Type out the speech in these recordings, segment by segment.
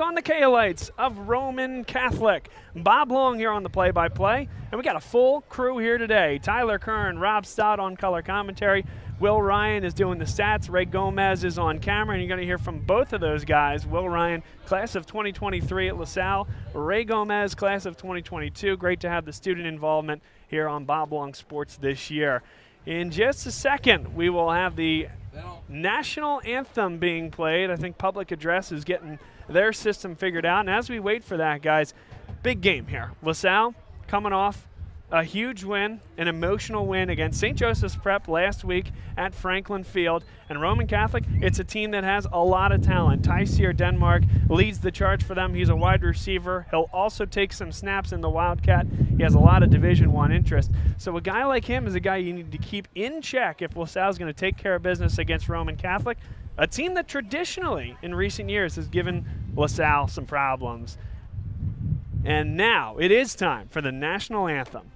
on the Kaolites of Roman Catholic. Bob Long here on the play-by-play, and we got a full crew here today. Tyler Kern, Rob Stott on color commentary. Will Ryan is doing the stats. Ray Gomez is on camera, and you're going to hear from both of those guys. Will Ryan, class of 2023 at LaSalle. Ray Gomez, class of 2022. Great to have the student involvement here on Bob Long Sports this year. In just a second, we will have the national anthem being played. I think public address is getting their system figured out. And as we wait for that, guys, big game here. LaSalle coming off a huge win, an emotional win against St. Joseph's Prep last week at Franklin Field. And Roman Catholic, it's a team that has a lot of talent. Tyseer Denmark leads the charge for them. He's a wide receiver. He'll also take some snaps in the Wildcat. He has a lot of Division I interest. So a guy like him is a guy you need to keep in check if LaSalle is going to take care of business against Roman Catholic, a team that traditionally in recent years has given LaSalle some problems. And now it is time for the national anthem.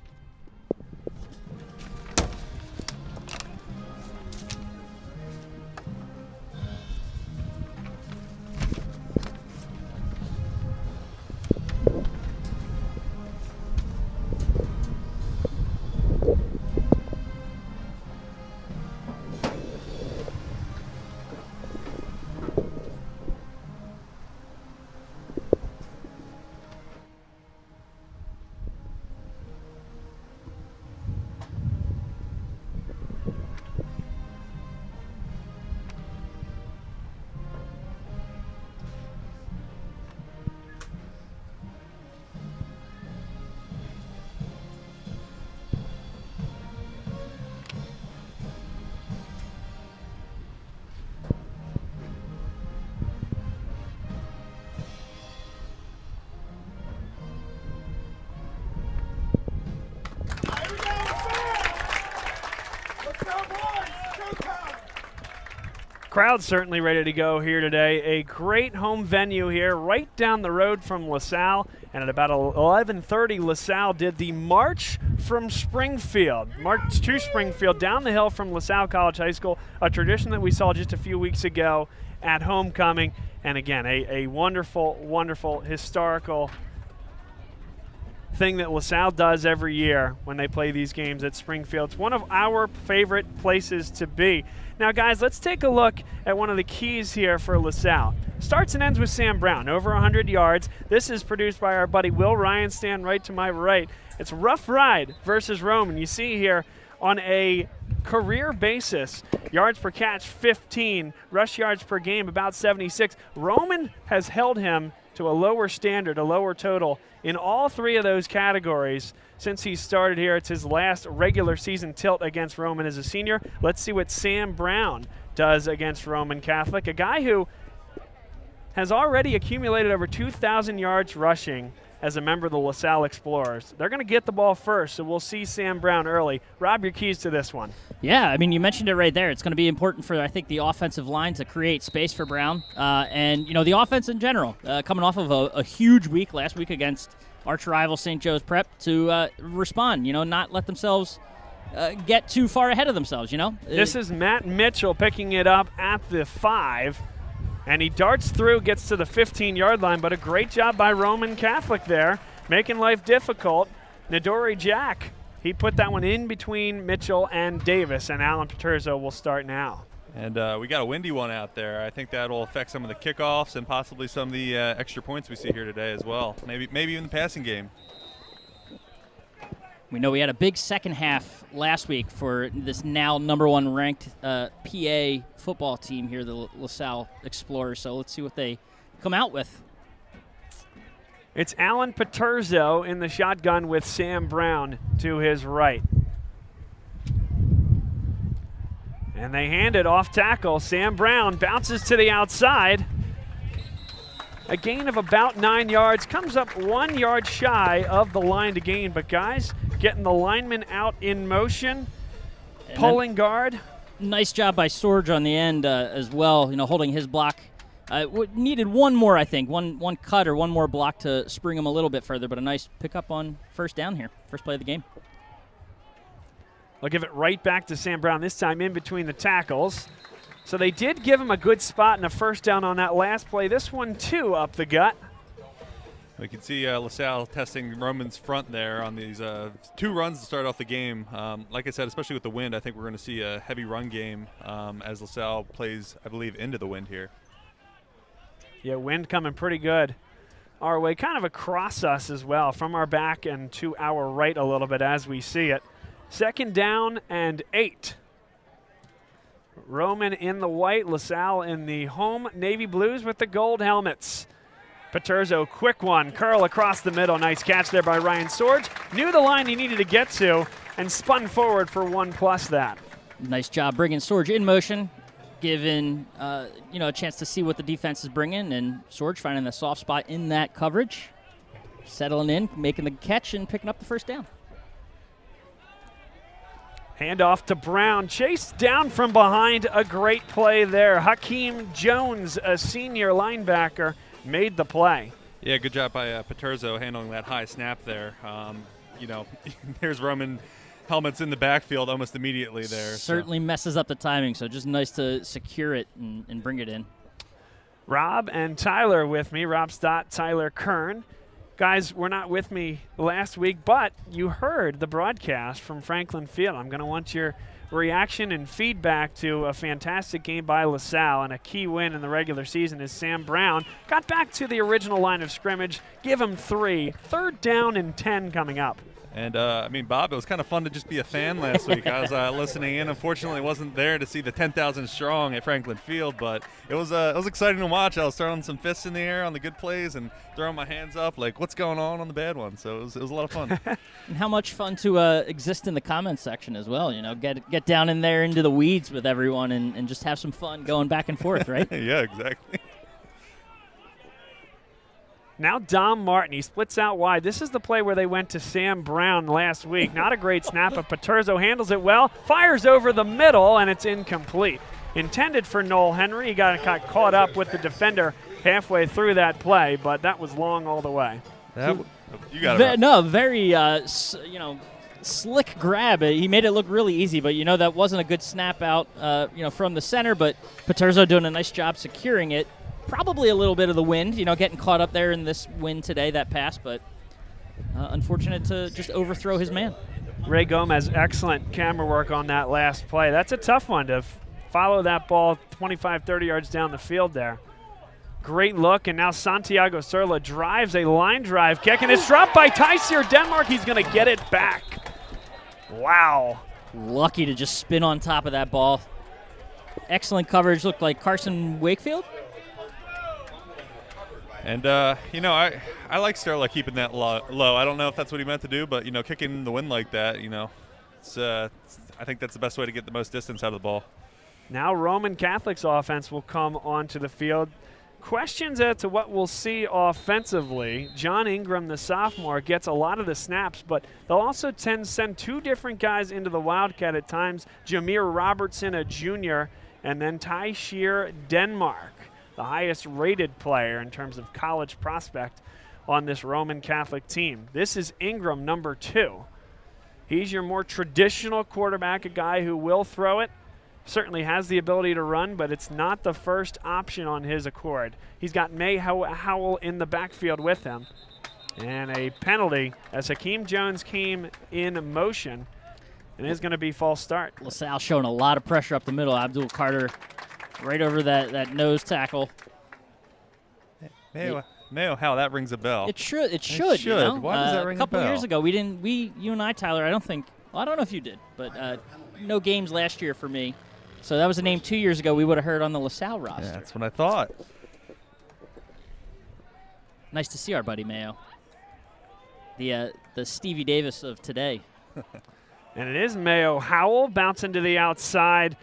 Crowd certainly ready to go here today. A great home venue here right down the road from LaSalle. And at about 11:30, LaSalle did the March from Springfield. March to Springfield down the hill from LaSalle College High School, a tradition that we saw just a few weeks ago at homecoming. And again, a wonderful, wonderful historical thing that LaSalle does every year when they play these games at Springfield. It's one of our favorite places to be. Now, guys, let's take a look at one of the keys here for LaSalle. Starts and ends with Sam Brown, over 100 yards. This is produced by our buddy Will Ryan, stand right to my right. It's Rough Ride versus Roman. You see here on a career basis, yards per catch 15, rush yards per game about 76. Roman has held him to a lower standard, a lower total in all three of those categories since he started here. It's his last regular season tilt against Roman as a senior. Let's see what Sam Brown does against Roman Catholic, a guy who has already accumulated over 2,000 yards rushing as a member of the LaSalle Explorers. They're going to get the ball first, so we'll see Sam Brown early. Rob, your keys to this one. Yeah, I mean, you mentioned it right there. It's going to be important for, I think, the offensive line to create space for Brown. And, you know, the offense in general, coming off of a huge week last week against arch rival St. Joe's Prep, to respond, you know, not let themselves get too far ahead of themselves, you know. This is Matt Mitchell picking it up at the 5. And he darts through, gets to the 15-yard line, but a great job by Roman Catholic there, making life difficult. Nadori Jack, he put that one in between Mitchell and Davis, and Alan Paterzo will start now. And we got a windy one out there. I think that will affect some of the kickoffs and possibly some of the extra points we see here today as well. Maybe even the passing game. We know we had a big second half last week for this now #1 ranked PA football team here, the LaSalle Explorers. So let's see what they come out with. It's Alan Paterzo in the shotgun with Sam Brown to his right. And they hand it off tackle. Sam Brown bounces to the outside. A gain of about 9 yards, comes up 1 yard shy of the line to gain. But guys, getting the lineman out in motion, and pulling guard. Nice job by Sorge on the end as well, you know, holding his block. Needed one more, I think, one cut or one more block to spring him a little bit further, but a nice pickup on first down here, first play of the game. They'll give it right back to Sam Brown, this time in between the tackles. So they did give him a good spot and a first down on that last play. This one, too, up the gut. We can see LaSalle testing Roman's front there on these 2 runs to start off the game. Like I said, especially with the wind, I think we're going to see a heavy run game as LaSalle plays, I believe, into the wind here. Yeah, wind coming pretty good our way, kind of across us as well, from our back and to our right a little bit as we see it. 2nd down and 8. Roman in the white, LaSalle in the home navy blues with the gold helmets. Paterzo, quick one, curl across the middle. Nice catch there by Ryan Sorge. Knew the line he needed to get to and spun forward for 1+ that. Nice job bringing Sorge in motion, giving a chance to see what the defense is bringing, and Sorge finding the soft spot in that coverage, settling in, making the catch, and picking up the first down. Handoff to Brown, chased down from behind. A great play there. Hakeem Jones, a senior linebacker, made the play. Yeah, good job by Paterzo handling that high snap there. There's Roman helmets in the backfield almost immediately there. Certainly messes up the timing, so just nice to secure it and bring it in. Rob and Tyler with me. Rob Stott, Tyler Kern. Guys were not with me last week, but you heard the broadcast from Franklin Field. I'm going to want your reaction and feedback to a fantastic game by LaSalle, and a key win in the regular season as Sam Brown got back to the original line of scrimmage. Give him 3. 3rd down and 10 coming up. And, Bob, it was kind of fun to just be a fan last week. I was listening in. Unfortunately, wasn't there to see the 10,000 strong at Franklin Field, but it was exciting to watch. I was throwing some fists in the air on the good plays and throwing my hands up like, what's going on the bad ones? So it was a lot of fun. And how much fun to exist in the comments section as well. Get down in there into the weeds with everyone and just have some fun going back and forth, right? Yeah, exactly. Now Dom Martin, he splits out wide. This is the play where they went to Sam Brown last week. Not a great snap, but Paterzo handles it well, fires over the middle, and it's incomplete. Intended for Noel Henry. He got caught up with the defender halfway through that play, but that was long all the way. You got it. No, very slick grab. He made it look really easy, but that wasn't a good snap out from the center, but Paterzo doing a nice job securing it. Probably a little bit of the wind, getting caught up there in this wind today, that pass, but unfortunate to just overthrow his man. Ray Gomez, excellent camera work on that last play. That's a tough one to follow that ball 25, 30 yards down the field there. Great look, and now Santiago Serla drives a line drive kick, and it's dropped by Tyseer Denmark. He's going to get it back. Wow. Lucky to just spin on top of that ball. Excellent coverage. Looked like Carson Wakefield. And, I like Sterla keeping that low. I don't know if that's what he meant to do, but, kicking the wind like that, I think that's the best way to get the most distance out of the ball. Now Roman Catholic's offense will come onto the field. Questions as to what we'll see offensively. John Ingram, the sophomore, gets a lot of the snaps, but they'll also tend to send 2 different guys into the Wildcat at times. Jameer Robertson, a junior, and then Tyseer Denmark, the highest rated player in terms of college prospect on this Roman Catholic team. This is Ingram, number 2. He's your more traditional quarterback, a guy who will throw it, certainly has the ability to run, but it's not the first option on his accord. He's got May Howell in the backfield with him. And a penalty as Hakeem Jones came in motion, and it's going to be false start. LaSalle showing a lot of pressure up the middle. Abdul Carter right over that nose tackle. Mayo, how that rings a bell. It should. Why does that ring a bell? A couple years ago, you and I, Tyler, I don't know if you did, but no games last year for me. So that was a name 2 years ago we would have heard on the LaSalle roster. Yeah, that's what I thought. Nice to see our buddy Mayo. The Stevie Davis of today. And it is Mayo Howell bouncing to the outside.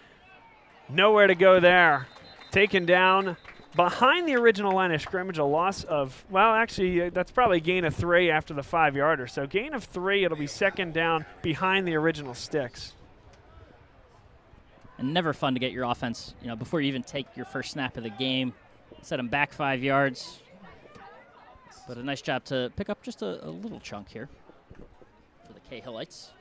Nowhere to go there. Taken down behind the original line of scrimmage, a loss of, well, actually, that's probably a gain of 3 after the 5-yarder. So gain of 3, it'll be 2nd down behind the original sticks. And never fun to get your offense, before you even take your first snap of the game, set them back 5 yards. But a nice job to pick up just a little chunk here for the Cahillites.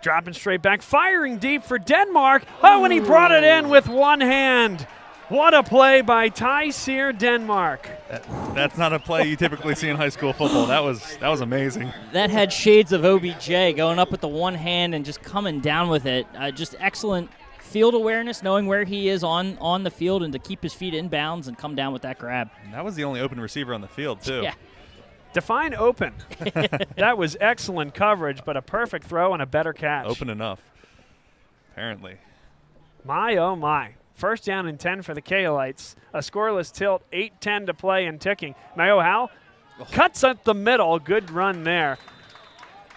Dropping straight back, firing deep for Denmark. Oh, and he brought it in with one hand. What a play by Tyseer Denmark. That's not a play you typically see in high school football. That was amazing. That had shades of OBJ, going up with the one hand and just coming down with it. Just excellent field awareness, knowing where he is on the field and to keep his feet in bounds and come down with that grab. And that was the only open receiver on the field, too. Yeah. Define open. That was excellent coverage, but a perfect throw and a better catch. Open enough, apparently. My, oh my. First down and 10 for the Kaolites. A scoreless tilt, 8:10 to play and ticking. Mayo Howell cuts up the middle. Good run there.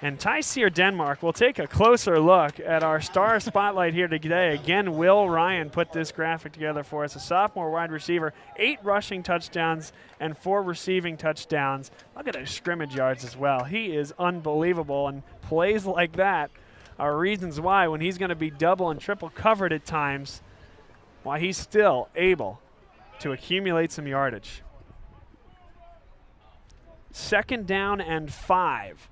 And Tyseer Denmark will take a closer look at our star spotlight here today. Again, Will Ryan put this graphic together for us. A sophomore wide receiver, 8 rushing touchdowns and 4 receiving touchdowns. Look at his scrimmage yards as well. He is unbelievable, and plays like that are reasons why, when he's going to be double and triple covered at times, why he's still able to accumulate some yardage. 2nd down and 5.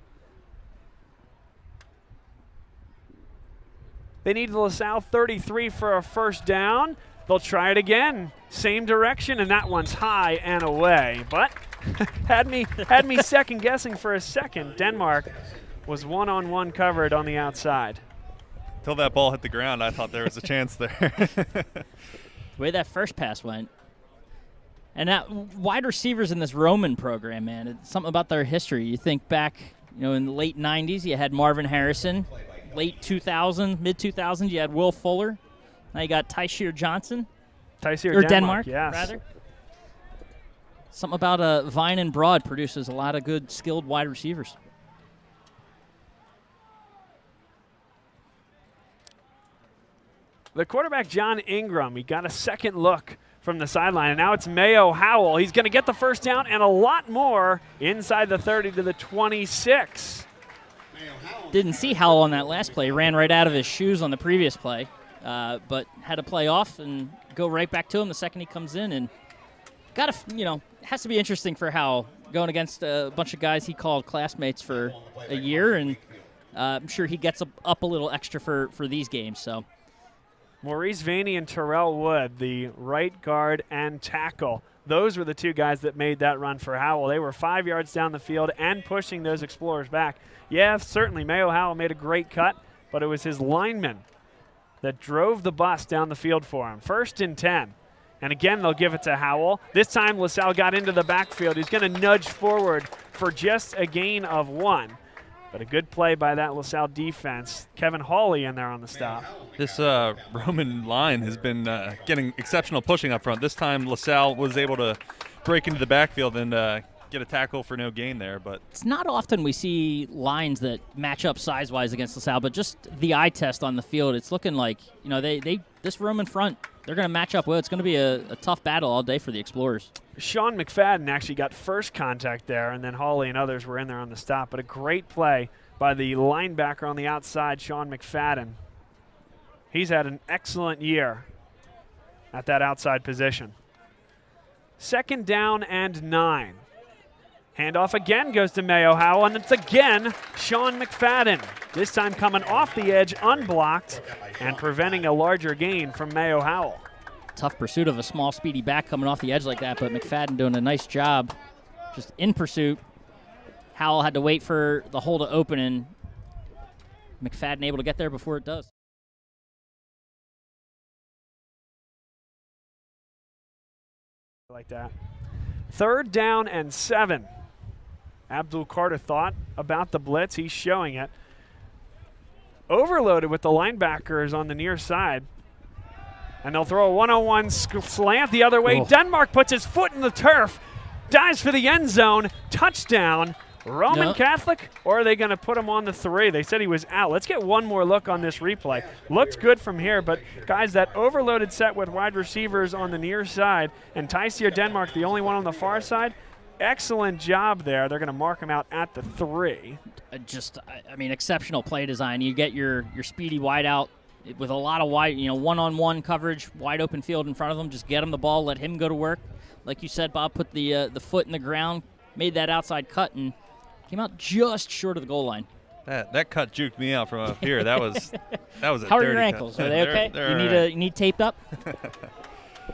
They need the LaSalle 33 for a first down. They'll try it again. Same direction, and that one's high and away. But had me second guessing for a second. Denmark was one-on-one covered on the outside. Until that ball hit the ground, I thought there was a chance there. The way that first pass went. And now, wide receivers in this Roman program, man, it's something about their history. You think back, in the late 90s, you had Marvin Harrison. Late 2000s, mid-2000s, you had Will Fuller. Now you got Tyseer Johnson. Tyseer Denmark, yes. rather. Something about Vine and Broad produces a lot of good, skilled wide receivers. The quarterback, John Ingram, he got a second look from the sideline, and now it's Mayo Howell. He's going to get the first down and a lot more inside the 30 to the 26. Didn't see Howell on that last play. Ran right out of his shoes on the previous play, but had to play off and go right back to him the second he comes in. And it has to be interesting for Howell going against a bunch of guys he called classmates for a year, and I'm sure he gets up a little extra for these games. So, Maurice Vaney and Terrell Wood, the right guard and tackle. Those were the 2 guys that made that run for Howell. They were 5 yards down the field and pushing those Explorers back. Yeah, certainly Mayo Howell made a great cut, but it was his linemen that drove the bus down the field for him. 1st and 10. And again, they'll give it to Howell. This time, LaSalle got into the backfield. He's going to nudge forward for just a gain of 1. But a good play by that LaSalle defense. Kevin Hawley in there on the stop. This Roman line has been getting exceptional pushing up front. This time LaSalle was able to break into the backfield and get a tackle for no gain there. But it's not often we see lines that match up size-wise against LaSalle, but just the eye test on the field, it's looking like, this Roman front, they're going to match up well. It's going to be a tough battle all day for the Explorers. Sean McFadden actually got first contact there, and then Hawley and others were in there on the stop. But a great play by the linebacker on the outside, Sean McFadden. He's had an excellent year at that outside position. 2nd down and 9. Handoff again goes to Mayo Howell, and it's again Sean McFadden. This time coming off the edge unblocked and preventing a larger gain from Mayo Howell. Tough pursuit of a small, speedy back coming off the edge like that, but McFadden doing a nice job just in pursuit. Howell had to wait for the hole to open, and McFadden able to get there before it does. Like that. 3rd down and 7. Abdul Carter thought about the blitz. He's showing it. Overloaded with the linebackers on the near side. And they'll throw a one-on-one slant the other way. Oh. Denmark puts his foot in the turf, dives for the end zone, touchdown. Roman Catholic, or are they going to put him on the 3? They said he was out. Let's get one more look on this replay. Looked good from here, but guys, that overloaded set with wide receivers on the near side, and Tyseer Denmark, the only one on the far side, excellent job there. They're going to mark him out at the 3. Exceptional play design. You get your speedy wide out with a lot of wide, one-on-one coverage, wide open field in front of him. Just get him the ball, let him go to work. Like you said, Bob, put the foot in the ground, made that outside cut, and came out just short of the goal line. That cut juked me out from up here. That was a How are dirty your cut. ankles? Are they okay? They're you all need right. you need taped up?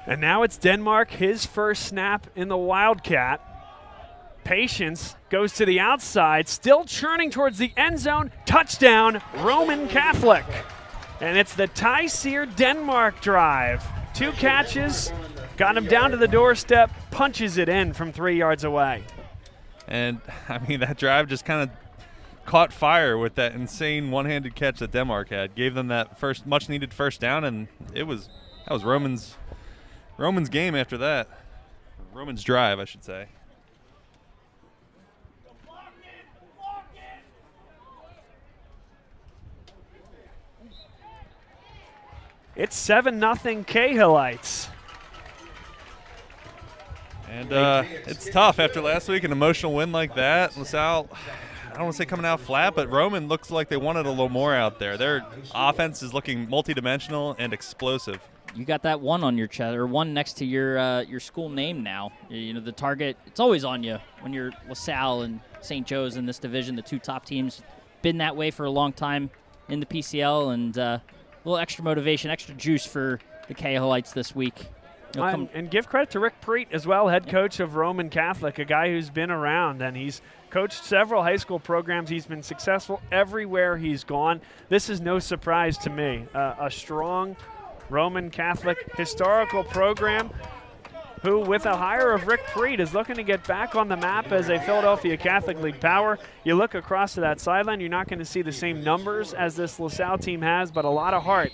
And now it's Denmark, his first snap in the Wildcat. Patience goes to the outside, still churning towards the end zone. Touchdown, Roman Catholic. And it's the Tyseer Denmark drive. 2 catches, got him down to the doorstep, punches it in from 3 yards away. And, I mean, that drive just kind of caught fire with that insane one-handed catch that Denmark had. Gave them that first much-needed first down, and that was Roman's game after that. Roman's drive, I should say. It's 7-0 Cahillites. And it's tough after last week, an emotional win like that. LaSalle, I don't want to say coming out flat, but Roman looks like they wanted a little more out there. Their offense is looking multidimensional and explosive. You got that one on your chest, or one next to your school name now. You know, the target, it's always on you when you're LaSalle and St. Joe's in this division, the 2 top teams. Been that way for a long time in the PCL, and a little extra motivation, extra juice for the Cahillites this week. And give credit to Rick Preet as well, head coach of Roman Catholic, a guy who's been around, and he's coached several high school programs. He's been successful everywhere he's gone. This is no surprise to me. A strong Roman Catholic historical program who, with a hire of Rick Preet, is looking to get back on the map as a Philadelphia Catholic League power. You look across to that sideline, you're not going to see the same numbers as this LaSalle team has, but a lot of heart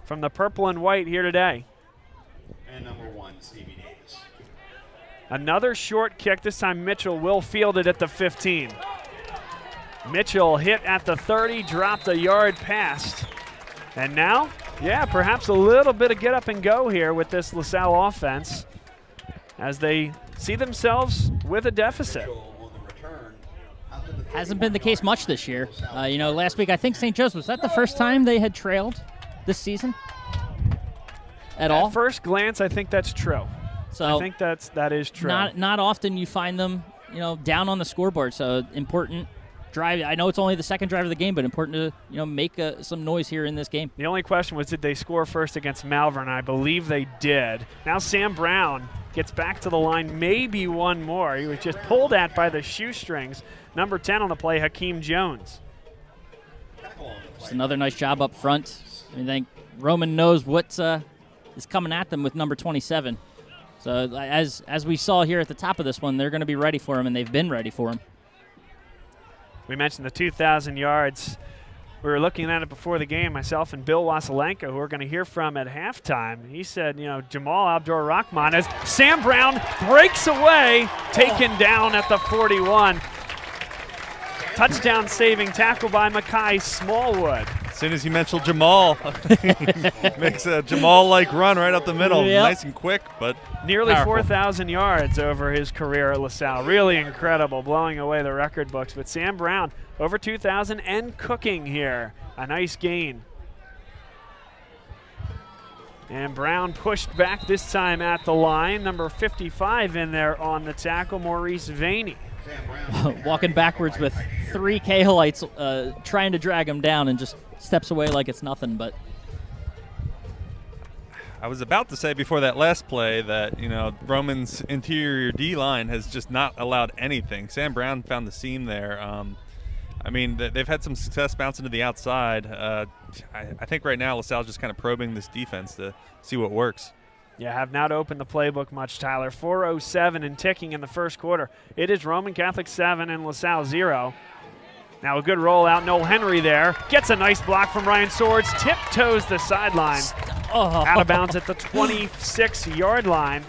from the purple and white here today. And number 1, Stevie Davis. Another short kick. This time Mitchell will field it at the 15. Mitchell hit at the 30, dropped a yard past. And now, yeah, perhaps a little bit of get up and go here with this LaSalle offense as they see themselves with a deficit. Hasn't been the case much this year. You know, last week I think St. Joe's, was that the first time they had trailed this season at all? At first glance, I think that's true. So I think that is true. Not often you find them, you know, down on the scoreboard. So important drive. I know it's only the second drive of the game, but important to, you know, make some noise here in this game. The only question was, did they score first against Malvern? I believe they did. Now Sam Brown gets back to the line, maybe one more. He was just pulled at by the shoestrings. Number 10 on the play, Hakeem Jones. Just another nice job up front. I think Roman knows what is coming at them with number 27. So as we saw here at the top of this one, they're going to be ready for him, and they've been ready for him. We mentioned the 2,000 yards. We were looking at it before the game, myself and Bill Wasilenko, who we're going to hear from at halftime. He said, you know, Jamal Abdur-Rahman, as Sam Brown breaks away, taken down at the 41. Touchdown saving tackle by Makai Smallwood. As soon as you mentioned Jamal, makes a Jamal-like run right up the middle. Yep. Nice and quick, but Nearly powerful. 4,000 yards over his career at LaSalle. Really incredible, blowing away the record books. But Sam Brown, over 2,000 and cooking here. A nice gain. And Brown pushed back this time at the line. Number 55 in there on the tackle, Maurice Vaney. Walking backwards with 3 Cahillites trying to drag him down, and just steps away like it's nothing. But I was about to say before that last play that, you know, Roman's interior D-line has just not allowed anything. Sam Brown found the seam there. I mean, they've had some success bouncing to the outside. I think right now LaSalle's just kind of probing this defense to see what works. Yeah, have not opened the playbook much, Tyler. 4:07 and ticking in the first quarter. It is Roman Catholic 7 and LaSalle 0. Now a good rollout. Noel Henry there. Gets a nice block from Ryan Swords. Tiptoes the sideline. Out of bounds at the 26-yard line.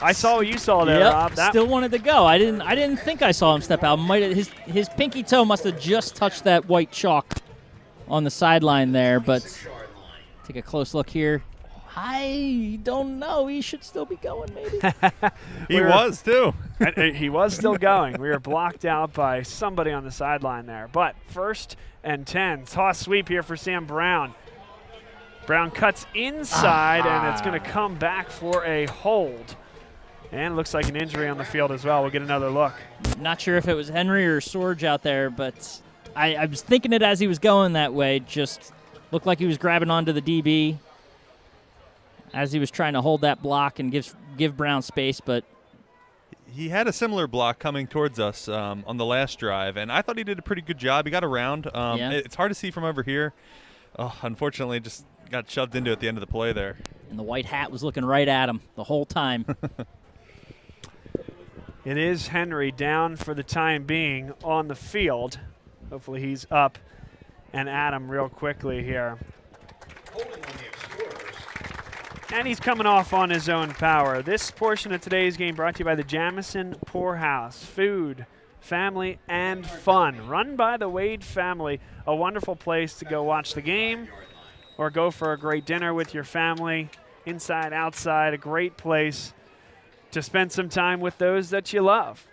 I saw what you saw there, yep, Rob. Still wanted to go. I didn't think I saw him step out. His pinky toe must have just touched that white chalk on the sideline there. But take a close look here. I don't know. He should still be going, maybe. He was, too. He was still going. We were blocked out by somebody on the sideline there. But 1st and 10. Toss sweep here for Sam Brown. Brown cuts inside, and it's going to come back for a hold. And looks like an injury on the field as well. We'll get another look. Not sure if it was Henry or Sorge out there, but I was thinking it as he was going that way. Just looked like he was grabbing onto the DB as he was trying to hold that block and give Brown space, but he had a similar block coming towards us on the last drive, and I thought he did a pretty good job. He got around. It's hard to see from over here. Oh, unfortunately, just got shoved into it at the end of the play there. And the white hat was looking right at him the whole time. It is Henry down for the time being on the field. Hopefully he's up and at him real quickly here. And he's coming off on his own power. This portion of today's game brought to you by the Jamison Poorhouse. Food, family, and fun. Run by the Wade family. A wonderful place to go watch the game or go for a great dinner with your family. Inside, outside, a great place to spend some time with those that you love.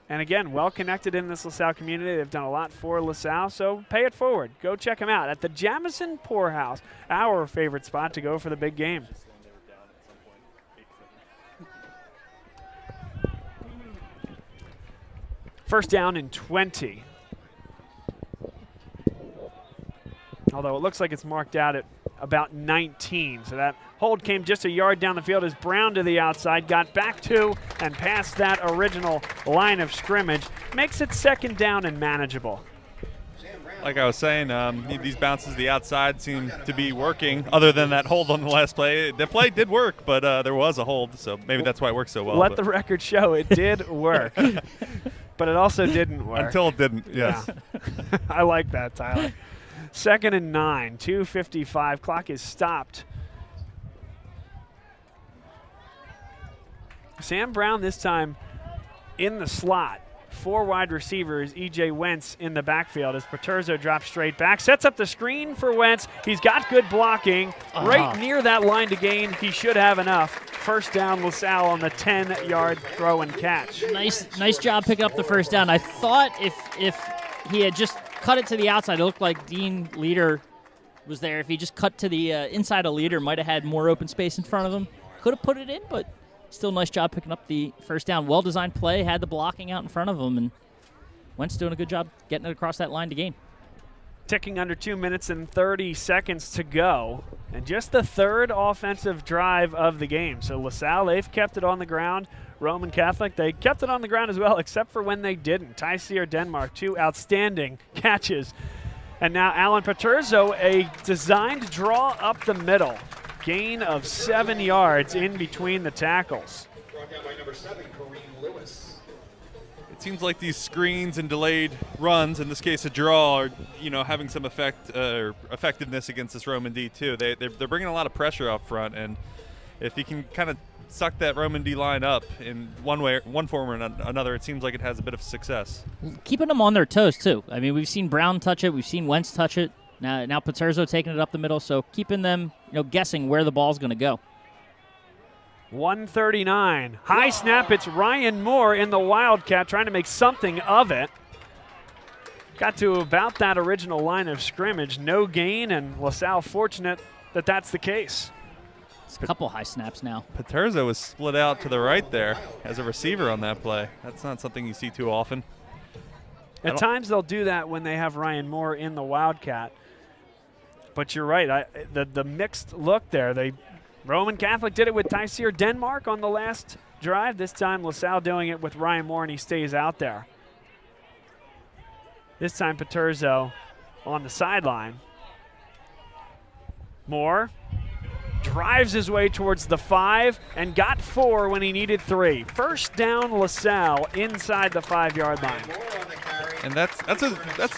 And again, well connected in this LaSalle community. They've done a lot for LaSalle, so pay it forward. Go check them out at the Jamison Poorhouse, our favorite spot to go for the big game. First down and 20. Although it looks like it's marked out at about 19. So that hold came just a yard down the field as Brown to the outside, got back to and past that original line of scrimmage. Makes it second down and manageable. Like I was saying, these bounces to the outside seem to be working, other than that hold on the last play. The play did work, but there was a hold, so maybe that's why it worked so well. Let the record show it did work. But it also didn't work. Until it didn't, yes. Yeah. I like that, Tyler. 2nd and 9, 2:55. Clock is stopped. Sam Brown this time in the slot. 4 wide receivers, E.J. Wentz in the backfield as Paterzo drops straight back. Sets up the screen for Wentz. He's got good blocking. Right near that line to gain. He should have enough. First down, LaSalle on the 10-yard throw and catch. Nice job picking up the first down. I thought if he had just cut it to the outside, it looked like Dean Leader was there. If he just cut to the inside of Leader, might have had more open space in front of him. Could have put it in, but still nice job picking up the first down. Well-designed play, had the blocking out in front of him, and Wentz doing a good job getting it across that line to gain. Ticking under 2 minutes and 30 seconds to go. And just the third offensive drive of the game. So LaSalle, they've kept it on the ground. Roman Catholic, they kept it on the ground as well, except for when they didn't. Tyseer Denmark, 2 outstanding catches. And now Alan Paterzo, a designed draw up the middle. Gain of 7 yards in between the tackles. Brought down by number 7, Kareem Lewis. It seems like these screens and delayed runs, in this case a draw, are having some effectiveness against this Roman D too. They're bringing a lot of pressure up front, and if you can kind of suck that Roman D line up in one form or another, it seems like it has a bit of success. Keeping them on their toes too. I mean, we've seen Brown touch it, we've seen Wentz touch it. Now Paterzo taking it up the middle, so keeping them guessing where the ball's going to go. 139. High snap. It's Ryan Moore in the Wildcat trying to make something of it. Got to about that original line of scrimmage. No gain, and LaSalle fortunate that that's the case. It's a couple high snaps now. Paterzo was split out to the right there as a receiver on that play. That's not something you see too often. At times they'll do that when they have Ryan Moore in the Wildcat. But you're right. The mixed look there. Roman Catholic did it with Tyseer Denmark on the last drive. This time LaSalle doing it with Ryan Moore, and he stays out there. This time Paterzo on the sideline. Moore drives his way towards the 5 and got 4 when he needed 3. First down LaSalle inside the 5-yard line. And that's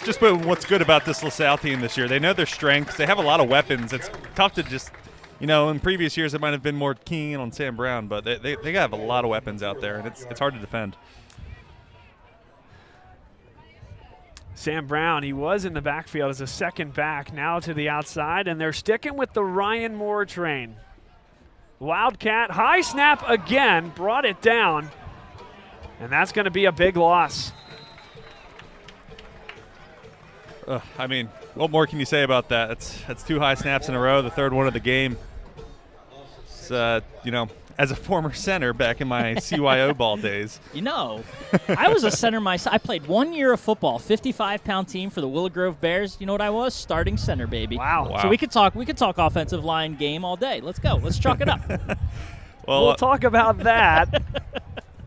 just what's good about this LaSalle team this year. They know their strengths. They have a lot of weapons. It's tough to just, in previous years it might have been more keen on Sam Brown, but they have a lot of weapons out there, and it's hard to defend. Sam Brown, he was in the backfield as a second back, now to the outside, and they're sticking with the Ryan Moore train. Wildcat, high snap again, brought it down, and that's going to be a big loss. I mean, what more can you say about that? That's 2 high snaps in a row, the third one of the game. It's, as a former center back in my CYO ball days. You know, I was a center myself. I played 1 year of football, 55-pound team for the Willow Grove Bears. You know what I was? Starting center, baby. Wow. So we could talk offensive line game all day. Let's go. Let's chalk it up. Well, We'll talk about that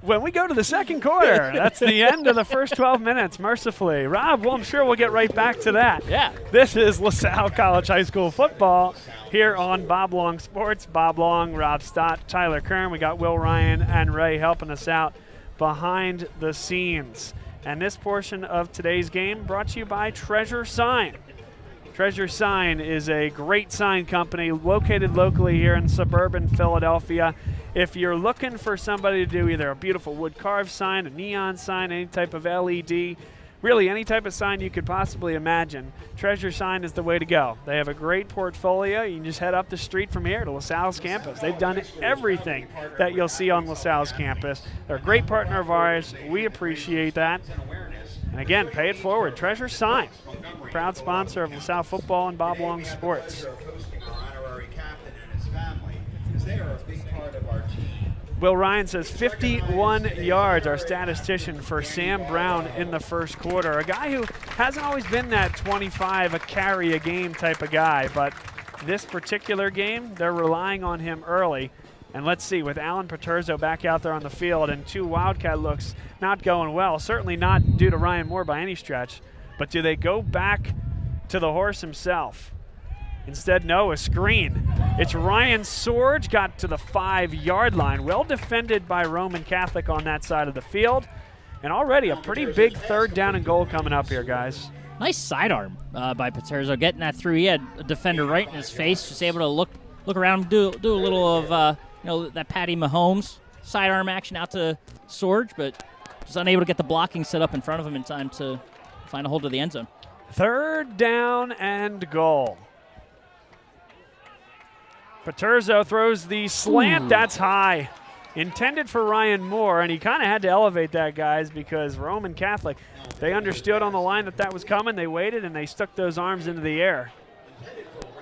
when we go to the second quarter. That's the end of the first 12 minutes, mercifully. Rob, well, I'm sure we'll get right back to that. Yeah. This is LaSalle College High School football here on Bob Long Sports. Bob Long, Rob Stott, Tyler Kern. We got Will Ryan and Ray helping us out behind the scenes. And this portion of today's game brought to you by Treasure Sign. Treasure Sign is a great sign company located locally here in suburban Philadelphia. If you're looking for somebody to do either a beautiful wood carved sign, a neon sign, any type of LED, really any type of sign you could possibly imagine, Treasure Sign is the way to go. They have a great portfolio. You can just head up the street from here to LaSalle's campus. They've done everything that you'll see on LaSalle's campus. They're a great partner of ours. We appreciate that. And again, pay it forward. Treasure Sign, proud sponsor of LaSalle football and Bob Long Sports. Will Ryan says 51 yards, our statistician for Sam Brown in the first quarter. A guy who hasn't always been that 25 a carry a game type of guy, but this particular game, they're relying on him early. And let's see, with Alan Paterzo back out there on the field and two Wildcat looks not going well, certainly not due to Ryan Moore by any stretch, but do they go back to the horse himself? Instead, no, a screen. It's Ryan Sorge, got to the 5-yard line. Well defended by Roman Catholic on that side of the field. And already a pretty big third down and goal coming up here, guys. Nice sidearm by Paterzo, getting that through. He had a defender right in his face, just able to look around, do a little of that Patty Mahomes sidearm action out to Sorge, but just unable to get the blocking set up in front of him in time to find a hold of the end zone. Third down and goal. Paterzo throws the slant. That's high. Intended for Ryan Moore, and he kind of had to elevate that, guys, because Roman Catholic, they understood on the line that was coming. They waited, and they stuck those arms into the air.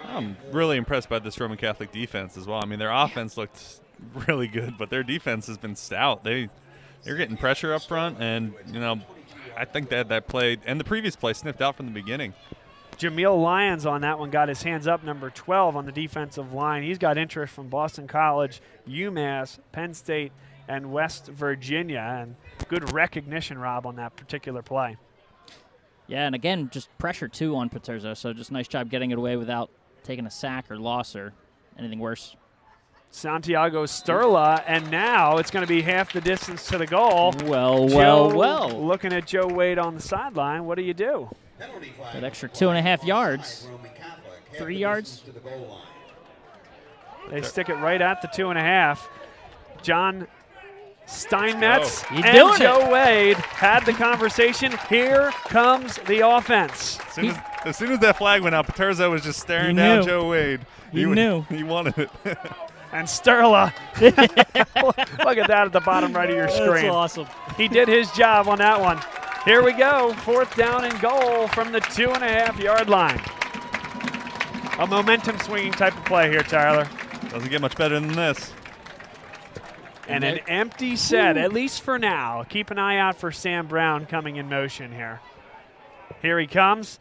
I'm really impressed by this Roman Catholic defense as well. I mean, their offense looked really good, but their defense has been stout. They're getting pressure up front, and, I think that play and the previous play sniffed out from the beginning. Jameel Lyons on that one got his hands up, number 12 on the defensive line. He's got interest from Boston College, UMass, Penn State, and West Virginia. And good recognition, Rob, on that particular play. Yeah, and again, just pressure, too, on Paterzo. So just nice job getting it away without taking a sack or loss or anything worse. Santiago Sterla, and now it's going to be half the distance to the goal. Well. Looking at Joe Wade on the sideline, what do you do? That extra 2.5 yards. 3 yards. They stick it right at the 2.5. John Steinmetz and Joe Wade had the conversation. Here comes the offense. As soon as that flag went out, Paterzo was just staring down Joe Wade. He knew. He wanted it. And Sterla, look at that at the bottom right of your screen. That's awesome. He did his job on that one. Here we go, fourth down and goal from the 2.5-yard line. A momentum swinging type of play here, Tyler. Doesn't get much better than this. And an empty set, at least for now. Keep an eye out for Sam Brown coming in motion here. Here he comes.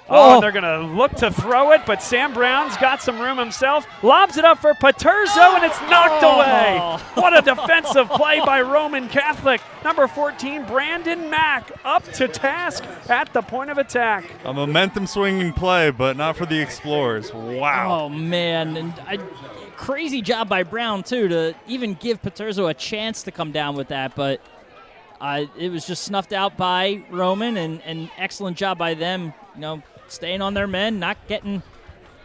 Oh, they're going to look to throw it, but Sam Brown's got some room himself. Lobs it up for Paterzo, and it's knocked away. What a defensive play by Roman Catholic. Number 14, Brandon Mack, up to task at the point of attack. A momentum swinging play, but not for the Explorers. Wow. Oh, man. And crazy job by Brown, too, to even give Paterzo a chance to come down with that, but it was just snuffed out by Roman, and excellent job by them, staying on their men, not getting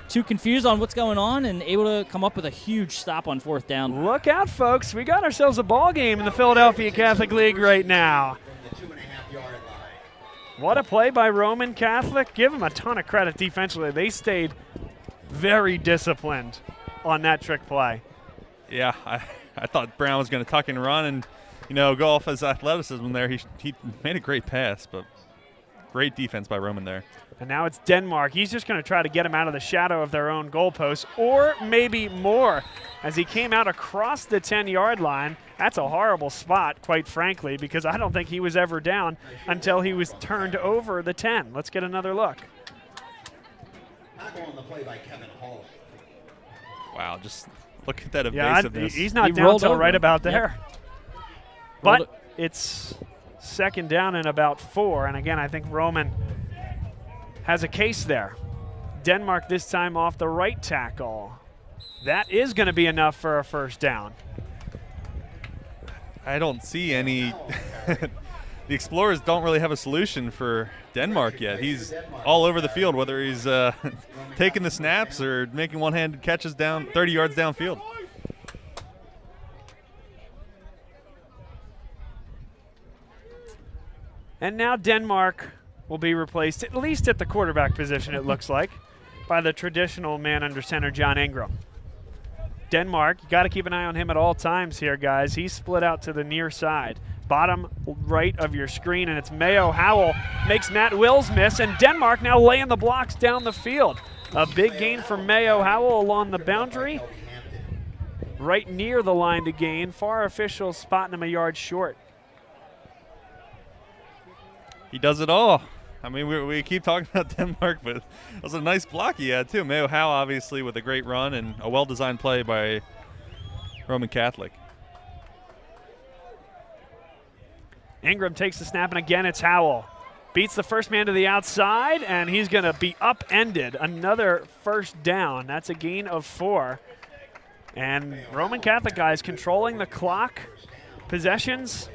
too confused on what's going on, and able to come up with a huge stop on fourth down. Look out, folks. We got ourselves a ball game in the Philadelphia Catholic League right now. What a play by Roman Catholic. Give them a ton of credit defensively. They stayed very disciplined on that trick play. Yeah, I thought Brown was going to tuck and run and, go off his athleticism there. He made a great pass, but great defense by Roman there. And now it's Denmark. He's just going to try to get him out of the shadow of their own goalpost, or maybe more, as he came out across the 10-yard line. That's a horrible spot, quite frankly, because I don't think he was ever down until he was turned over the 10. Let's get another look. On the play by Kevin Hall. Wow, just look at that Yeah, evasiveness. he's not down until right about there. But it's second down and about 4. And again, I think Roman has a case there. Denmark this time off the right tackle. That is going to be enough for a first down. I don't see any. The Explorers don't really have a solution for Denmark yet. He's all over the field, whether he's taking the snaps or making one-handed catches down 30 yards downfield. And now Denmark will be replaced, at least at the quarterback position, it looks like, by the traditional man under center, John Ingram. Denmark, you got to keep an eye on him at all times here, guys. He's split out to the near side. Bottom right of your screen, and it's Mayo Howell makes Matt Wills miss, and Denmark now laying the blocks down the field. A big gain for Mayo Howell along the boundary, right near the line to gain. FAR officials spotting him a yard short. He does it all. I mean, we keep talking about Denmark, but it was a nice block he had, too. Mayo Howell, obviously, with a great run and a well-designed play by Roman Catholic. Ingram takes the snap, and again it's Howell. Beats the first man to the outside, and he's going to be upended. Another first down. That's a gain of 4. And Roman Catholic guys controlling the clock. Possessions,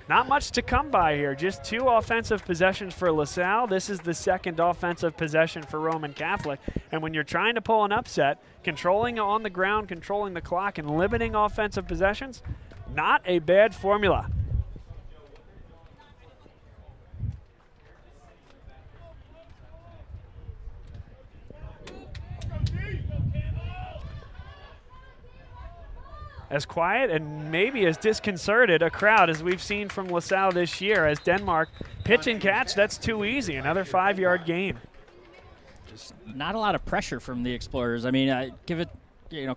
not much to come by here. Just 2 offensive possessions for LaSalle. This is the second offensive possession for Roman Catholic. And when you're trying to pull an upset, controlling on the ground, controlling the clock, and limiting offensive possessions, not a bad formula. As quiet and maybe as disconcerted a crowd as we've seen from LaSalle this year, as Denmark pitch and catch, that's too easy. Another 5-yard gain. Just not a lot of pressure from the Explorers. I mean, I give it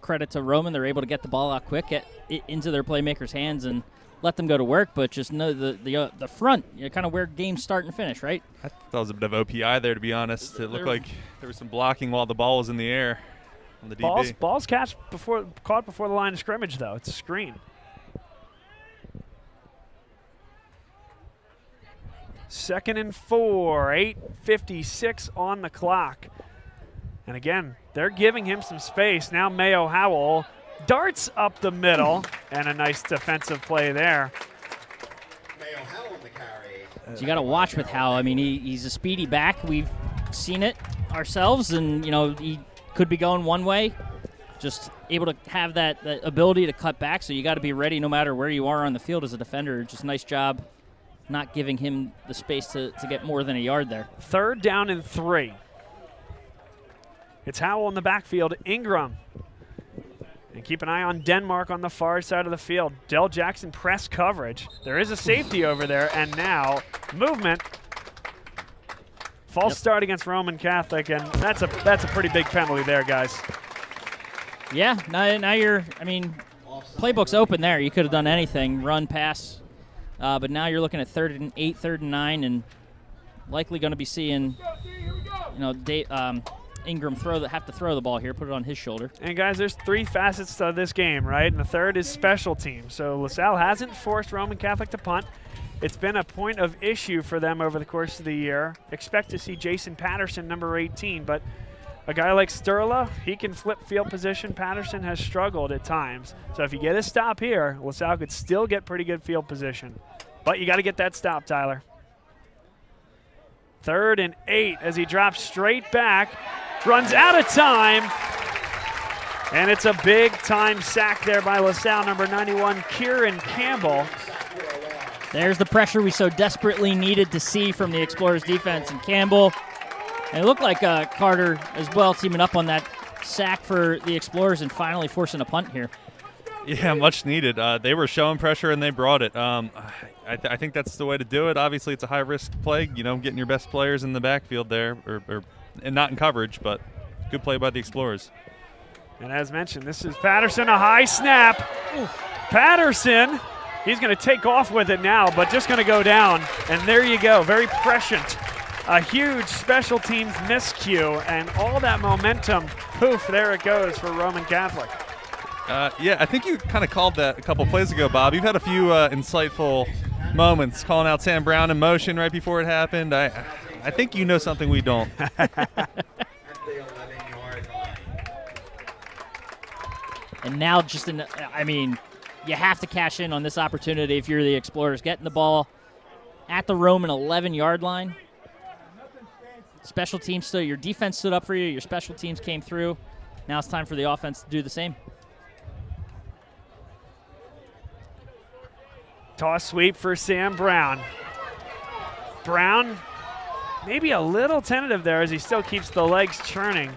credit to Roman. They're able to get the ball out quick, get it into their playmakers' hands, and let them go to work. But just know the front, kind of where games start and finish, right? I thought it was a bit of OPI there, to be honest. It looked like there was some blocking while the ball was in the air. On the DB. Ball's caught before the line of scrimmage, though. It's a screen. Second and 4, 8:56 on the clock. And again, they're giving him some space. Now Mayo Howell darts up the middle, and a nice defensive play there. Mayo Howell on the carry. So you got to watch with Howell. I mean, he's a speedy back. We've seen it ourselves, and he could be going one way, just able to have that ability to cut back, so you got to be ready no matter where you are on the field as a defender. Just nice job not giving him the space to get more than a yard there. Third down and 3. It's Howell in the backfield, Ingram. And keep an eye on Denmark on the far side of the field. Del Jackson press coverage. There is a safety over there, and now movement. False start against Roman Catholic, and that's a pretty big penalty there, guys. Yeah, now you're, playbook's open there. You could have done anything, run, pass. But now you're looking at 3rd and 8, 3rd and 9, and likely going to be seeing, Ingram have to throw the ball here, put it on his shoulder. And guys, there's 3 facets to this game, right? And the third is special teams. So LaSalle hasn't forced Roman Catholic to punt. It's been a point of issue for them over the course of the year. Expect to see Jason Patterson, number 18, but a guy like Sturla, he can flip field position. Patterson has struggled at times. So if you get a stop here, LaSalle could still get pretty good field position. But you got to get that stop, Tyler. 3rd and 8 as he drops straight back, runs out of time, and it's a big-time sack there by LaSalle, number 91, Kieran Campbell. There's the pressure we so desperately needed to see from the Explorers defense. And Campbell, and it looked like Carter as well teaming up on that sack for the Explorers and finally forcing a punt here. Yeah, much needed. They were showing pressure and they brought it. I think that's the way to do it. Obviously, it's a high-risk play, getting your best players in the backfield there, and not in coverage, but good play by the Explorers. And as mentioned, this is Patterson, a high snap. Ooh. Patterson, he's going to take off with it now, but just going to go down. And there you go, very prescient. A huge special teams miscue, and all that momentum, poof, there it goes for Roman Catholic. Yeah, I think you kind of called that a couple plays ago, Bob. You've had a few insightful moments calling out Sam Brown in motion right before it happened. I think you know something we don't. And now you have to cash in on this opportunity if you're the Explorers. Getting the ball at the Roman 11-yard line. Special teams still, your defense stood up for you, your special teams came through. Now it's time for the offense to do the same. Toss sweep for Sam Brown. Brown maybe a little tentative there as he still keeps the legs churning.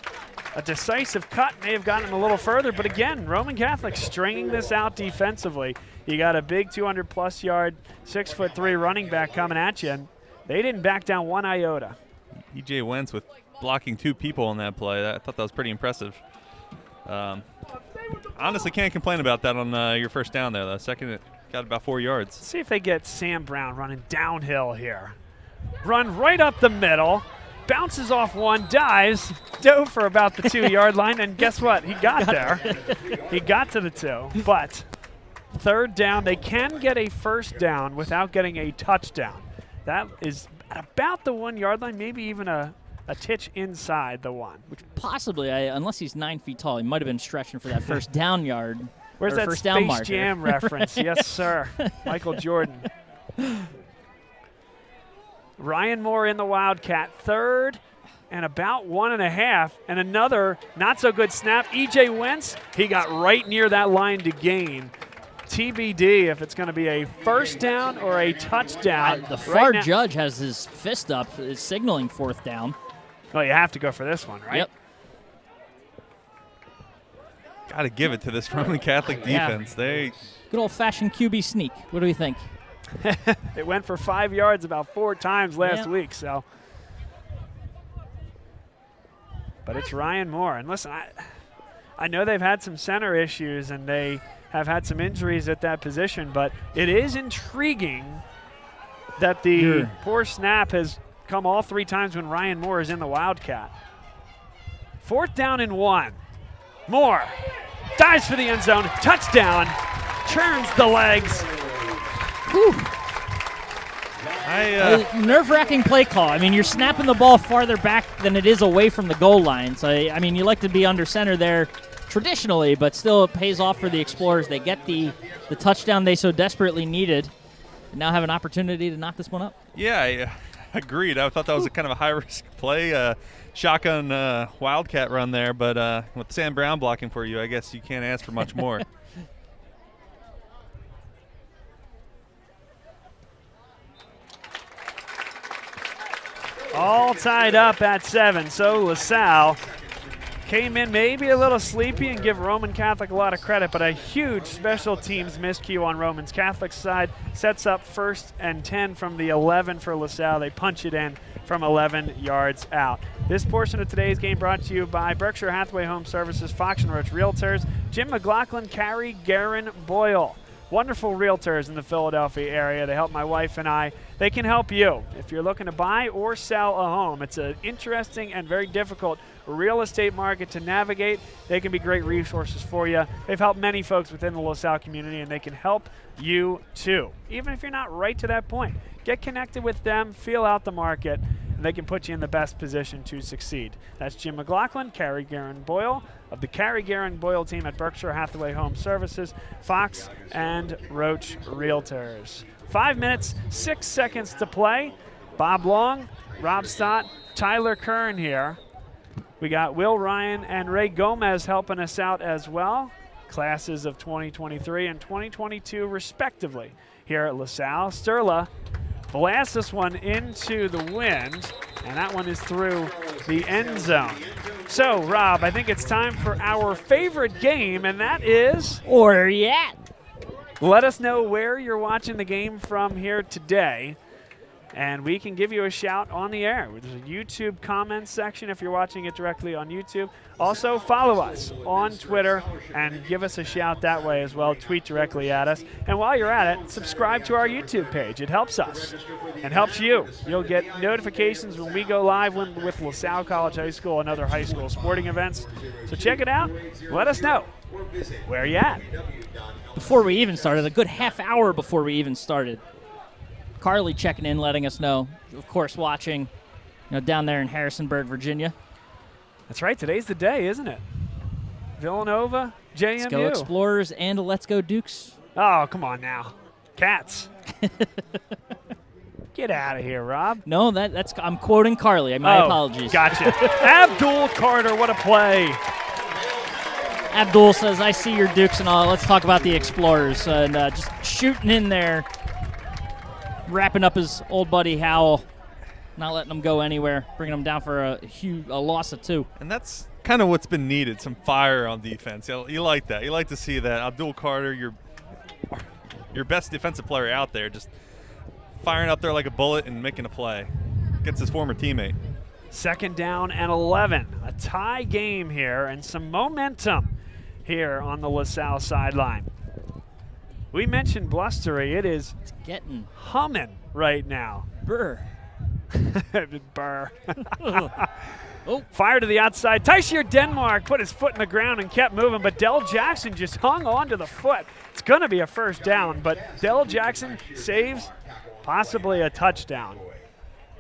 A decisive cut may have gotten him a little further, but again, Roman Catholic stringing this out defensively. You got a big 200-plus yard, 6'3" running back coming at you, and they didn't back down one iota. E.J. Wentz with blocking 2 people on that play. I thought that was pretty impressive. Honestly, can't complain about that on your first down there. The second, it got about 4 yards. Let's see if they get Sam Brown running downhill here. Run right up the middle. Bounces off one, dives, dove for about the 2-yard line, and guess what? He got there. He got to the 2, but third down, they can get a first down without getting a touchdown. That is at about the 1-yard line, maybe even a titch inside the 1. Which possibly, unless he's 9 feet tall, he might have been stretching for that first down yard. Where's that first Space down marker? Jam reference? Yes, sir. Michael Jordan. Ryan Moore in the Wildcat, third and about 1.5, and another not-so-good snap. E.J. Wentz, he got right near that line to gain. TBD if it's going to be a first down or a touchdown. The far judge has his fist up, is signaling fourth down. Well, you have to go for this one, right? Yep. Got to give it to this Roman Catholic defense. Yeah. Good old-fashioned QB sneak. What do we think? It went for 5 yards about 4 times last week, so. But it's Ryan Moore. And listen, I know they've had some center issues and they have had some injuries at that position, but it is intriguing that the poor snap has come all 3 times when Ryan Moore is in the Wildcat. 4th down and 1. Moore dives for the end zone, touchdown, churns the legs. Whew. Nerve-wracking play call. I mean, you're snapping the ball farther back than it is away from the goal line. So, I mean, you like to be under center there traditionally, but still it pays off for the Explorers. They get the touchdown they so desperately needed and now have an opportunity to knock this one up. Yeah, I agreed. I thought that was a kind of a high-risk play, shotgun Wildcat run there, but with Sam Brown blocking for you, I guess you can't ask for much more. All tied up at 7, so LaSalle came in maybe a little sleepy, and give Roman Catholic a lot of credit, but a huge special teams miscue on Roman Catholic's side sets up 1st and 10 from the 11 for LaSalle. They punch it in from 11 yards out. This portion of today's game brought to you by Berkshire Hathaway Home Services, Fox and Roach Realtors, Jim McLaughlin, Carrie Guerin Boyle. Wonderful realtors in the Philadelphia area. They help my wife and I. They can help you if you're looking to buy or sell a home. It's an interesting and very difficult real estate market to navigate. They can be great resources for you. They've helped many folks within the LaSalle community, and they can help you too. Even if you're not right to that point, get connected with them, feel out the market, and they can put you in the best position to succeed. That's Jim McLaughlin, Carrie Guerin Boyle of the Carrie Guerin Boyle team at Berkshire Hathaway Home Services, Fox and Roach Realtors. 5 minutes, 6 seconds to play. Bob Long, Rob Stott, Tyler Kern here. We got Will Ryan and Ray Gomez helping us out as well. Classes of 2023 and 2022 respectively here at LaSalle. Sterla blasts this one into the wind, and that one is through the end zone. So, Rob, I think it's time for our favorite game, and that is... Or yet. Let us know where you're watching the game from here today, and we can give you a shout on the air. There's a YouTube comments section if you're watching it directly on YouTube. Also, follow us on Twitter and give us a shout that way as well. Tweet directly at us. And while you're at it, subscribe to our YouTube page. It helps us and helps you. You'll get notifications when we go live with LaSalle College High School and other high school sporting events. So check it out. Let us know where you at. Before we even started, a good half hour before we even started, Carly checking in, letting us know, of course, watching down there in Harrisonburg, Virginia. That's right. Today's the day, isn't it? Villanova, JMU. Let's go Explorers and Let's Go Dukes. Oh, come on now. Cats. Get out of here, Rob. No, that's I'm quoting Carly. My apologies. Gotcha. Abdul Carter, what a play. Abdul says, I see your Dukes and all. Let's talk about the Explorers. And just shooting in there, wrapping up his old buddy Howell, not letting him go anywhere, bringing him down for a loss of 2. And that's kind of what's been needed, some fire on defense. You like that. You like to see that. Abdul Carter, your best defensive player out there, just firing up there like a bullet and making a play against his former teammate. 2nd down and 11. A tie game here and some momentum here on the LaSalle sideline. We mentioned blustery. It's getting humming right now. Burr. Burr. Oh. Fire to the outside. Tysier Denmark put his foot in the ground and kept moving, but Dell Jackson just hung on to the foot. It's going to be a first down, but Dell Jackson saves possibly a touchdown.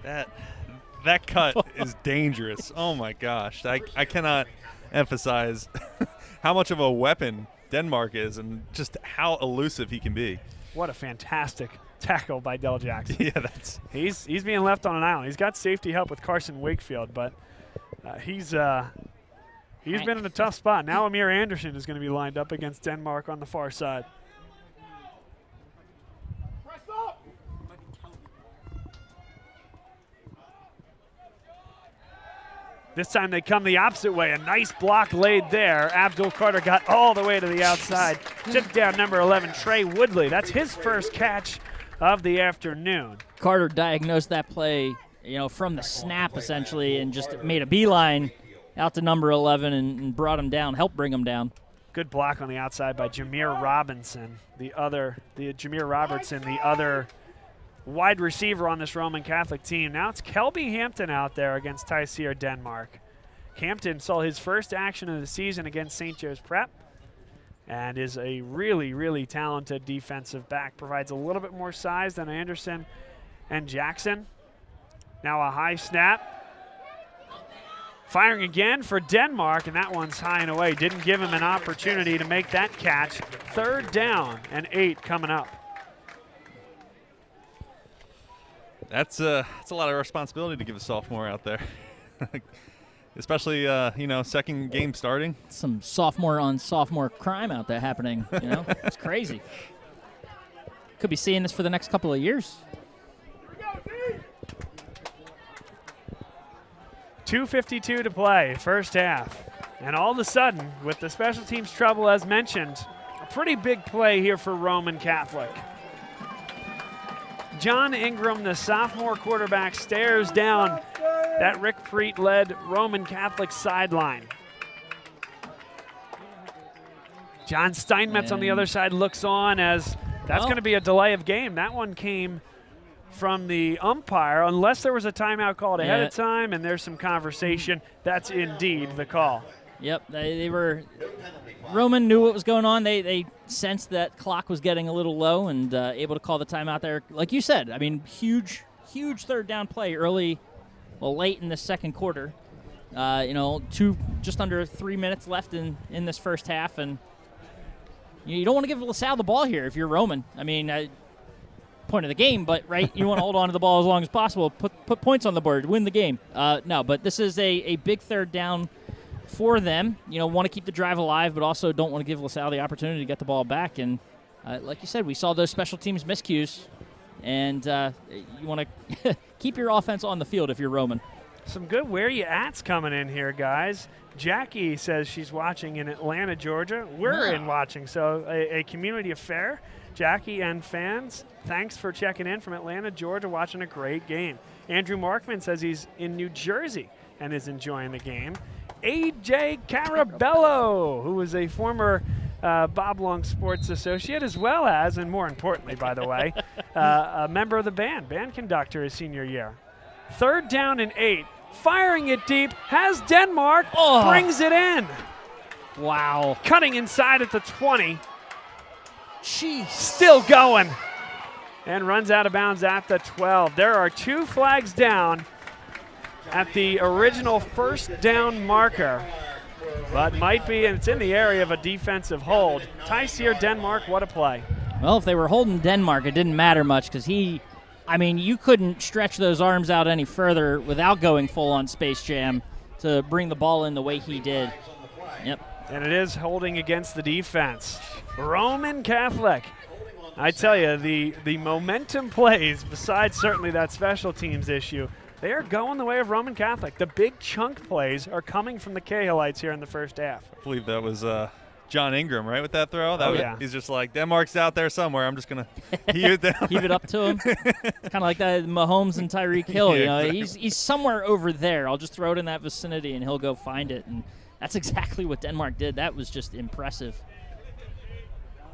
That cut is dangerous. Oh, my gosh. I cannot emphasize how much of a weapon Denmark is and just how elusive he can be. What a fantastic tackle by Dell Jackson. Yeah, he's being left on an island. He's got safety help with Carson Wakefield, but he's been in a tough spot. Now Amir Anderson is going to be lined up against Denmark on the far side. This time they come the opposite way. A nice block laid there. Abdul Carter got all the way to the outside. Took down number 11, Trey Woodley. That's his first catch of the afternoon. Carter diagnosed that play, from the snap essentially, and just made a beeline out to number 11 and brought him down, helped bring him down. Good block on the outside by Jameer Robertson, the other wide receiver on this Roman Catholic team. Now it's Kelby Hampton out there against Tysier Denmark. Hampton saw his first action of the season against St. Joe's Prep and is a really, really talented defensive back. Provides a little bit more size than Anderson and Jackson. Now a high snap. Firing again for Denmark, and that one's high and away. Didn't give him an opportunity to make that catch. 3rd down and 8 coming up. That's a lot of responsibility to give a sophomore out there, especially second game starting. Some sophomore on sophomore crime out there happening. It's crazy. Could be seeing this for the next couple of years. 2:52 to play, first half, and all of a sudden, with the special teams trouble as mentioned, a pretty big play here for Roman Catholic. John Ingram, the sophomore quarterback, stares down that Rick Preet-led Roman Catholic sideline. John Steinmetz on the other side looks on as that's going to be a delay of game. That one came from the umpire, unless there was a timeout called ahead of time and there's some conversation. That's indeed the call. Yep, they were. Roman knew what was going on. They sensed that clock was getting a little low and able to call the timeout there. Like you said, I mean, huge 3rd down play late in the second quarter. Just under 3 minutes left in this first half, and you don't want to give LaSalle the ball here if you're Roman. I mean, point of the game, but you want to hold on to the ball as long as possible, put points on the board, win the game. No, but this is a big 3rd down for them. Want to keep the drive alive, but also don't want to give LaSalle the opportunity to get the ball back. And like you said, we saw those special teams miscues, and you want to keep your offense on the field if you're Roman. Some good where you at's coming in here, guys. Jackie says she's watching in Atlanta, Georgia. We're in watching, so a community affair. Jackie and fans, thanks for checking in from Atlanta, Georgia, watching a great game. Andrew Markman says he's in New Jersey and is enjoying the game. AJ Carabello, who is a former Bob Long Sports associate, as well as, and more importantly, by the way, a member of the band conductor his senior year. 3rd down and 8. Firing it deep, has Denmark, brings it in. Wow. Cutting inside at the 20. Jeez. Still going. And runs out of bounds at the 12. There are 2 flags down at the original 1st down marker. But might be, and it's in the area of a defensive hold. Tyseer, Denmark, what a play. Well, if they were holding Denmark, it didn't matter much because you couldn't stretch those arms out any further without going full on Space Jam to bring the ball in the way he did. Yep. And it is holding against the defense. Roman Catholic. I tell you, the momentum plays, besides certainly that special teams issue, they are going the way of Roman Catholic. The big chunk plays are coming from the Cahillites here in the first half. I believe that was John Ingram, right, with that throw? Yeah. He's just like, Denmark's out there somewhere. I'm just going to heave it down. Heave it up to him. Kind of like that Mahomes and Tyreek Hill. Yeah, Exactly. He's somewhere over there. I'll just throw it in that vicinity, and he'll go find it. And that's exactly what Denmark did. That was just impressive.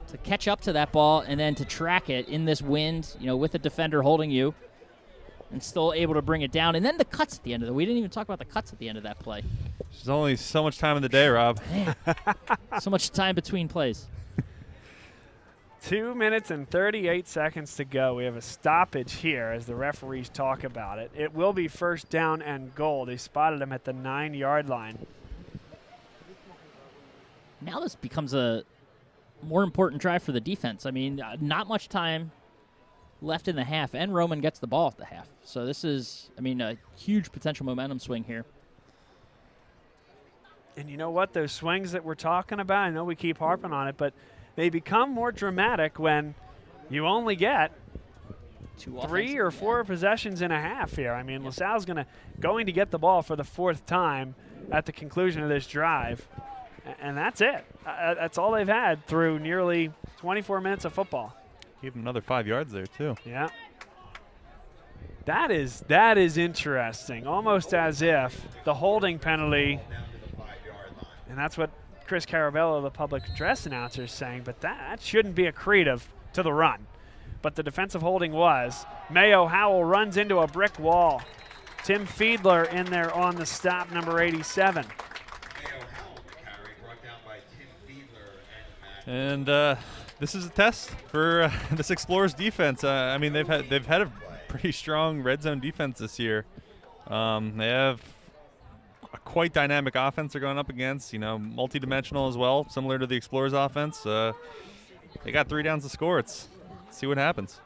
To catch up to that ball and then to track it in this wind, with the defender holding you, and still able to bring it down. And then the cuts at the end of it. We didn't even talk about the cuts at the end of that play. There's only so much time in the day, Rob. Man, so much time between plays. 2 minutes and 38 seconds to go. We have a stoppage here as the referees talk about it. It will be 1st down and goal. They spotted him at the 9-yard line. Now this becomes a more important drive for the defense. Not much time left in the half, and Roman gets the ball at the half. So this is, a huge potential momentum swing here. And you know what? Those swings that we're talking about, I know we keep harping on it, but they become more dramatic when you only get 3 or 4 possessions in a half here. LaSalle's going to get the ball for the 4th time at the conclusion of this drive, and that's it. That's all they've had through nearly 24 minutes of football. Gave him another 5 yards there, too. Yeah. That is interesting. Almost as if the holding penalty, and that's what Chris Carabello, the public address announcer, is saying, but that shouldn't be accretive to the run. But the defensive holding was. Mayo Howell runs into a brick wall. Tim Fiedler in there on the stop, number 87. And this is a test for this Explorers defense. They've had a pretty strong red zone defense this year. They have a quite dynamic offense they're going up against. Multi-dimensional as well, similar to the Explorers offense. They got 3 downs to score. Let's see what happens.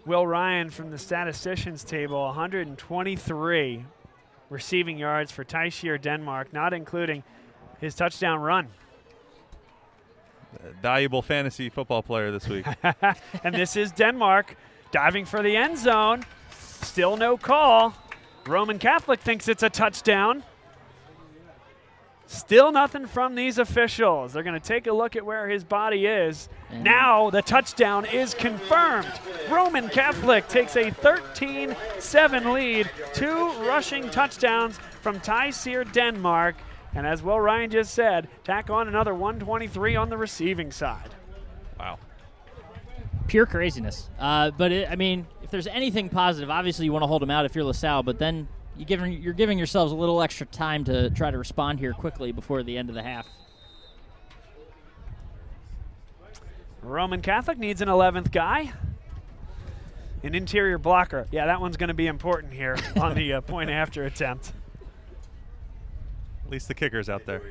Will Ryan from the statisticians table, 123 receiving yards for Tyseer, Denmark, not including his touchdown run. Valuable fantasy football player this week. And this is Denmark diving for the end zone. Still no call. Roman Catholic thinks it's a touchdown. Still nothing from these officials. They're going to take a look at where his body is. Now the touchdown is confirmed. Roman Catholic takes a 13-7 lead. 2 rushing touchdowns from Tyseer, Denmark. And as Will Ryan just said, tack on another 123 on the receiving side. Wow. Pure craziness. If there's anything positive, obviously you want to hold them out if you're LaSalle, but then you're giving yourselves a little extra time to try to respond here quickly before the end of the half. Roman Catholic needs an 11th guy. An interior blocker. Yeah, that one's going to be important here on the point after attempt. At least the kicker's out there.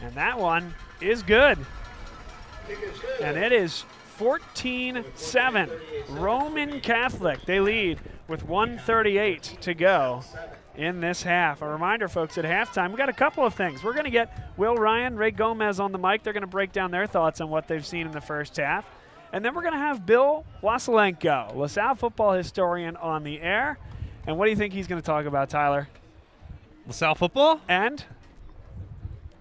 And that one is good. And it is 14-7. Roman Catholic, they lead with 1:38 to go in this half. A reminder, folks, at halftime, we got a couple of things. We're going to get Will Ryan, Ray Gomez on the mic. They're going to break down their thoughts on what they've seen in the first half. And then we're going to have Bill Wasylenko, LaSalle football historian, on the air. And what do you think he's going to talk about, Tyler? LaSalle football? And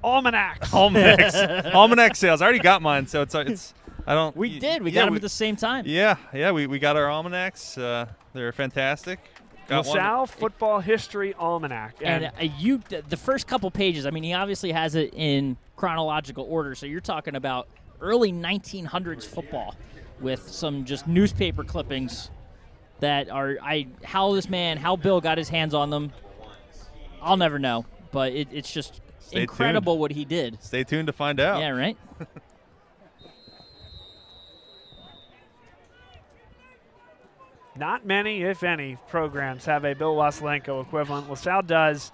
almanacs. Almanac sales. I already got mine, so it's I don't. We got them at the same time. Yeah, we got our almanacs. They're fantastic. Got LaSalle Football History Almanac. And the first couple pages, I mean, he obviously has it in chronological order, so you're talking about early 1900s football with some just newspaper clippings that are how Bill got his hands on them, I'll never know, but it's just incredible what he did. Stay tuned to find out. Yeah, right? Not many, if any, programs have a Bill Wasylenko equivalent. LaSalle does,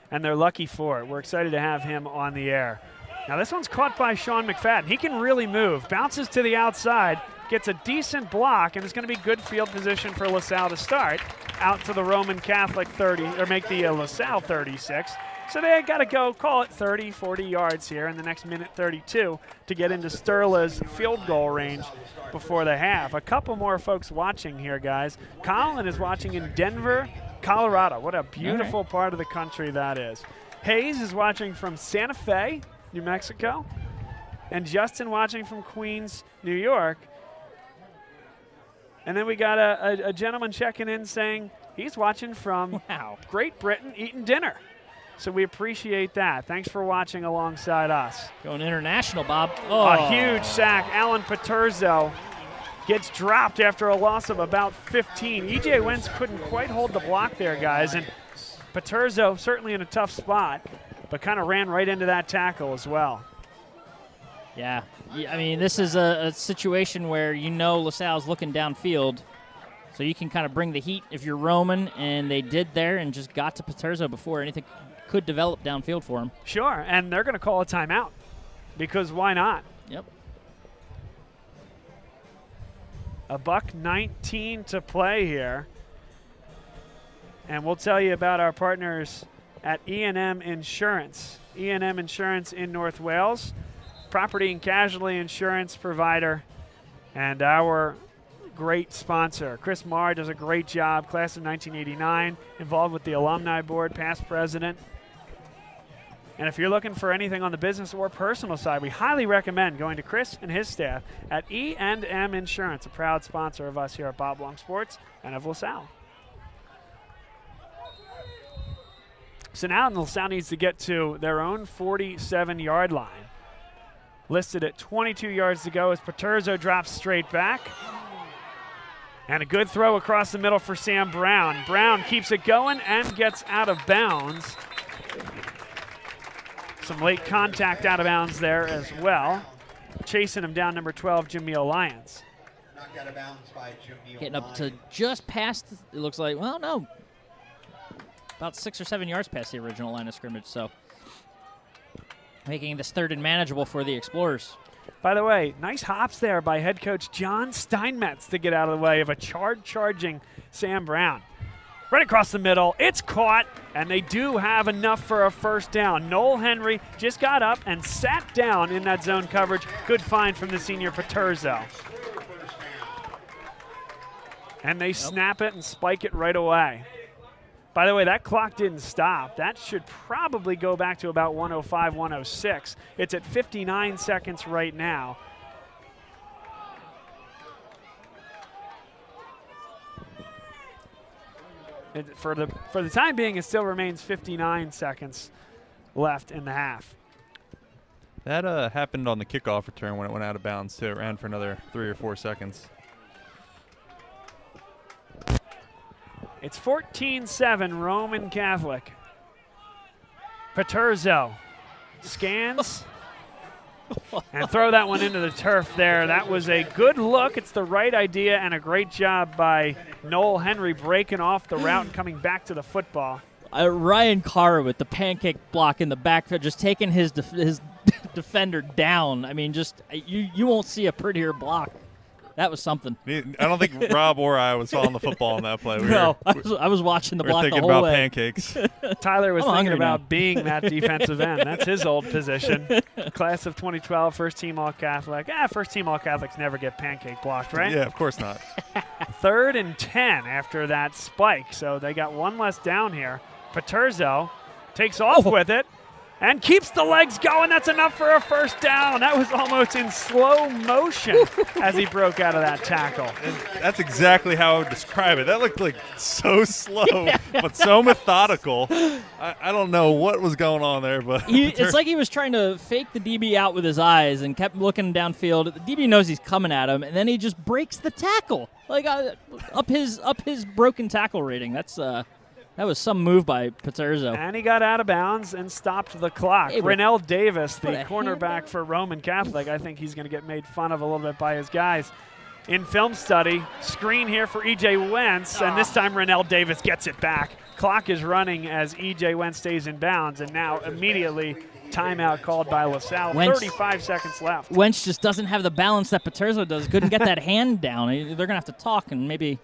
and they're lucky for it. We're excited to have him on the air. Now this one's caught by Sean McFadden. He can really move. Bounces to the outside, gets a decent block, and it's going to be good field position for LaSalle to start. Out to the Roman Catholic 30, or make the LaSalle 36. So they got to go, call it 30, 40 yards here in the next minute 32 to get into Sterla's field goal range before the half. A couple more folks watching here, guys. Colin is watching in Denver, Colorado. What a beautiful part of the country that is. Hayes is watching from Santa Fe, New Mexico. And Justin watching from Queens, New York. And then we got a gentleman checking in saying he's watching from Great Britain eating dinner. So we appreciate that. Thanks for watching alongside us. Going international, Bob. A huge sack. Alan Paterzo gets dropped after a loss of about 15. E.J. Wentz couldn't quite hold the block there, guys. And Paterzo certainly in a tough spot, but kind of ran right into that tackle as well. Yeah, I mean, this is a situation where LaSalle's looking downfield, so you can kind of bring the heat if you're Roman, and they did there and just got to Paterzo before anything could develop downfield for him. Sure, and they're going to call a timeout because why not? Yep. $1:19 to play here. And we'll tell you about our partners at E&M Insurance. E&M Insurance in North Wales, property and casualty insurance provider, and our great sponsor. Chris Marr does a great job, class of 1989, involved with the alumni board, past president. And if you're looking for anything on the business or personal side, we highly recommend going to Chris and his staff at E&M Insurance, a proud sponsor of us here at Bob Long Sports and of LaSalle. So now LaSalle needs to get to their own 47-yard line. Listed at 22 yards to go as Paterzo drops straight back. And a good throw across the middle for Sam Brown. Brown keeps it going and gets out of bounds. Some late contact out of bounds there as well. Chasing him down, number 12, Jameel Lyons. Knocked out of bounds by Jameel Getting up to Lyons. just past, it looks like, well, no, about 6 or 7 yards past the original line of scrimmage, so making this third and manageable for the Explorers. By the way, nice hops there by head coach John Steinmetz to get out of the way of a charging Sam Brown. Right across the middle, it's caught, and they do have enough for a first down. Noel Henry just got up and sat down in that zone coverage. Good find from the senior Paterzo. And they snap it and spike it right away. By the way, that clock didn't stop. That should probably go back to about 105, 106. It's at 59 seconds right now. For the time being, it still remains 59 seconds left in the half. That happened on the kickoff return when it went out of bounds, too. It ran for another 3 or 4 seconds. It's 14-7 Roman Catholic. Paterzo scans and throw that one into the turf there. That was a good look. It's the right idea and a great job by Noel Henry breaking off the route and coming back to the football. Ryan Carr with the pancake block in the backfield, just taking his defender down. I mean, just you won't see a prettier block That was something. I don't think Rob or I was following the football on that play. I was watching the we were block the thinking whole about way. pancakes. Tyler was I'm thinking hungry about now. being that defensive end. That's his old position. Class of 2012, first team All-Catholic. First team All-Catholics never get pancake blocked, right? Yeah, of course not. 3rd and 10 after that spike. So they got one less down here. Paterzo takes off with it and keeps the legs going. That's enough for a first down. That was almost in slow motion as he broke out of that tackle. And that's exactly how I would describe it. That looked like so slow, but so methodical. I don't know what was going on there, but It's like he was trying to fake the DB out with his eyes and kept looking downfield. The DB knows he's coming at him, and then he just breaks the tackle, like up his broken tackle rating. That was some move by Paterzo. And he got out of bounds and stopped the clock. Hey, Rennell Davis, the put a cornerback hand for Roman Catholic, I think he's going to get made fun of a little bit by his guys. In film study, screen here for E.J. Wentz, and this time Rennell Davis gets it back. Clock is running as E.J. Wentz stays in bounds, and now immediately timeout called by LaSalle. Wentz- 35 seconds left. Wentz just doesn't have the balance that Paterzo does. Couldn't get that hand down. They're going to have to talk, and maybe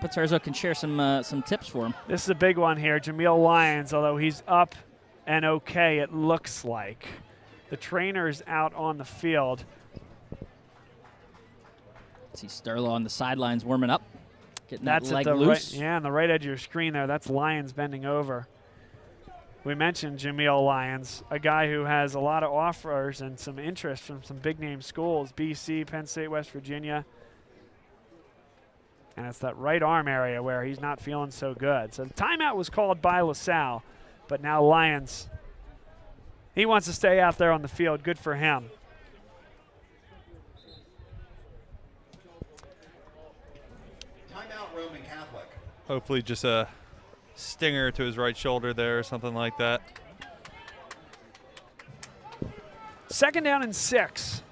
Paterzo can share some tips for him. This is a big one here. Jameel Lyons, although he's up and okay, it looks like. The trainer's out on the field. See Sterlo on the sidelines warming up, getting That's that leg at the loose. right, on the right edge of your screen there. That's Lyons bending over. We mentioned Jameel Lyons, a guy who has a lot of offers and some interest from some big-name schools, BC, Penn State, West Virginia. And it's that right arm area where he's not feeling so good. So the timeout was called by LaSalle, but now Lyons, he wants to stay out there on the field. Good for him. Timeout Roman Catholic. hopefully just a stinger to his right shoulder there or something like that. 2nd down and 6.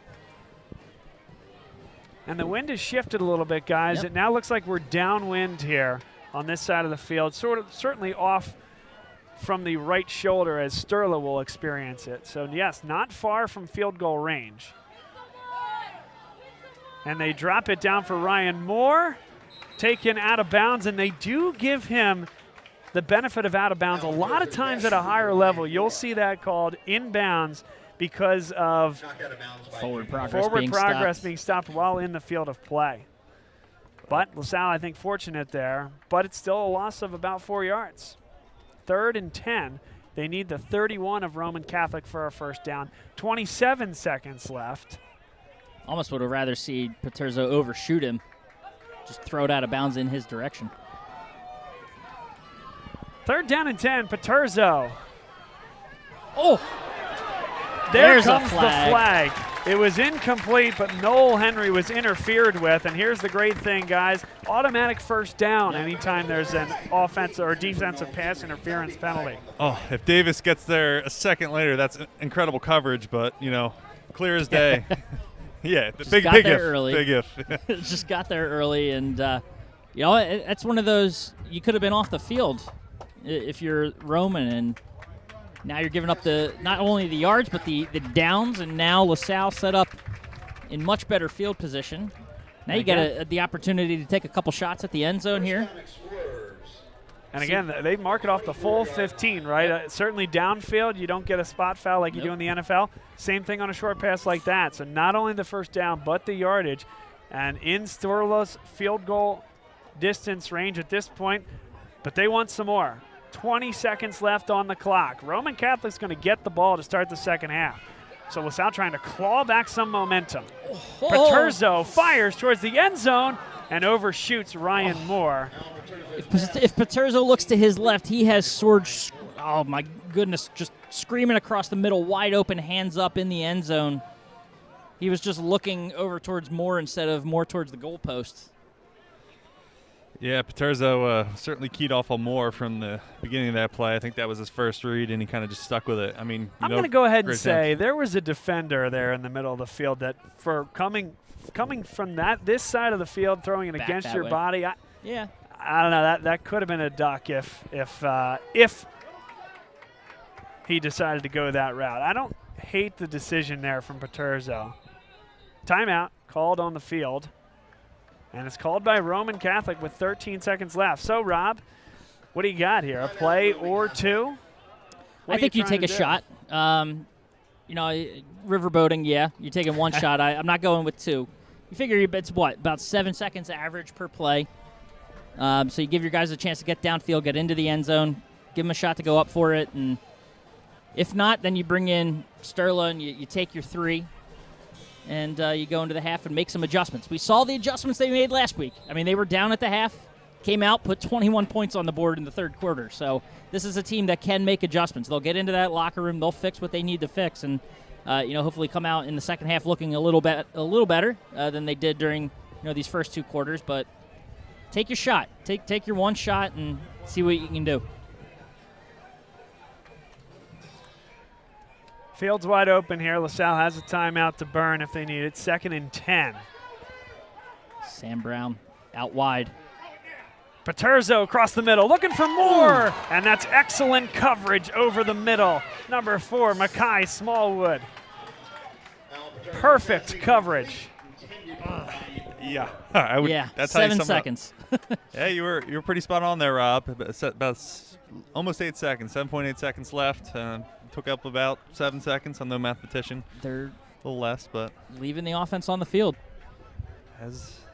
And the wind has shifted a little bit, guys. Yep. It now looks like we're downwind here on this side of the field, certainly off from the right shoulder as Sterla will experience it. So, yes, not far from field goal range. And they drop it down for Ryan Moore, taken out of bounds, and they do give him the benefit of out of bounds. A lot of times at a higher level, you'll see that called inbounds because of Knocked out of bounds by Forward Junior. progress. being stopped while in the field of play. But LaSalle, I think, fortunate there, but it's still a loss of about 4 yards. 3rd and 10. They need the 31 of Roman Catholic for a first down. 27 seconds left. Almost would have rather seen Paterzo overshoot him. Just throw it out of bounds in his direction. 3rd down and 10, Paterzo. Oh! There There's a comes the flag. flag. It was incomplete, but Noel Henry was interfered with. And here's the great thing, guys. Automatic first down anytime there's an offensive or defensive pass interference penalty. Oh, if Davis gets there a second later, that's incredible coverage, but, you know, clear as day. Yeah, Just big got if. there early. Big if. Just got there early, and you know, that's one of those, you could have been off the field if you're Roman, and now you're giving up not only the yards but the downs, and now LaSalle set up in much better field position. Now you got the opportunity to take a couple shots at the end zone here. And again, they mark it off the full 15, right? Certainly downfield, you don't get a spot foul like you do in the NFL. Same thing on a short pass like that. So not only the first down, but the yardage. And in Sterla's field goal distance range at this point, but they want some more. 20 seconds left on the clock. Roman Catholic's going to get the ball to start the second half. So LaSalle trying to claw back some momentum. Paterzo fires towards the end zone and overshoots Ryan Moore. If Paterzo looks to his left, he has Sorge, oh my goodness, just screaming across the middle, wide open, hands up in the end zone. He was just looking over towards Moore instead of more towards the goalpost. Yeah, Paterzo certainly keyed off on Moore from the beginning of that play. I think that was his first read, and he kind of just stuck with it. I mean, I'm going to go ahead and great say attempt. there was a defender there in the middle of the field that for coming from this side of the field, throwing it Back against that your way. body. Yeah. I don't know. That could have been a duck if he decided to go that route. I don't hate the decision there from Paterzo. Timeout called on the field. And it's called by Roman Catholic with 13 seconds left. So, Rob, what do you got here? A play or two? I think you take a shot. You know, riverboating, yeah. You're taking one shot. I'm not going with two. You figure it's what, about 7 seconds average per play. So you give your guys a chance to get downfield, get into the end zone, give them a shot to go up for it. And if not, then you bring in Sterla and you take your three. And you go into the half and make some adjustments. We saw the adjustments they made last week. I mean, they were down at the half, came out, put 21 points on the board in the third quarter. So this is a team that can make adjustments. They'll get into that locker room. They'll fix what they need to fix, and hopefully come out in the second half looking a little better than they did during these first two quarters. But take your shot. Take your one shot and see what you can do. Field's wide open here. LaSalle has a timeout to burn if they need it. 2nd and 10. Sam Brown out wide. Paterzo across the middle, looking for more, and that's excellent coverage over the middle. Number 4, Makai Smallwood. Perfect coverage. Yeah, I would. Yeah, that's 7 how you seconds. Yeah, you were pretty spot on there, Rob. About almost 8 seconds, 7.8 seconds left. Took up about 7 seconds. I'm no mathematician. They're a little less, but leaving the offense on the field.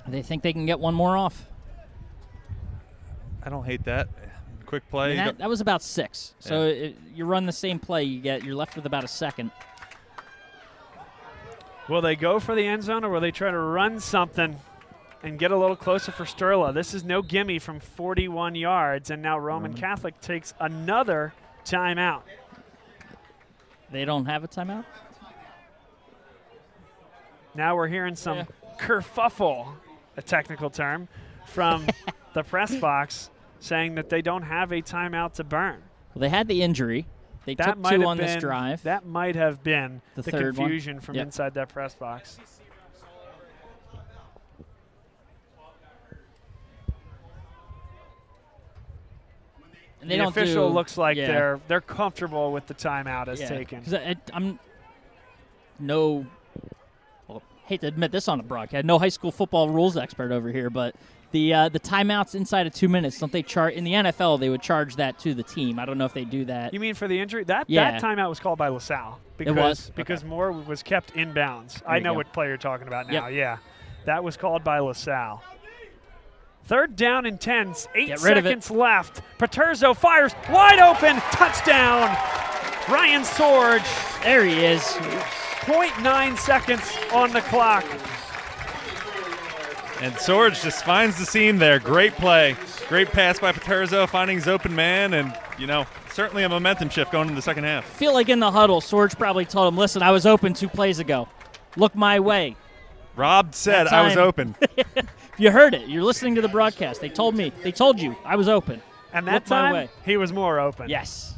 They think they can get one more off. I don't hate that. Quick play. I mean, that was about 6. So you run the same play, you're left with about a second. Will they go for the end zone, or will they try to run something and get a little closer for Sterla? This is no gimme from 41 yards, and now Roman Catholic takes another timeout. They don't have a timeout? Now we're hearing some kerfuffle, a technical term, from the press box saying that they don't have a timeout to burn. Well, they had the injury. They took 2 on this drive. That might have been the third confusion one. from inside that press box. And they the don't official looks like yeah. they're comfortable with the timeout as taken. I'm hate to admit this on a broadcast, no high school football rules expert over here, but the timeouts inside of 2 minutes, don't they charge in the NFL? They would charge that to the team. I don't know if they do that. You mean for the injury? That timeout was called by LaSalle because Moore was kept in bounds. I know what play you're talking about now. Yep. Yeah, that was called by LaSalle. 3rd down and 10, 8 seconds left. Paterzo fires, wide open, touchdown. Ryan Sorge. There he is. 0.9 seconds on the clock. And Sorge just finds the seam there. Great play. Great pass by Paterzo, finding his open man, and, certainly a momentum shift going into the second half. Feel like in the huddle, Sorge probably told him, listen, I was open 2 plays ago. Look my way. Rob said I was open. You heard it. You're listening to the broadcast. They told you I was open. And that time, he was more open. Yes.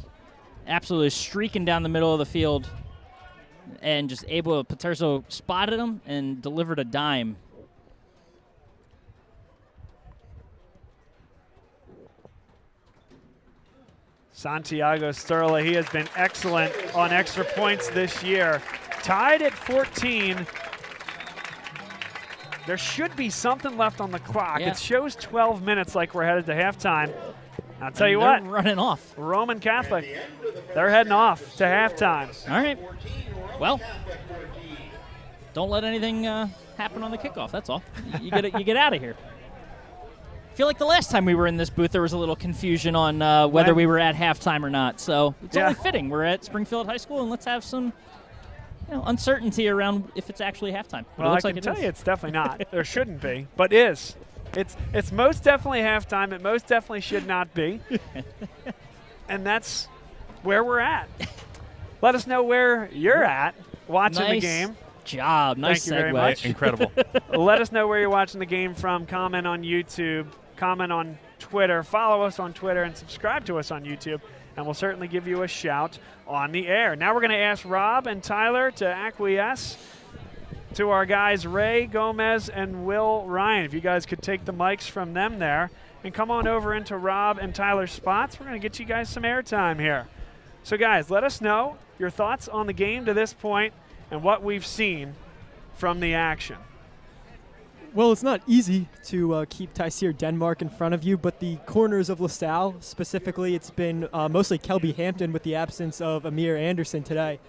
Absolutely streaking down the middle of the field and just Paterzo spotted him and delivered a dime. Santiago Sterla, he has been excellent on extra points this year. Tied at 14. There should be something left on the clock. Yeah. It shows 12 minutes like we're headed to halftime. I'll tell you what. Running off. Roman Catholic, they're heading off to halftime. All right. Well, don't let anything happen on the kickoff. That's all. You get out of here. I feel like the last time we were in this booth, there was a little confusion on whether we were at halftime or not. So it's only fitting. We're at Springfield High School, and let's have some uncertainty around if it's actually halftime. But well, I can tell you it's definitely not. There shouldn't be, but is. It's most definitely halftime. It most definitely should not be. And that's where we're at. Let us know where you're at watching the game. Job. Nice Thank you very segue. much. Incredible. Let us know where you're watching the game from. Comment on YouTube. Comment on Twitter. Follow us on Twitter and subscribe to us on YouTube. And we'll certainly give you a shout on the air. Now we're going to ask Rob and Tyler to acquiesce to our guys Ray Gomez and Will Ryan. If you guys could take the mics from them there and come on over into Rob and Tyler's spots. We're going to get you guys some airtime here. So, guys, let us know your thoughts on the game to this point and what we've seen from the action. Well, it's not easy to keep Tyseer Denmark in front of you, but the corners of LaSalle, specifically, it's been mostly Kelby Hampton with the absence of Amir Anderson today,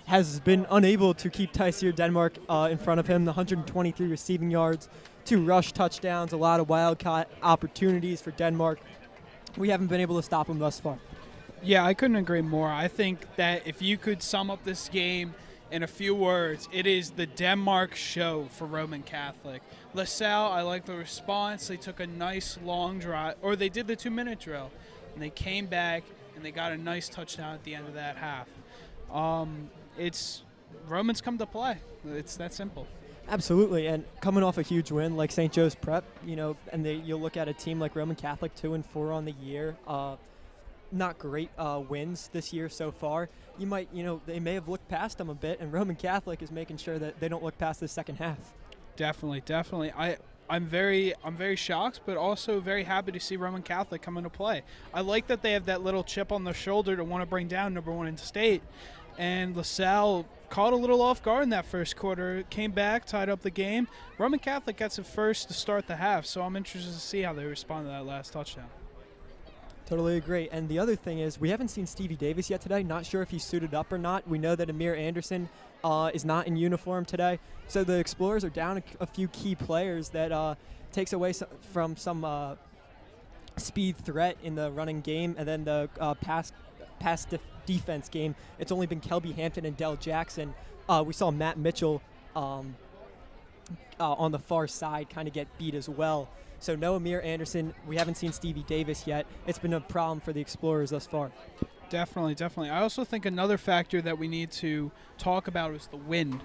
has been unable to keep Tyseer Denmark in front of him. The 123 receiving yards, 2 rush touchdowns, a lot of wildcat opportunities for Denmark. We haven't been able to stop him thus far. Yeah, I couldn't agree more. I think that if you could sum up this game in a few words, it is the Denmark show for Roman Catholic. LaSalle, I like the response. They took a nice long drive, or they did the 2-minute drill, and they came back and they got a nice touchdown at the end of that half. It's Romans come to play. It's that simple. Absolutely, and coming off a huge win like St. Joe's Prep, and you'll look at a team like Roman Catholic, 2-4 on the year. Not great wins this year so far. They may have looked past them a bit, and Roman Catholic is making sure that they don't look past the second half. Definitely. I'm very shocked, but also very happy to see Roman Catholic come into play. I like that they have that little chip on their shoulder to want to bring down number 1 in state, and LaSalle caught a little off guard in that first quarter, came back, tied up the game. Roman Catholic gets it first to start the half, so I'm interested to see how they respond to that last touchdown. Totally agree. And the other thing is, we haven't seen Stevie Davis yet today. Not sure if he's suited up or not. We know that Amir Anderson is not in uniform today. So the Explorers are down a few key players that takes away from some speed threat in the running game. And then the pass defense game, it's only been Kelby Hampton and Dell Jackson. We saw Matt Mitchell on the far side kind of get beat as well. So no Amir Anderson. We haven't seen Stevie Davis yet. It's been a problem for the Explorers thus far. Definitely. I also think another factor that we need to talk about is the wind.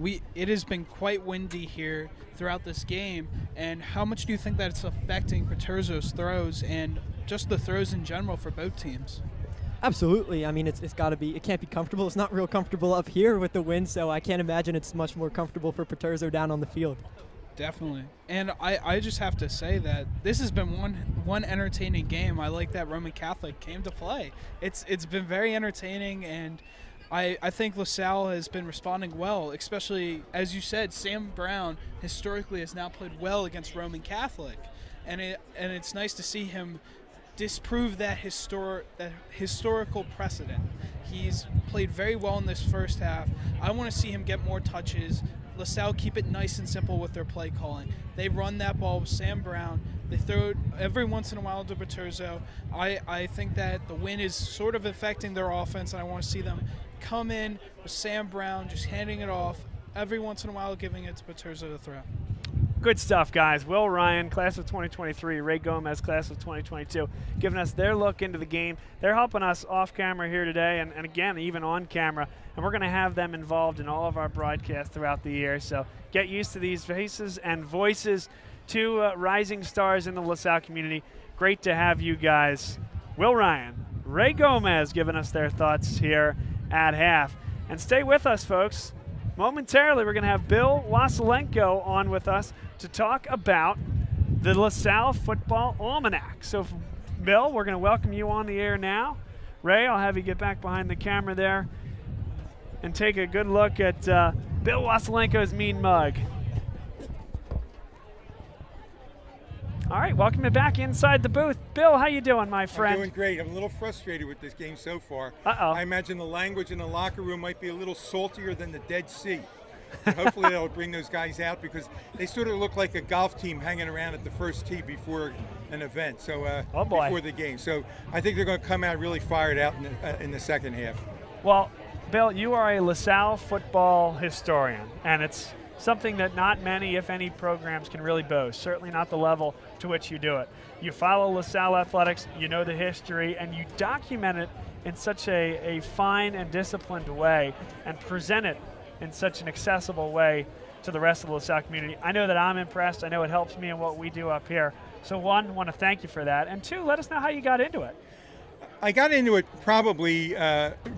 It has been quite windy here throughout this game, and how much do you think that it's affecting Paterzo's throws and just the throws in general for both teams? Absolutely. I mean, it's got to be. It can't be comfortable. It's not real comfortable up here with the wind, so I can't imagine it's much more comfortable for Paterzo down on the field. Definitely. And I just have to say that this has been one entertaining game. I like that Roman Catholic came to play. It's been very entertaining, and I think LaSalle has been responding well, especially, as you said, Sam Brown historically has now played well against Roman Catholic. And it's nice to see him disprove that historical precedent. He's played very well in this first half. I want to see him get more touches. LaSalle keep it nice and simple with their play calling. They run that ball with Sam Brown. They throw it every once in a while to Paterzo. I think that the win is sort of affecting their offense, and I want to see them come in with Sam Brown just handing it off every once in a while, giving it to Paterzo to throw. Good stuff, guys. Will Ryan, class of 2023, Ray Gomez, class of 2022, giving us their look into the game. They're helping us off camera here today, and again, even on camera. And we're going to have them involved in all of our broadcasts throughout the year. So get used to these faces and voices, two rising stars in the LaSalle community. Great to have you guys. Will Ryan, Ray Gomez giving us their thoughts here at half. And stay with us, folks. Momentarily, we're going to have Bill Wasilenko on with us to talk about the LaSalle Football Almanac. So, Bill, we're going to welcome you on the air now. Ray, I'll have you get back behind the camera there and take a good look at Bill Wasilenko's mean mug. All right, welcome you back inside the booth. Bill, how you doing, my friend? I'm doing great. I'm a little frustrated with this game so far. Uh-oh. I imagine the language in the locker room might be a little saltier than the Dead Sea. Hopefully they'll bring those guys out, because they sort of look like a golf team hanging around at the first tee before an event, so before the game. So I think they're going to come out really fired out in the second half. Well, Bill, you are a LaSalle football historian, and it's something that not many, if any, programs can really boast, certainly not the level to which you do it. You follow LaSalle athletics, you know the history, and you document it in such a fine and disciplined way and present it in such an accessible way to the rest of the LaSalle community. I know that I'm impressed. I know it helps me in what we do up here. So one, I want to thank you for that. And two, let us know how you got into it. I got into it probably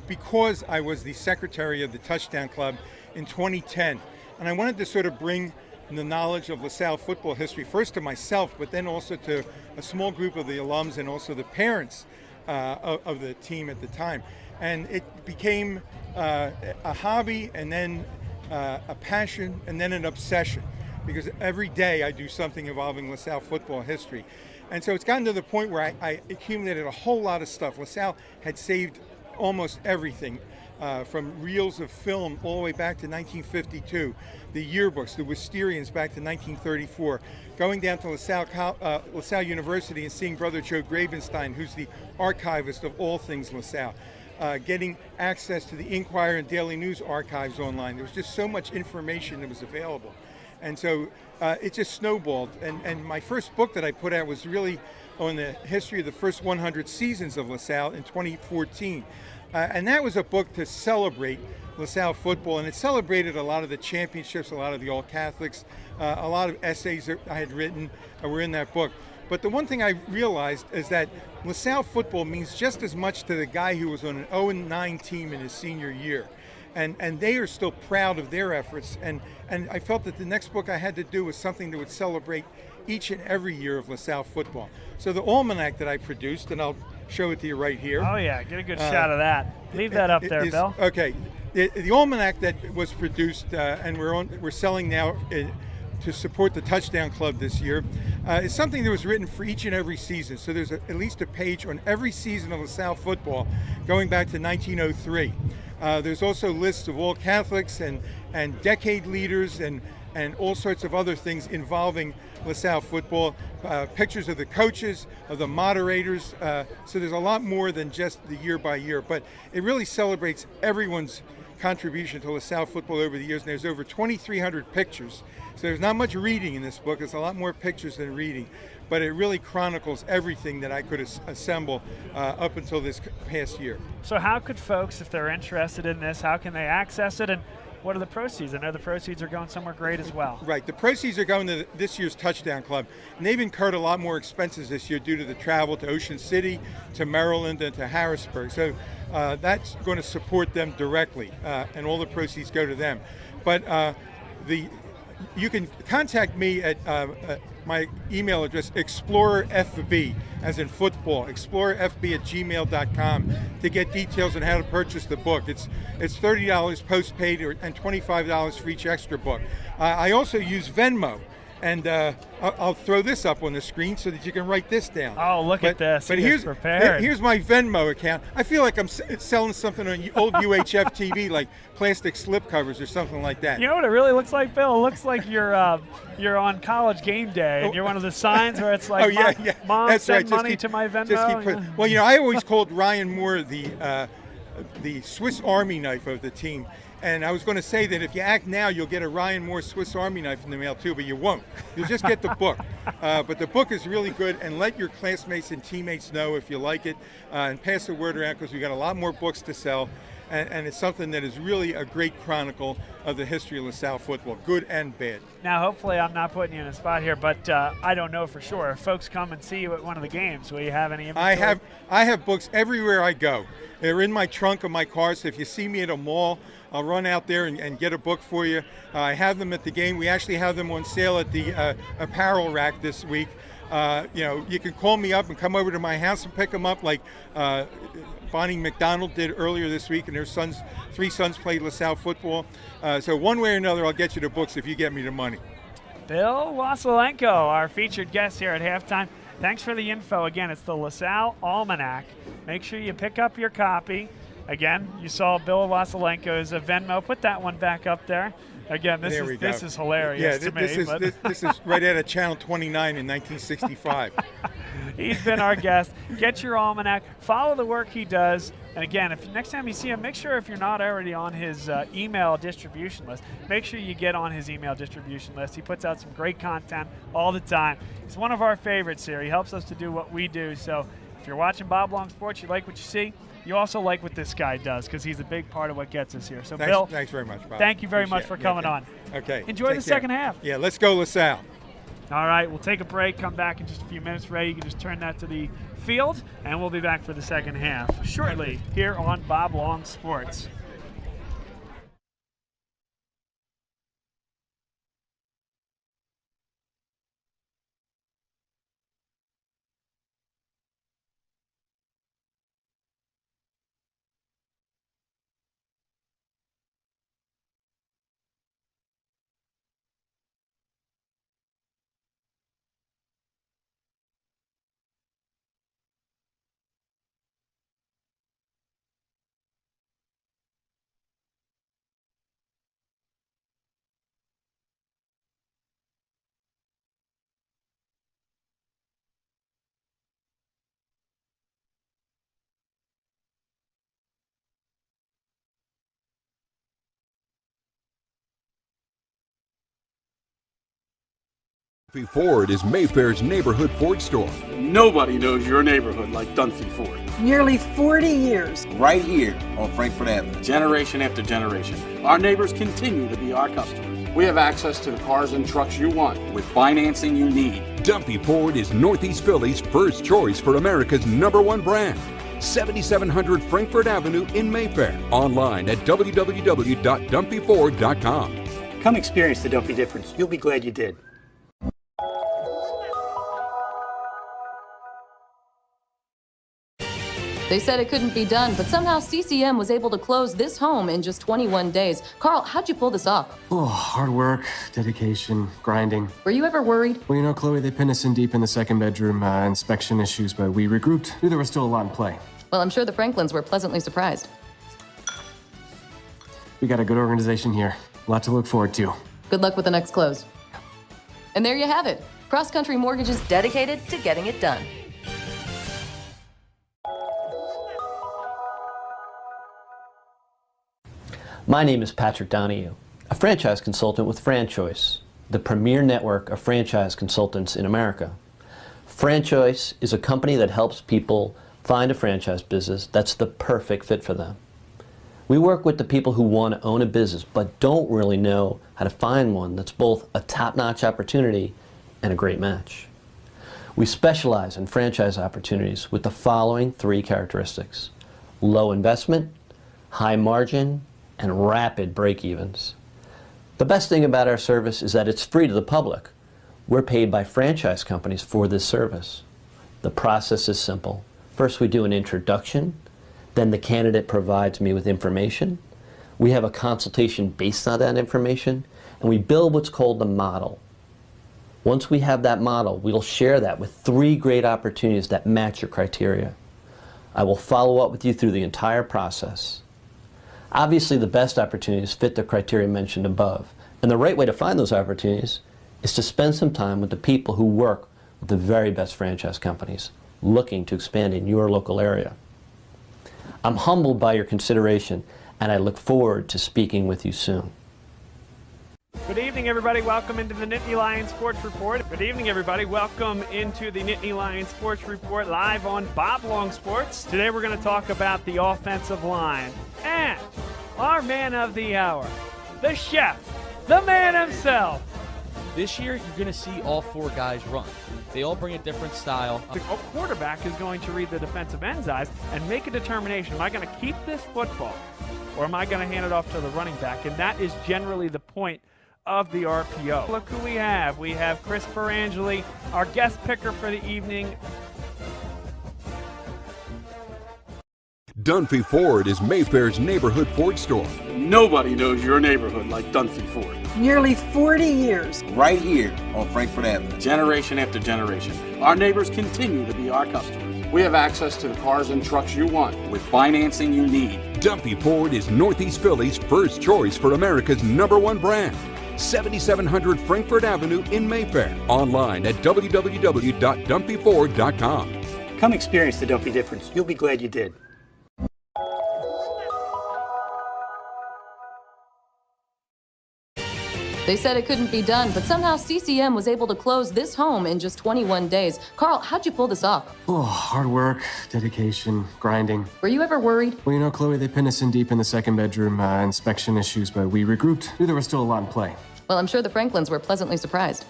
because I was the secretary of the Touchdown Club in 2010. And I wanted to sort of bring the knowledge of LaSalle football history first to myself, but then also to a small group of the alums and also the parents of the team at the time. And it became a hobby, and then a passion, and then an obsession. because every day I do something involving LaSalle football history. And so it's gotten to the point where I accumulated a whole lot of stuff. LaSalle had saved almost everything, from reels of film all the way back to 1952, the yearbooks, the Wisterians back to 1934, going down to LaSalle University and seeing Brother Joe Grabenstein, who's the archivist of all things LaSalle, getting access to the Inquirer and Daily News archives online. There was just so much information that was available. And so it just snowballed. And my first book that I put out was really on the history of the first 100 seasons of LaSalle in 2014. And that was a book to celebrate LaSalle football, and it celebrated a lot of the championships, a lot of the All-Catholics, a lot of essays that I had written were in that book. But the one thing I realized is that LaSalle football means just as much to the guy who was on an 0-9 team in his senior year. And they are still proud of their efforts. And I felt that the next book I had to do was something that would celebrate each and every year of LaSalle football. So the almanac that I produced, and I'll show it to you right here. Oh, yeah. Get a good shot of that. Leave that up there, Bill. Okay. The almanac that was produced, and we're selling now to support the Touchdown Club this year, is something that was written for each and every season. So there's at least a page on every season of LaSalle football going back to 1903. There's also lists of all Catholics and decade leaders and all sorts of other things involving LaSalle football, pictures of the coaches, of the moderators. So there's a lot more than just the year by year, but it really celebrates everyone's contribution to LaSalle football over the years. And there's over 2,300 pictures. So there's not much reading in this book. It's a lot more pictures than reading, but it really chronicles everything that I could assemble up until this past year. So how could folks, if they're interested in this, how can they access it, and what are the proceeds? I know the proceeds are going somewhere great as well. Right. The proceeds are going to this year's Touchdown Club. And they've incurred a lot more expenses this year due to the travel to Ocean City, to Maryland, and to Harrisburg. So that's going to support them directly, and all the proceeds go to them. But you can contact me at my email address, explorerfb, as in football, explorerfb@gmail.com, to get details on how to purchase the book. It's $30 postpaid and $25 for each extra book. I also use Venmo, and I'll throw this up on the screen so that you can write this down. Oh, look at this. But here's my Venmo account. I feel like I'm selling something on old UHF TV, like plastic slip covers or something like that. You know what it really looks like, Bill? It looks like you're on college game day, and you're one of the signs where it's like, Mom, That's send right. money to my Venmo. Well, I always called Ryan Moore the Swiss Army knife of the team. And I was going to say that if you act now, you'll get a Ryan Moore Swiss Army knife in the mail too, but you won't. You'll just get the book. But the book is really good, and let your classmates and teammates know if you like it, and pass the word around, because we've got a lot more books to sell. And it's something that is really a great chronicle of the history of LaSalle football, good and bad. Now, hopefully I'm not putting you in a spot here, but I don't know for sure. If folks come and see you at one of the games, will you have any inventory? I have books everywhere I go. They're in my trunk of my car, so if you see me at a mall, I'll run out there and get a book for you. I have them at the game. We actually have them on sale at the apparel rack this week. You can call me up and come over to my house and pick them up, like Bonnie McDonald did earlier this week, and their three sons played LaSalle football. So one way or another, I'll get you the books if you get me the money. Bill Wasilenko, our featured guest here at halftime. Thanks for the info. Again, it's the LaSalle Almanac. Make sure you pick up your copy. Again, you saw Bill Wasilenko's Venmo. Put that one back up there. Again, this is hilarious to me. This is right out of Channel 29 in 1965. He's been our guest. Get your almanac. Follow the work he does. And again, if next time you see him, make sure if you're not already on his email distribution list, make sure you get on his email distribution list. He puts out some great content all the time. He's one of our favorites here. He helps us to do what we do. So if you're watching Bob Long Sports, you like what you see, you also like what this guy does, because he's a big part of what gets us here. So, Bill, thanks very much, Bob. Thank you very much for coming on. Okay. Enjoy the second half. Yeah, let's go LaSalle. All right, we'll take a break, come back in just a few minutes. Ray, you can just turn that to the field, and we'll be back for the second half shortly here on Bob Long Sports. Dunphy Ford is Mayfair's neighborhood Ford store. Nobody knows your neighborhood like Dunphy Ford. Nearly 40 years. Right here on Frankfurt Avenue. Generation after generation. Our neighbors continue to be our customers. We have access to the cars and trucks you want with financing you need. Dunphy Ford is Northeast Philly's first choice for America's #1 brand. 7700 Frankfurt Avenue in Mayfair. Online at www.dunphyford.com. Come experience the Dunphy difference. You'll be glad you did. They said it couldn't be done, but somehow CCM was able to close this home in just 21 days. Carl, how'd you pull this off? Oh, hard work, dedication, grinding. Were you ever worried? Well, you know, Chloe, they pinned us in deep in the second bedroom, inspection issues, but we regrouped. Knew there was still a lot in play. Well, I'm sure the Franklins were pleasantly surprised. We got a good organization here. A lot to look forward to. Good luck with the next close. And there you have it. Cross Country Mortgages dedicated to getting it done. My name is Patrick Donahue, a franchise consultant with FranChoice, the premier network of franchise consultants in America. FranChoice is a company that helps people find a franchise business that's the perfect fit for them. We work with the people who want to own a business but don't really know how to find one that's both a top-notch opportunity and a great match. We specialize in franchise opportunities with the following 3 characteristics: low investment, high margin, and rapid break-evens. The best thing about our service is that it's free to the public. We're paid by franchise companies for this service. The process is simple. First, we do an introduction. Then the candidate provides me with information. We have a consultation based on that information, and we build what's called the model. Once we have that model, we'll share that with 3 great opportunities that match your criteria. I will follow up with you through the entire process. Obviously, the best opportunities fit the criteria mentioned above, and the right way to find those opportunities is to spend some time with the people who work with the very best franchise companies looking to expand in your local area. I'm humbled by your consideration, and I look forward to speaking with you soon. Good evening, everybody. Welcome into the Nittany Lions Sports Report. Good evening, everybody. Welcome into the Nittany Lions Sports Report live on Bob Long Sports. Today we're going to talk about the offensive line and our man of the hour, the chef, the man himself. This year, you're going to see all 4 guys run. They all bring a different style. The quarterback is going to read the defensive end's eyes and make a determination. Am I going to keep this football or am I going to hand it off to the running back? And that is generally the point of the RPO. Look who we have. We have Chris Perangeli, our guest picker for the evening. Dunphy Ford is Mayfair's neighborhood Ford store. Nobody knows your neighborhood like Dunphy Ford. Nearly 40 years. Right here on Frankfurt Avenue. Generation after generation. Our neighbors continue to be our customers. We have access to the cars and trucks you want with financing you need. Dunphy Ford is Northeast Philly's first choice for America's #1 brand. 7700 Frankfurt Avenue in Mayfair. Online at www.dunphyford.com. Come experience the Dunphy difference. You'll be glad you did. They said it couldn't be done, but somehow CCM was able to close this home in just 21 days. Carl, how'd you pull this off? Oh, hard work, dedication, grinding. Were you ever worried? Well, you know, Chloe, they pinned us in deep in the second bedroom, inspection issues, but we regrouped. Knew there was still a lot in play. Well, I'm sure the Franklins were pleasantly surprised.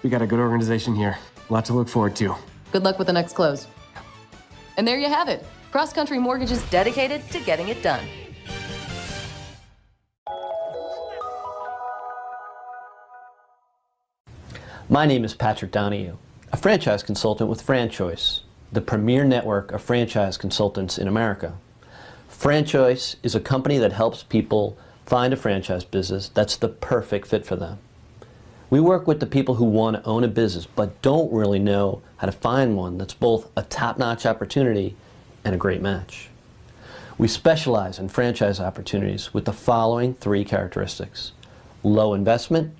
We got a good organization here. A lot to look forward to. Good luck with the next close. And there you have it. Cross Country Mortgages dedicated to getting it done. My name is Patrick Donahue, a franchise consultant with FranChoice, the premier network of franchise consultants in America. FranChoice is a company that helps people find a franchise business that's the perfect fit for them. We work with the people who want to own a business but don't really know how to find one that's both a top-notch opportunity and a great match. We specialize in franchise opportunities with the following 3 characteristics: low investment,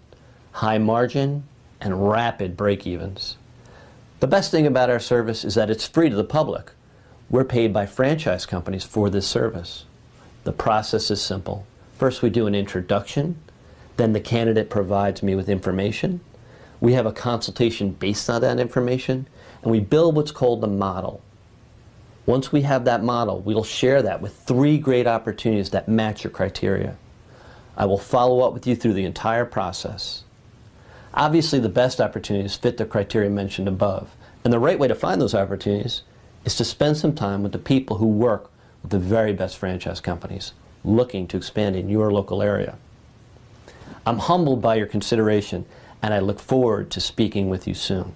high margin, and rapid break-evens. The best thing about our service is that it's free to the public. We're paid by franchise companies for this service. The process is simple. First, we do an introduction. Then the candidate provides me with information. We have a consultation based on that information, and we build what's called the model. Once we have that model, we'll share that with 3 great opportunities that match your criteria. I will follow up with you through the entire process. Obviously, the best opportunities fit the criteria mentioned above, and the right way to find those opportunities is to spend some time with the people who work with the very best franchise companies looking to expand in your local area. I'm humbled by your consideration, and I look forward to speaking with you soon.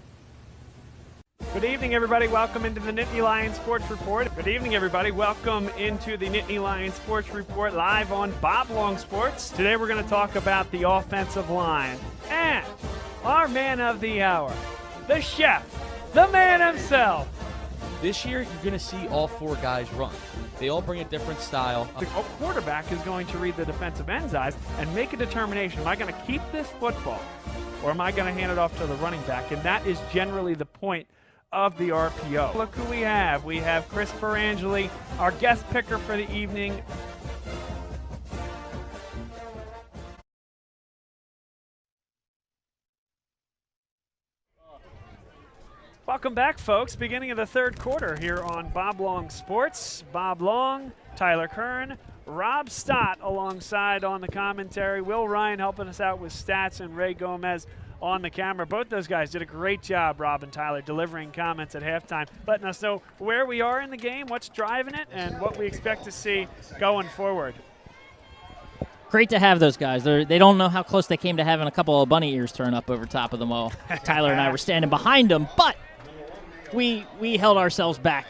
Good evening, everybody. Welcome into the Nittany Lions Sports Report. Good evening, everybody. Welcome into the Nittany Lions Sports Report live on Bob Long Sports. Today we're going to talk about the offensive line and our man of the hour, the chef, the man himself. This year, you're going to see all 4 guys run. They all bring a different style. The quarterback is going to read the defensive end's eyes and make a determination. Am I going to keep this football or am I going to hand it off to the running back? And that is generally the point of the RPO. Look who we have. We have Chris Berangeli, our guest picker for the evening. Welcome back, folks. Beginning of the 3rd quarter here on Bob Long Sports. Bob Long, Tyler Kern, Rob Stott alongside on the commentary. Will Ryan helping us out with stats, and Ray Gomez on the camera. Both those guys did a great job, Rob and Tyler, delivering comments at halftime, letting us know where we are in the game, what's driving it, and what we expect to see going forward. Great to have those guys. They don't know how close they came to having a couple of bunny ears turn up over top of them while Tyler and I were standing behind them, but we held ourselves back.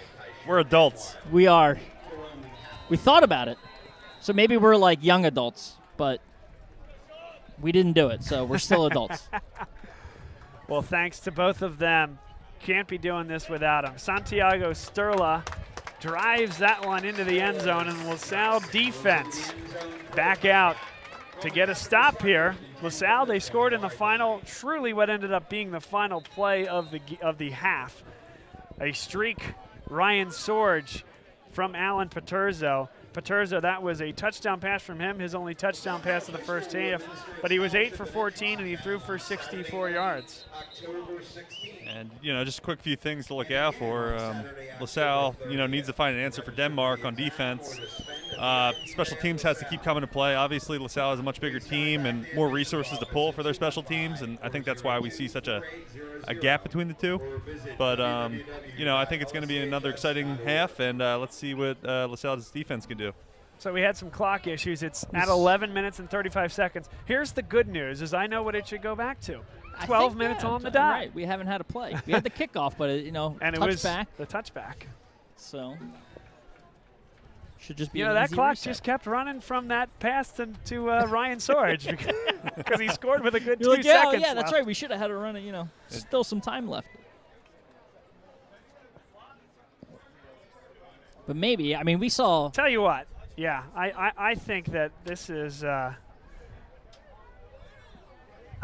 We're adults. We are. We thought about it. So maybe we're like young adults, but we didn't do it, so we're still adults. Well, thanks to both of them. Can't be doing this without them. Santiago Sterla drives that one into the end zone, and LaSalle defense back out to get a stop here. LaSalle, they scored in the final, truly what ended up being the final play of the half. A streak, Ryan Sorge from Alan Paterzo. Paterzo, that was a touchdown pass from him, his only touchdown pass of the first half, but he was 8 for 14 and he threw for 64 yards. And, just a quick few things to look out for. LaSalle, needs to find an answer for Denmark on defense. Special teams has to keep coming to play. Obviously, LaSalle has a much bigger team and more resources to pull for their special teams, and I think that's why we see such a gap between the two. But, I think it's going to be another exciting half, and let's see what LaSalle's defense can do. So we had some clock issues. It's at 11 minutes and 35 seconds. Here's the good news, is I know what it should go back to. 12 minutes on the dot. Right, we haven't had a play. We had the kickoff, but, and it was the touchback. So should just be that clock reset. just kept running from that pass to Ryan Sorge because he scored with a good 2 like, seconds yeah, that's left. right. We should have had a run it, still some time left. But maybe, we saw. Tell you what, yeah, I think that this is, I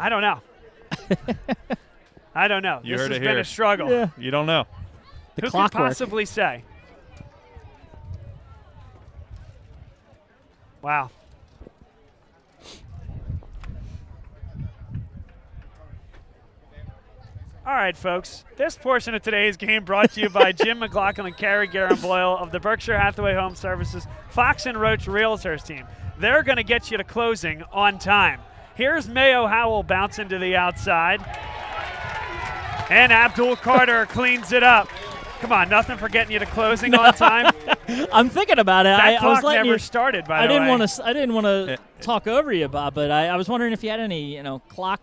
don't know. I don't know. You this heard has it been here. a struggle. Yeah. You don't know. Who could possibly say? Wow. All right, folks. This portion of today's game brought to you by Jim McLaughlin and Carrie Boyle of the Berkshire Hathaway Home Services Fox and Roach Realtors team. They're going to get you to closing on time. Here's Mayo Howell bouncing to the outside. And Abdul Carter cleans it up. Come on, nothing for getting you to closing on time. I'm thinking about it. That I was clock never you, started, by I the didn't way. I didn't want to talk over you, Bob, but I was wondering if you had any, clock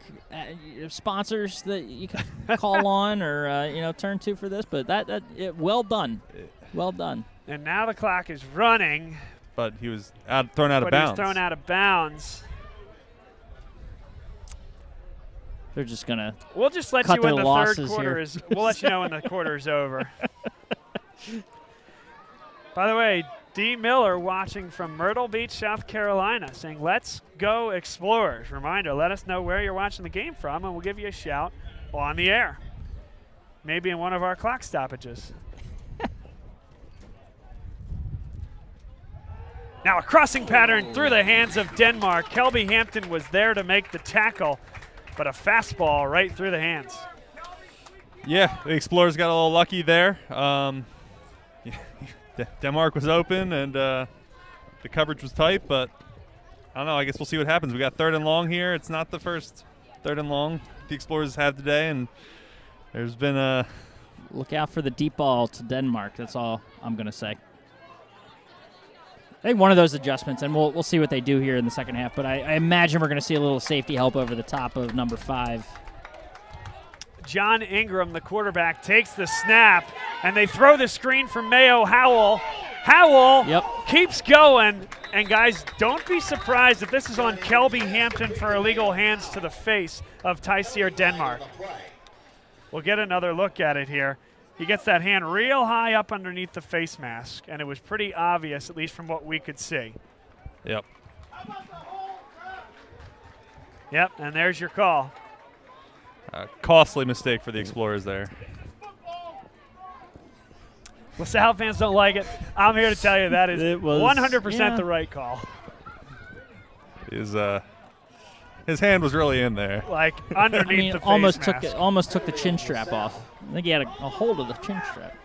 sponsors that you could call on or turn to for this. But well done, well done. And now the clock is running. But he was thrown out of bounds. He was thrown out of bounds. They're just gonna. We'll just let you when the third quarter is. We'll let you know when the quarter is over. By the way, D. Miller watching from Myrtle Beach, South Carolina, saying, "Let's go Explorers." Reminder: let us know where you're watching the game from, and we'll give you a shout on the air. Maybe in one of our clock stoppages. Now a crossing pattern through the hands of Denmark. Kelby Hampton was there to make the tackle, but a fastball right through the hands. Yeah, the Explorers got a little lucky there. Denmark was open and the coverage was tight, but I don't know. I guess we'll see what happens. We got 3rd and long here. It's not the first 3rd and long the Explorers have today, and there's been a look out for the deep ball to Denmark. That's all I'm going to say. I think one of those adjustments, and we'll see what they do here in the second half, but I imagine we're going to see a little safety help over the top of number 5. John Ingram, the quarterback, takes the snap, and they throw the screen for Mayo Howell. Howell keeps going, and guys, don't be surprised if this is on Kelby Hampton for illegal hands to the face of Tyseer Denmark. We'll get another look at it here. He gets that hand real high up underneath the face mask, and it was pretty obvious, at least from what we could see. Yep. Yep, and there's your call. Costly mistake for the Explorers there. LaSalle fans don't like it. I'm here to tell you that is 100% the right call. His hand was really in there. Like underneath the face mask. Almost took the chin strap off. I think he had a hold of the chin strap.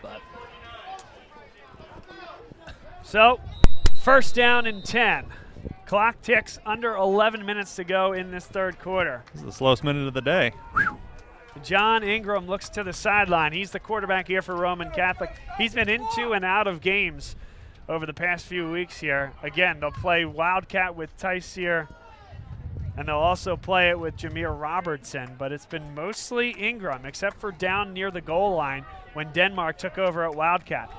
But. So, 1st down and 10. Clock ticks, under 11 minutes to go in this 3rd quarter. This is the slowest minute of the day. John Ingram looks to the sideline. He's the quarterback here for Roman Catholic. He's been into and out of games over the past few weeks here. Again, they'll play Wildcat with Tyseer, and they'll also play it with Jameer Robertson, but it's been mostly Ingram, except for down near the goal line when Denmark took over at Wildcat.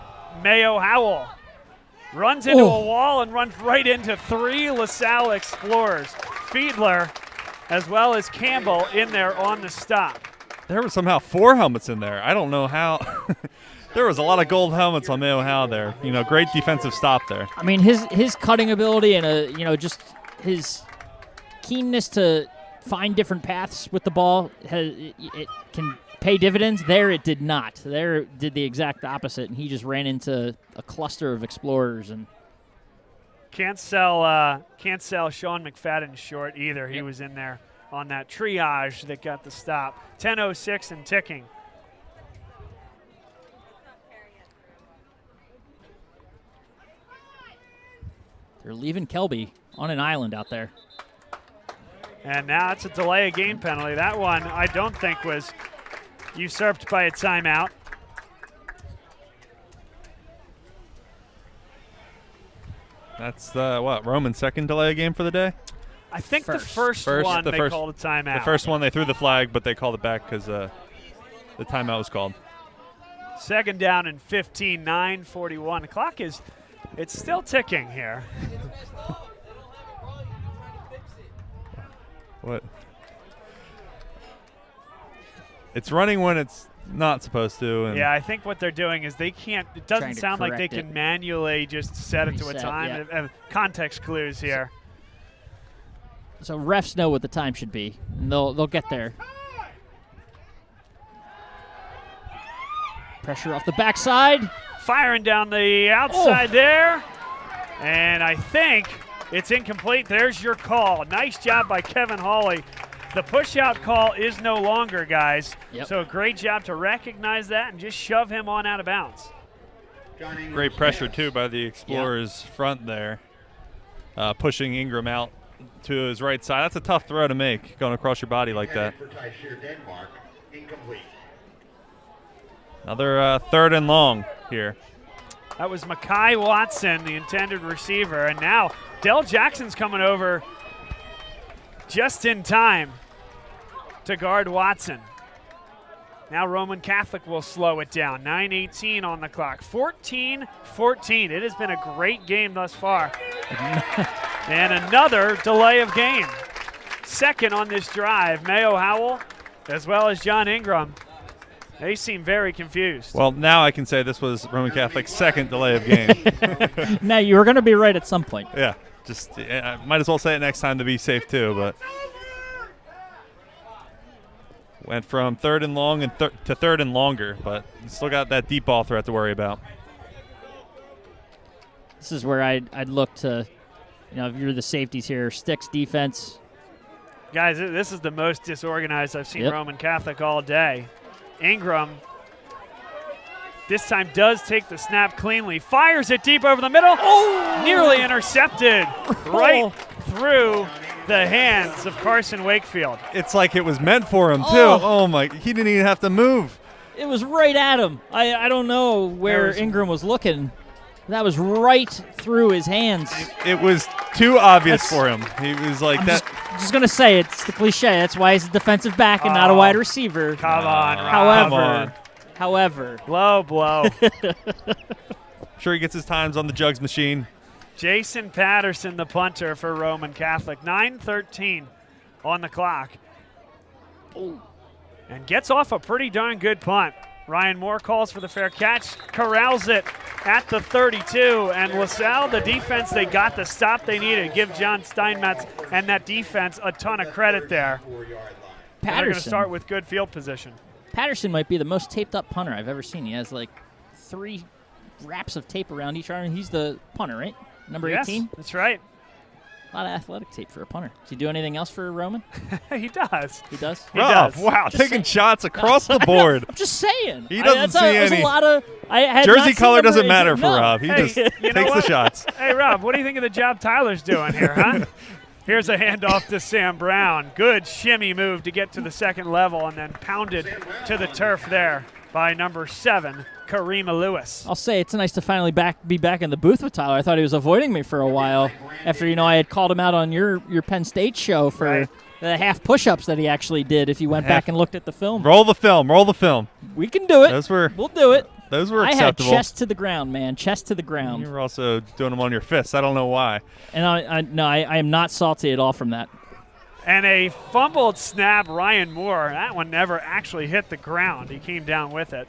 Mayo Howell runs into a wall and runs right into 3 LaSalle Explorers. Fiedler, as well as Campbell, in there on the stop. There were somehow 4 helmets in there. I don't know how. There was a lot of gold helmets on Mayo Howell there. Great defensive stop there. I mean, his cutting ability and just his keenness to find different paths with the ball, it can pay dividends. There it did not. There it did the exact opposite, and he just ran into a cluster of Explorers. And can't sell Sean McFadden short either. He was in there on that triage that got the stop. 10:06 and ticking. They're leaving Kelby on an island out there. And now it's a delay of game penalty. That one I don't think was usurped by a timeout. That's Roman's 2nd delay of game for the day? I think the first one they called a timeout. The first one they threw the flag, but they called it back because the timeout was called. 2nd down and 15, 9:41. The clock it's still ticking here. What? It's running when it's not supposed to. And yeah, I think what they're doing is they can't. It doesn't sound like they can manually just set it to a time. And context clues here. So refs know what the time should be, and they'll get there. Pressure off the backside. Firing down the outside there. And I think it's incomplete. There's your call. Nice job by Kevin Hawley. The push-out call is no longer, guys. So a great job to recognize that and just shove him on out of bounds. Great pressure, too, by the Explorers front there, pushing Ingram out to his right side. That's a tough throw to make, going across your body like that. Another 3rd and long here. That was Makai Watson, the intended receiver. And now Del Jackson's coming over just in time to guard Watson. Now Roman Catholic will slow it down. 9:18 on the clock. 14-14. It has been a great game thus far. And another delay of game. 2nd on this drive. Mayo Howell as well as John Ingram. They seem very confused. Well, now I can say this was Roman Catholic's 2nd delay of game. Now, you were going to be right at some point. Yeah. I might as well say it next time to be safe, too. But went from 3rd and long to 3rd and longer, but still got that deep ball threat to worry about. This is where I'd look to, if you're the safeties here, sticks defense. Guys, this is the most disorganized I've seen Yep. Roman Catholic all day. Ingram this time does take the snap cleanly, fires it deep over the middle. Oh! Nearly intercepted right through the hands of Carson Wakefield. It's like it was meant for him, too. Oh. Oh, my. He didn't even have to move. It was right at him. I don't know where Ingram was looking. That was right through his hands. It was too obvious for him. He was like that. Just going to say, it's the cliche. That's why he's a defensive back and not a wide receiver. Come on, However. Low blow. Sure he gets his times on the jugs machine. Jason Patterson, the punter for Roman Catholic. 9:13 on the clock. Ooh. And gets off a pretty darn good punt. Ryan Moore calls for the fair catch, corrals it at the 32, and LaSalle, the defense, they got the stop they needed. Give John Steinmetz and that defense a ton of credit there. They're going to start with good field position. Patterson might be the most taped-up punter I've ever seen. He has like 3 wraps of tape around each arm. He's the punter, right? Number 18? Yes, that's right. A lot of athletic tape for a punter. Does he do anything else for Roman? He does. He does? He does. Wow, taking shots across the board. I'm just saying. He doesn't see any. A lot of, Jersey color doesn't matter for Rob. He just you know takes the what? shots. Hey, Rob, what do you think of the job Tyler's doing here, huh? Here's a handoff to Sam Brown. Good shimmy move to get to the second level and then pounded to the turf there by number 7, Karima Lewis. I'll say it's nice to finally be back in the booth with Tyler. I thought he was avoiding me for a while after, I had called him out on your Penn State show for the half push-ups that he actually did if you went back and looked at the film. Roll the film. We can do it. We'll do it. Those were acceptable. I had chest to the ground, man. Chest to the ground. You were also doing them on your fists. I don't know why. And I am not salty at all from that. And a fumbled snap, Ryan Moore. That one never actually hit the ground. He came down with it.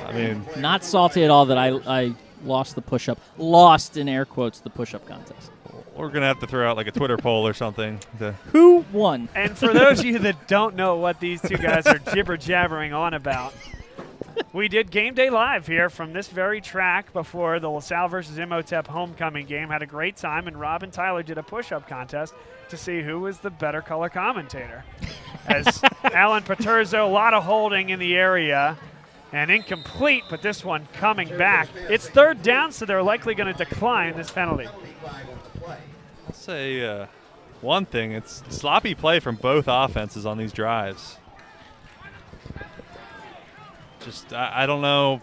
I mean, not salty at all that I lost the push-up. Lost, in air quotes, the push-up contest. We're going to have to throw out like a Twitter poll or something. Who won? And for those of you that don't know what these two guys are jibber-jabbering on about, we did Game Day Live here from this very track before the LaSalle versus Imhotep homecoming game. Had a great time, and Rob and Tyler did a push-up contest to see who was the better color commentator. As Alan Paterzo, a lot of holding in the area, and incomplete, but this one coming back. It's 3rd down, so they're likely going to decline this penalty. I'll say one thing. It's sloppy play from both offenses on these drives. Just, I don't know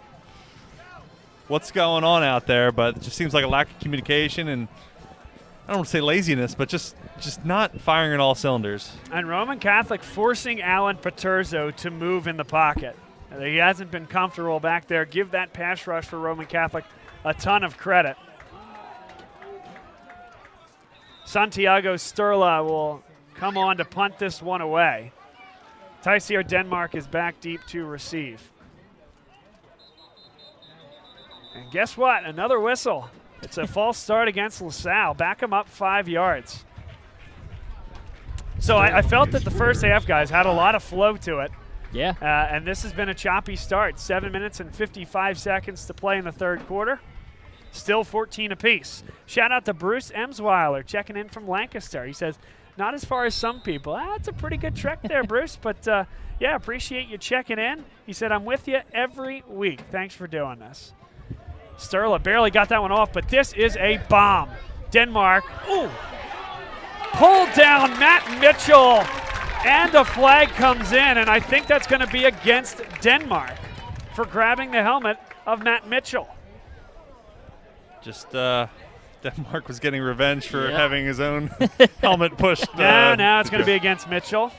what's going on out there, but it just seems like a lack of communication and I don't want to say laziness, but just not firing on all cylinders. And Roman Catholic forcing Alan Paterzo to move in the pocket. He hasn't been comfortable back there. Give that pass rush for Roman Catholic a ton of credit. Santiago Sturla will come on to punt this one away. Tysier Denmark is back deep to receive. And guess what? Another whistle. It's a false start against LaSalle. Back them up 5 yards. So I felt that the first half, guys, had a lot of flow to it. Yeah. And this has been a choppy start. 7 minutes and 55 seconds to play in the third quarter. Still 14 apiece. Shout out to Bruce Emsweiler checking in from Lancaster. He says, not as far as some people. That's a pretty good trek there, Bruce. But, yeah, appreciate you checking in. He said, I'm with you every week. Thanks for doing this. Sturla barely got that one off, but this is a bomb. Denmark pulled down Matt Mitchell, and a flag comes in, and I think that's going to be against Denmark for grabbing the helmet of Matt Mitchell. Just Denmark was getting revenge for having his own helmet pushed. No, it's going to be against Mitchell.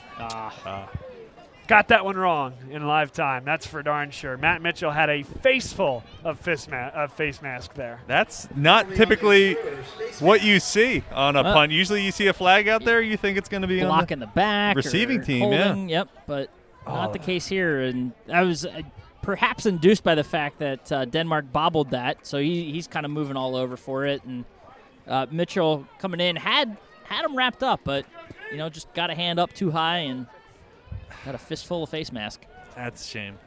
Got that one wrong in live time. That's for darn sure. Matt Mitchell had a face full of face mask there. That's not typically what you see on a punt. Usually you see a flag out there, you think it's going to be block on in the back, receiving or team. Holding, Yep, but not the case here. And I was perhaps induced by the fact that Denmark bobbled that, so he's kind of moving all over for it. And Mitchell coming in had him wrapped up, but just got a hand up too high and got a fistful of face mask. That's a shame.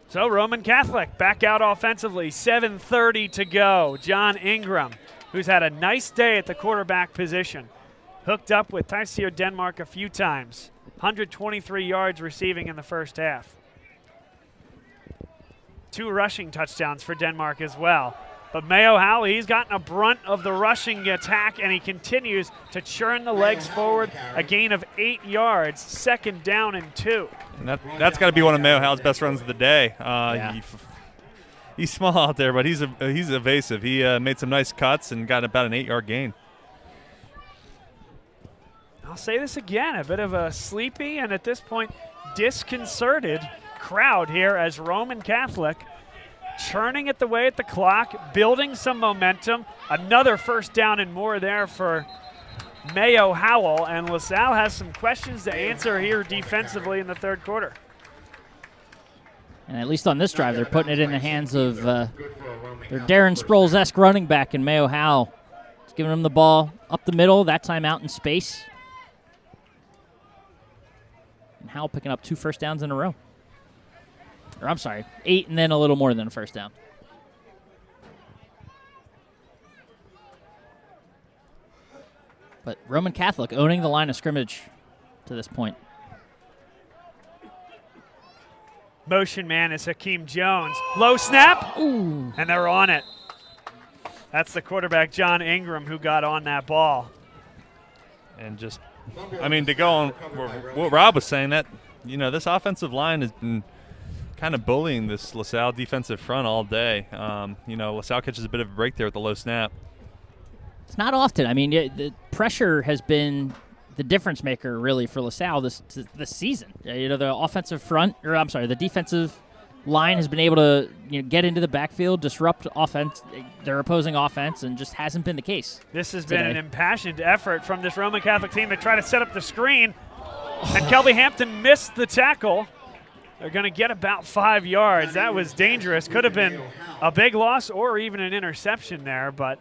So Roman Catholic back out offensively, 7:30 to go. John Ingram, who's had a nice day at the quarterback position, hooked up with Taisio Denmark a few times. 123 yards receiving in the first half. 2 rushing touchdowns for Denmark as well. But Mayo Howell, he's gotten a brunt of the rushing attack, and he continues to churn the legs forward. A gain of 8 yards, 2nd down and 2. And that's got to be one of Mayo Howell's best runs of the day. He's small out there, but he's evasive. He made some nice cuts and got about an 8-yard gain. I'll say this again, a bit of a sleepy and at this point disconcerted crowd here as Roman Catholic churning it away at the clock, building some momentum. Another first down and more there for Mayo Howell, and LaSalle has some questions to answer here defensively in the third quarter. And at least on this drive, they're putting it in the hands of their Darren Sproles-esque running back in Mayo Howell. He's giving him the ball up the middle, that time out in space. And Howell picking up 2 first downs in a row. Or I'm sorry, 8 and then a little more than a first down. But Roman Catholic owning the line of scrimmage to this point. Motion man is Hakeem Jones. Low snap, ooh, and they're on it. That's the quarterback, John Ingram, who got on that ball. And just, I mean, to go on what Rob was saying, that, this offensive line has been kind of bullying this LaSalle defensive front all day. LaSalle catches a bit of a break there with the low snap. It's not often. I mean, the pressure has been the difference maker really for LaSalle this season. The offensive front, the defensive line has been able to get into the backfield, disrupt their opposing offense, and just hasn't been the case. This has been an impassioned effort from this Roman Catholic team to try to set up the screen, and Kelby Hampton missed the tackle. They're going to get about 5 yards. That was dangerous. Could have been a big loss or even an interception there, but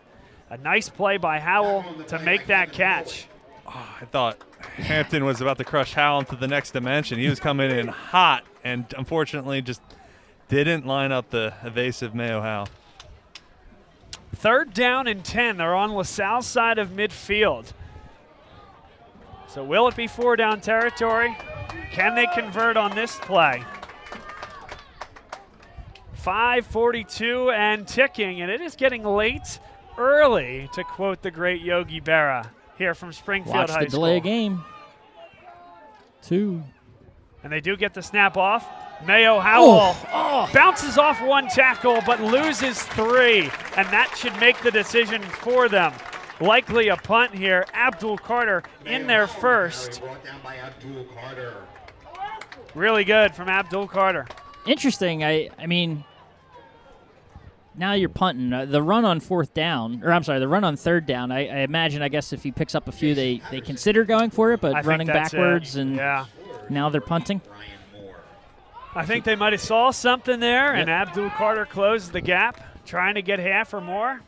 a nice play by Howell to make that catch. Oh, I thought Hampton was about to crush Howell into the next dimension. He was coming in hot and unfortunately just didn't line up the evasive Mayo Howell. 3rd down and 10. They're on LaSalle's side of midfield. So will it be 4-down territory? Can they convert on this play? 5:42 and ticking, and it is getting late early, to quote the great Yogi Berra here from Springfield High School. Watch the delay game. 2. And they do get the snap off. Mayo Howell bounces off 1 tackle but loses 3, and that should make the decision for them. Likely a punt here. Abdul Carter in there first. Really good from Abdul Carter. Interesting. I mean, now you're punting. The run on 4th down, or I'm sorry, the run on 3rd down, I imagine, I guess if he picks up a few, they consider going for it, but running backwards and now they're punting. I think they might have saw something there, and Abdul Carter closed the gap, trying to get half or more.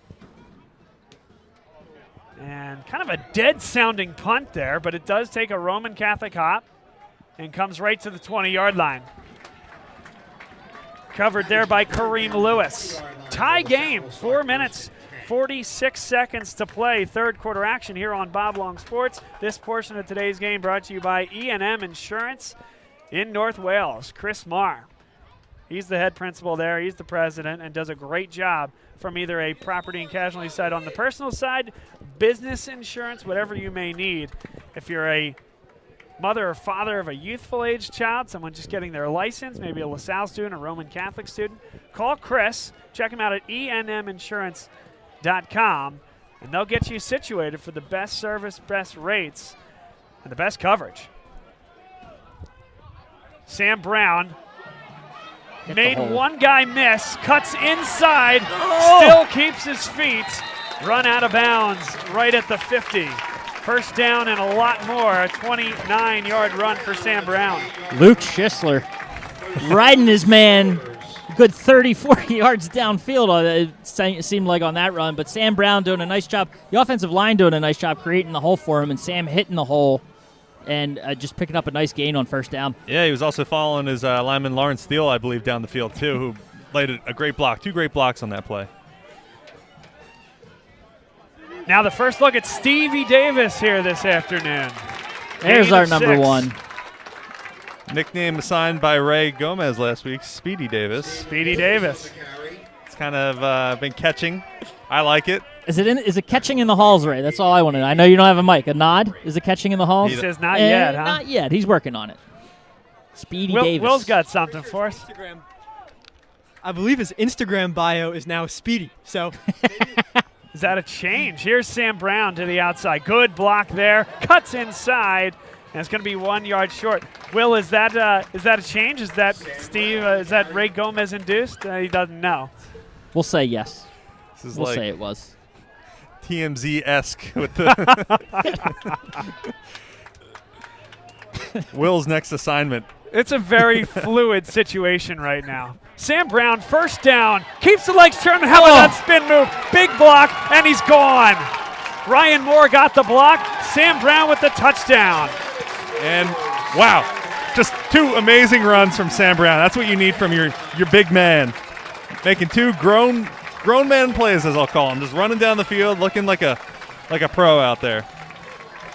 And kind of a dead-sounding punt there, but it does take a Roman Catholic hop and comes right to the 20-yard line. Covered there by Kareem Lewis. Tie game, 4 minutes, 46 seconds to play. 3rd quarter action here on Bob Long Sports. This portion of today's game brought to you by E&M Insurance in North Wales. Chris Marr, he's the head principal there. He's the president and does a great job from either a property and casualty side on the personal side, business insurance, whatever you may need. If you're a mother or father of a youthful age child, someone just getting their license, maybe a LaSalle student, a Roman Catholic student, call Chris. Check him out at enminsurance.com, and they'll get you situated for the best service, best rates, and the best coverage. Sam Brown made one guy miss, cuts inside, still keeps his feet, run out of bounds right at the 50. First down and a lot more, a 29-yard run for Sam Brown. Luke Schisler riding his man, good 30, 40 yards downfield, it seemed like on that run, but Sam Brown doing a nice job. The offensive line doing a nice job creating the hole for him, and Sam hitting the hole and just picking up a nice gain on first down. Yeah, he was also following his lineman Lawrence Steele, I believe, down the field too, who laid a great block, 2 great blocks on that play. Now the first look at Stevie Davis here this afternoon. There's our number 1. Nickname assigned by Ray Gomez last week, Speedy Davis. Speedy Davis. It's kind of been catching. I like it. Is it catching in the halls, Ray? That's all I want to know. I know you don't have a mic. A nod? Is it catching in the halls? He says not yet, huh? Not yet. He's working on it. Speedy Davis. Will's got something for us. I believe his Instagram bio is now Speedy. So is that a change? Here's Sam Brown to the outside. Good block there. Cuts inside. And it's going to be 1 yard short. Will, is that a change? Is that Steve? Is that Ray Gomez induced? He doesn't know. We'll say yes. We'll say it was. TMZ-esque with the Will's next assignment. It's a very fluid situation right now. Sam Brown, first down, keeps the legs turned. How about that spin move? Big block, and he's gone. Ryan Moore got the block. Sam Brown with the touchdown. And wow, just 2 amazing runs from Sam Brown. That's what you need from your big man. Making 2 grown man plays, as I'll call them. Just running down the field, looking like a pro out there.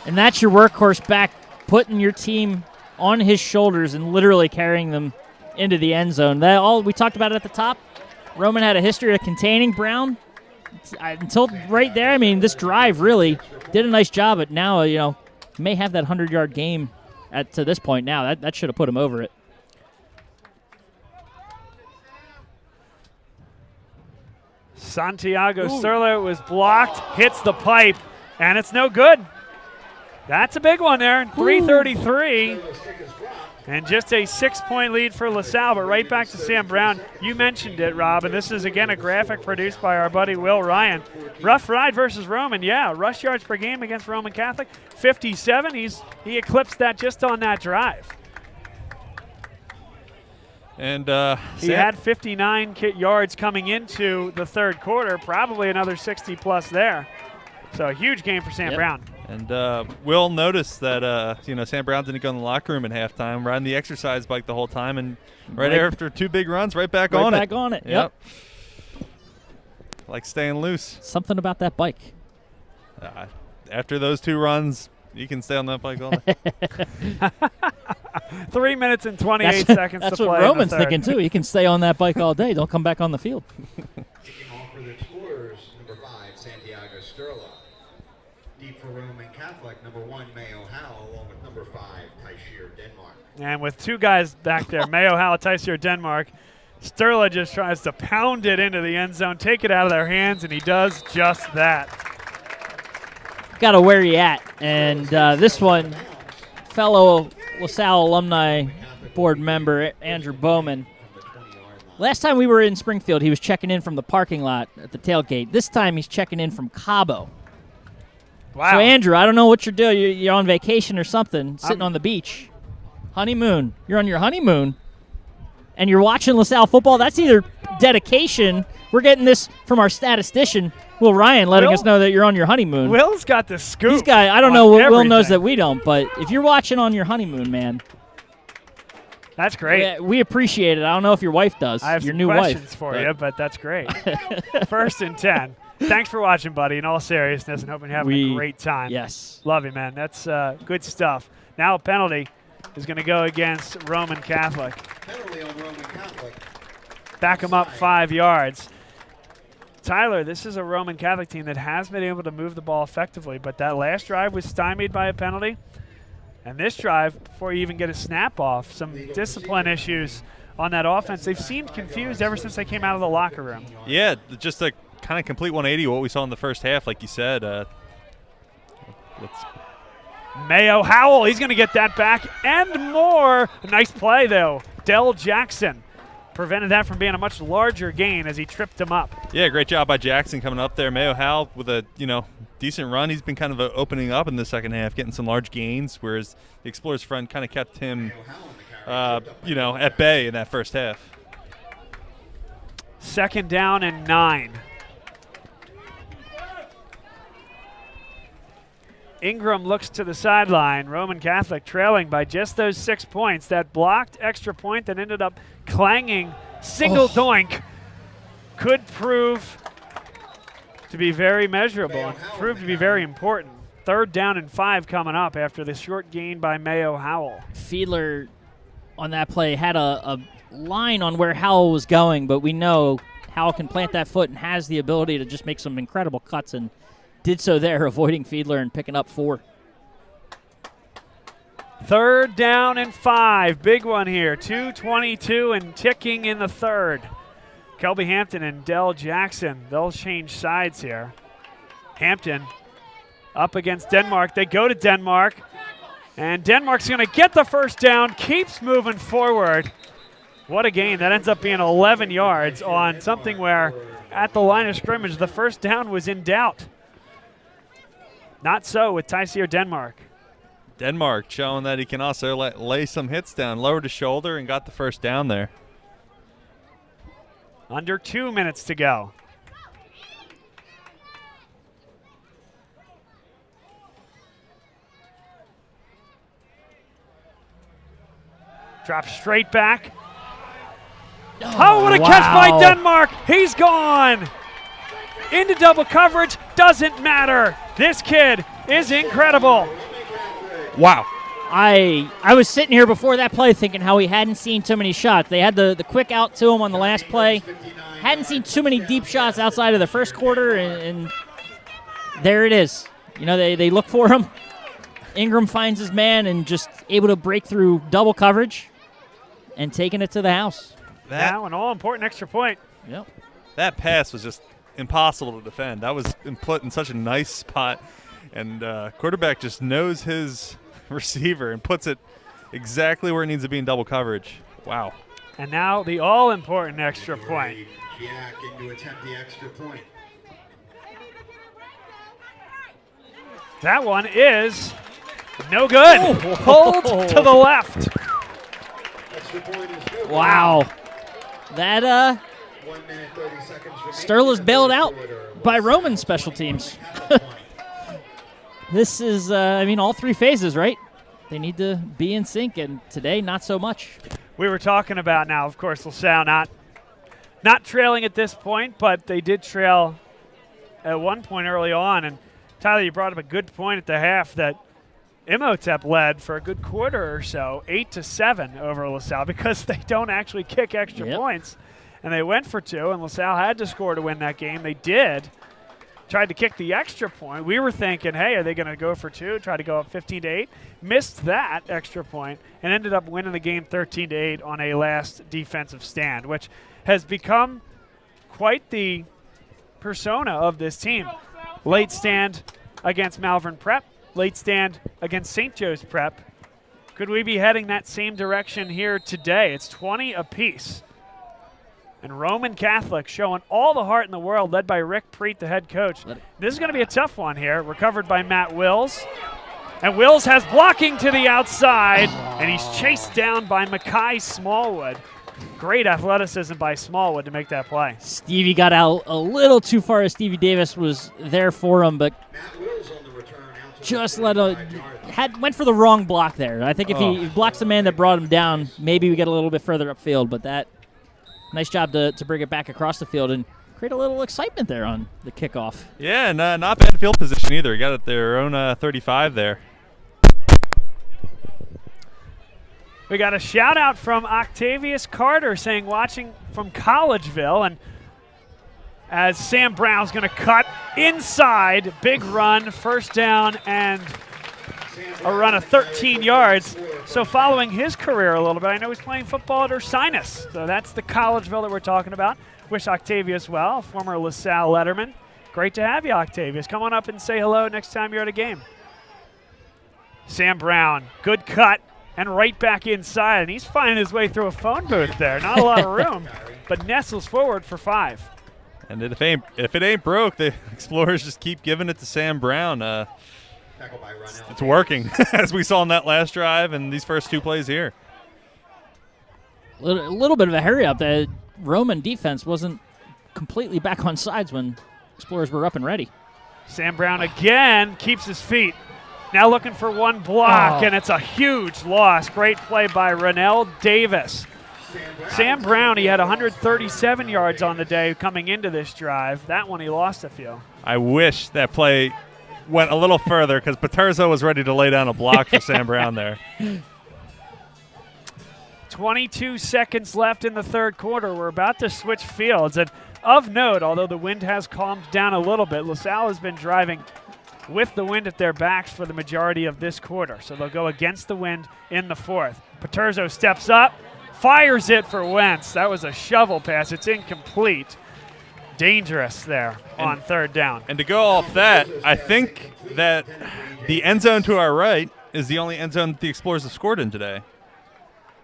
And that's your workhorse back, putting your team on his shoulders and literally carrying them into the end zone. We talked about it at the top. Roman had a history of containing Brown until right there. I mean, this drive really did a nice job. But now, may have that 100-yard game to this point now. That should have put him over it. Santiago Sterler was blocked, hits the pipe, and it's no good. That's a big one there, 3:33. And just a 6-point lead for LaSalle, but right back to Sam Brown. You mentioned it, Rob, and this is, again, a graphic produced by our buddy Will Ryan. Rough Ride versus Roman, yeah. Rush yards per game against Roman Catholic, 57. He eclipsed that just on that drive. And he had 59 yards coming into the third quarter, probably another 60-plus there. So a huge game for Sam Brown. And Will noticed that Sam Brown didn't go in the locker room at halftime, riding the exercise bike the whole time, and right after 2 big runs, right back on it. Yep. Like staying loose. Something about that bike. After those 2 runs, you can stay on that bike all day. 3 minutes and 28 seconds to play. That's what Roman's thinking, too. He can stay on that bike all day. Don't come back on the field. Taking off for the Explorers, number 5, Santiago Sterla. Deep for Roman Catholic, number 1, Mayo Howell, along with number 5, Taishir Denmark. And with 2 guys back there, Mayo Howell, Taishir Denmark, Sterla just tries to pound it into the end zone, take it out of their hands, and he does just that. Got to where you at. And this one, fellow LaSalle alumni board member Andrew Bowman. Last time we were in Springfield, he was checking in from the parking lot at the tailgate. This time he's checking in from Cabo. Wow. So, Andrew, I don't know what you're doing. You're on vacation or something, sitting on the beach. Honeymoon. You're on your honeymoon, and you're watching LaSalle football. That's either dedication. We're getting this from our statistician, Will Ryan, letting us know that you're on your honeymoon. Will's got the scoop. I don't know what Will knows that we don't, but if you're watching on your honeymoon, man. That's great. We appreciate it. I don't know if your wife does. I have your some new questions wife, for you, but that's great. 1st and 10. Thanks for watching, buddy, in all seriousness, and hoping you're having a great time. Yes. Love you, man. That's good stuff. Now a penalty is going to go against Roman Catholic. Penalty on Roman Catholic. Back them up 5 yards. Tyler, this is a Roman Catholic team that has been able to move the ball effectively, but that last drive was stymied by a penalty. And this drive, before you even get a snap off, some discipline issues on that offense. They've seemed confused ever since they came out of the locker room. Yeah, just a kind of complete 180 what we saw in the first half, like you said. Mayo Howell, he's going to get that back and more. A nice play, though. Dell Jackson prevented that from being a much larger gain as he tripped him up. Yeah, great job by Jackson coming up there. Mayo Howell with a decent run. He's been kind of opening up in the second half, getting some large gains, whereas the Explorers front kind of kept him, at bay in that first half. 2nd down and 9. Ingram looks to the sideline. Roman Catholic trailing by just those 6 points. That blocked extra point that ended up clanging single doink could prove to be very measurable and prove to be very important. 3rd down and 5 coming up after the short gain by Mayo Howell. Fiedler on that play had a line on where Howell was going, but we know Howell can plant that foot and has the ability to just make some incredible cuts, and did so there, avoiding Fiedler and picking up 4. 3rd down and 5. Big one here. 2:22 and ticking in the 3rd. Kelby Hampton and Dell Jackson, they'll change sides here. Hampton up against Denmark. They go to Denmark, and Denmark's going to get the first down, keeps moving forward. What a gain. That ends up being 11 yards on something where at the line of scrimmage the first down was in doubt. Not so with Tyseer Denmark. Denmark showing that he can also lay some hits down, lowered his shoulder and got the first down there. Under 2 minutes to go. Drop straight back. Oh, what a catch by Denmark. He's gone. Into double coverage. Doesn't matter. This kid is incredible. Wow. I was sitting here before that play thinking how he hadn't seen too many shots. They had the quick out to him on the last play. Hadn't seen too many deep shots outside of the first quarter, and there it is. You know, they look for him. Ingram finds his man and just able to break through double coverage and taking it to the house. Now an all-important extra point. Yep. That pass was just impossible to defend. That was put in such a nice spot, and quarterback just knows his receiver and puts it exactly where it needs to be in double coverage. Wow. And now the all-important extra point. Jack in to attempt the extra point. That one is no good. Pulled to the left. Wow. That Sterla's bailed out by Roman special teams. This is, all 3 phases, right? They need to be in sync, and today, not so much. We were talking about now, of course, LaSalle not trailing at this point, but they did trail at one point early on. And Tyler, you brought up a good point at the half that Imhotep led for a good quarter or so, 8-7 over LaSalle, because they don't actually kick extra points. And they went for 2, and LaSalle had to score to win that game. They did. Tried to kick the extra point. We were thinking, hey, are they going to go for 2, try to go up 15-8? Missed that extra point and ended up winning the game 13-8 on a last defensive stand, which has become quite the persona of this team. Late stand against Malvern Prep, late stand against St. Joe's Prep. Could we be heading that same direction here today? It's 20 apiece. And Roman Catholic showing all the heart in the world, led by Rick Preet, the head coach. This is going to be a tough one here. Recovered by Matt Wills. And Wills has blocking to the outside, and he's chased down by Makai Smallwood. Great athleticism by Smallwood to make that play. Stevie got out a little too far as Stevie Davis was there for him, but just went for the wrong block there. I think if he blocks the man that brought him down, maybe we get a little bit further upfield, but that nice job to bring it back across the field and create a little excitement there on the kickoff. Yeah, and not bad field position either. Got it their own 35 there. We got a shout out from Octavius Carter saying watching from Collegeville, and as Sam Brown's going to cut inside, big run, first down, and a run of 13 yards. So following his career a little bit, I know he's playing football at Ursinus. So that's the Collegeville that we're talking about. Wish Octavius well, former LaSalle letterman. Great to have you, Octavius. Come on up and say hello next time you're at a game. Sam Brown, good cut, and right back inside. And he's finding his way through a phone booth there. Not a lot of room, but nestles forward for 5. And if it ain't broke, the Explorers just keep giving it to Sam Brown. It's working, as we saw in that last drive and these first 2 plays here. A little bit of a hurry up. The Roman defense wasn't completely back on sides when Explorers were up and ready. Sam Brown again keeps his feet. Now looking for one block, and it's a huge loss. Great play by Rennell Davis. Sam Brown, he had 137 yards on the day coming into this drive. That one he lost a few. I wish that play went a little further because Paterzo was ready to lay down a block for Sam Brown there. 22 seconds left in the third quarter. We're about to switch fields. And of note, although the wind has calmed down a little bit, LaSalle has been driving with the wind at their backs for the majority of this quarter. So they'll go against the wind in the fourth. Paterzo steps up, fires it for Wentz. That was a shovel pass. It's incomplete. Dangerous there on third down. And to go off that, I think that the end zone to our right is the only end zone that the Explorers have scored in today.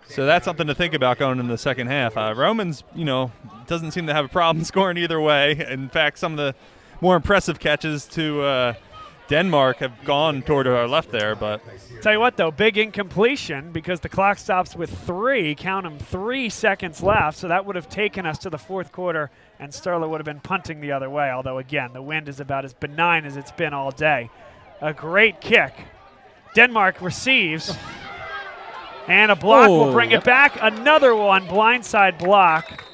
So that's something to think about going into the second half. Romans, doesn't seem to have a problem scoring either way. In fact, some of the more impressive catches to Denmark have gone toward our left there. But tell you what, though, big incompletion because the clock stops with 3 seconds left. So that would have taken us to the fourth quarter, and Sterler would have been punting the other way. Although, again, the wind is about as benign as it's been all day. A great kick. Denmark receives. And a block will bring it back. Another one, blindside block.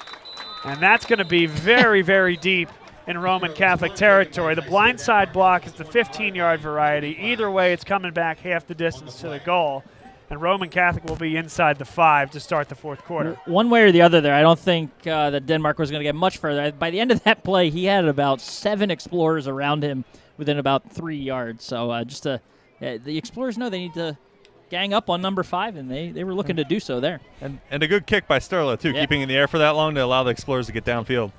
And that's going to be very, very deep in Roman Catholic territory. The blindside block is the 15-yard variety. Either way, it's coming back half the distance to the goal. And Roman Catholic will be inside the 5 to start the fourth quarter. One way or the other there, I don't think that Denmark was going to get much further. By the end of that play, he had about 7 Explorers around him within about 3 yards. So the Explorers know they need to gang up on number 5, and they were looking to do so there. And a good kick by Sterler, too, keeping in the air for that long to allow the Explorers to get downfield.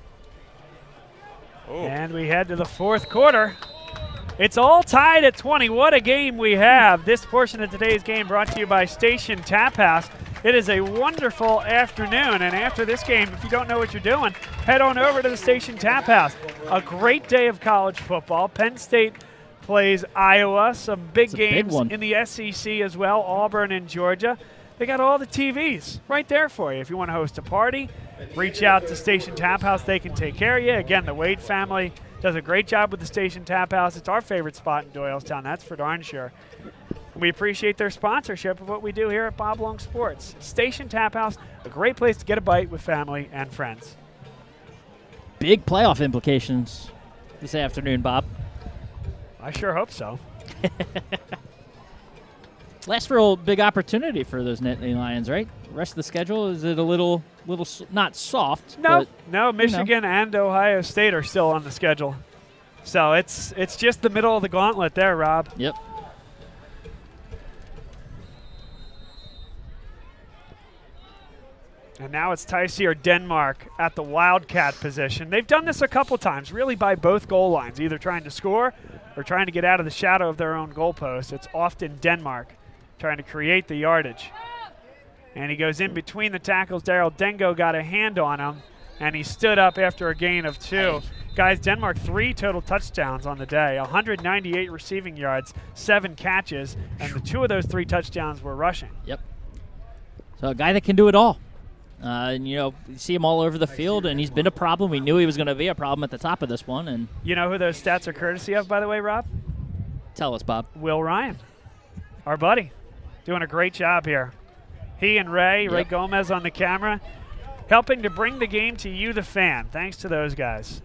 Oh. And we head to the fourth quarter. It's all tied at 20. What a game we have. This portion of today's game brought to you by Station Tap House. It is a wonderful afternoon, and after this game, if you don't know what you're doing, head on over to the Station Tap House. A great day of college football. Penn State plays Iowa, some big games in the SEC as well, Auburn and Georgia. They got all the TVs right there for you. If you want to host a party, reach out to Station Tap House. They can take care of you. Again, the Wade family does a great job with the Station Tap House. It's our favorite spot in Doylestown, that's for darn sure. We appreciate their sponsorship of what we do here at Bob Long Sports. Station Tap House, a great place to get a bite with family and friends. Big playoff implications this afternoon, Bob. I sure hope so. Last real big opportunity for those Nittany Lions, right? The rest of the schedule, is it a little not soft? No, Michigan and Ohio State are still on the schedule. So it's just the middle of the gauntlet there, Rob. Yep. And now it's Ticey or Denmark at the Wildcat position. They've done this a couple times, really by both goal lines, either trying to score or trying to get out of the shadow of their own goalpost. It's often Denmark trying to create the yardage. And he goes in between the tackles. Daryl Dengo got a hand on him, and he stood up after a gain of 2. Guys, Denmark 3 total touchdowns on the day, 198 receiving yards, 7 catches, and the 2 of those 3 touchdowns were rushing. Yep. So a guy that can do it all. And, you see him all over the field, and he's been a problem. We knew he was going to be a problem at the top of this one. And you know who those stats are courtesy of, by the way, Rob? Tell us, Bob. Will Ryan, our buddy, doing a great job here. He and Ray Gomez on the camera, helping to bring the game to you, the fan. Thanks to those guys.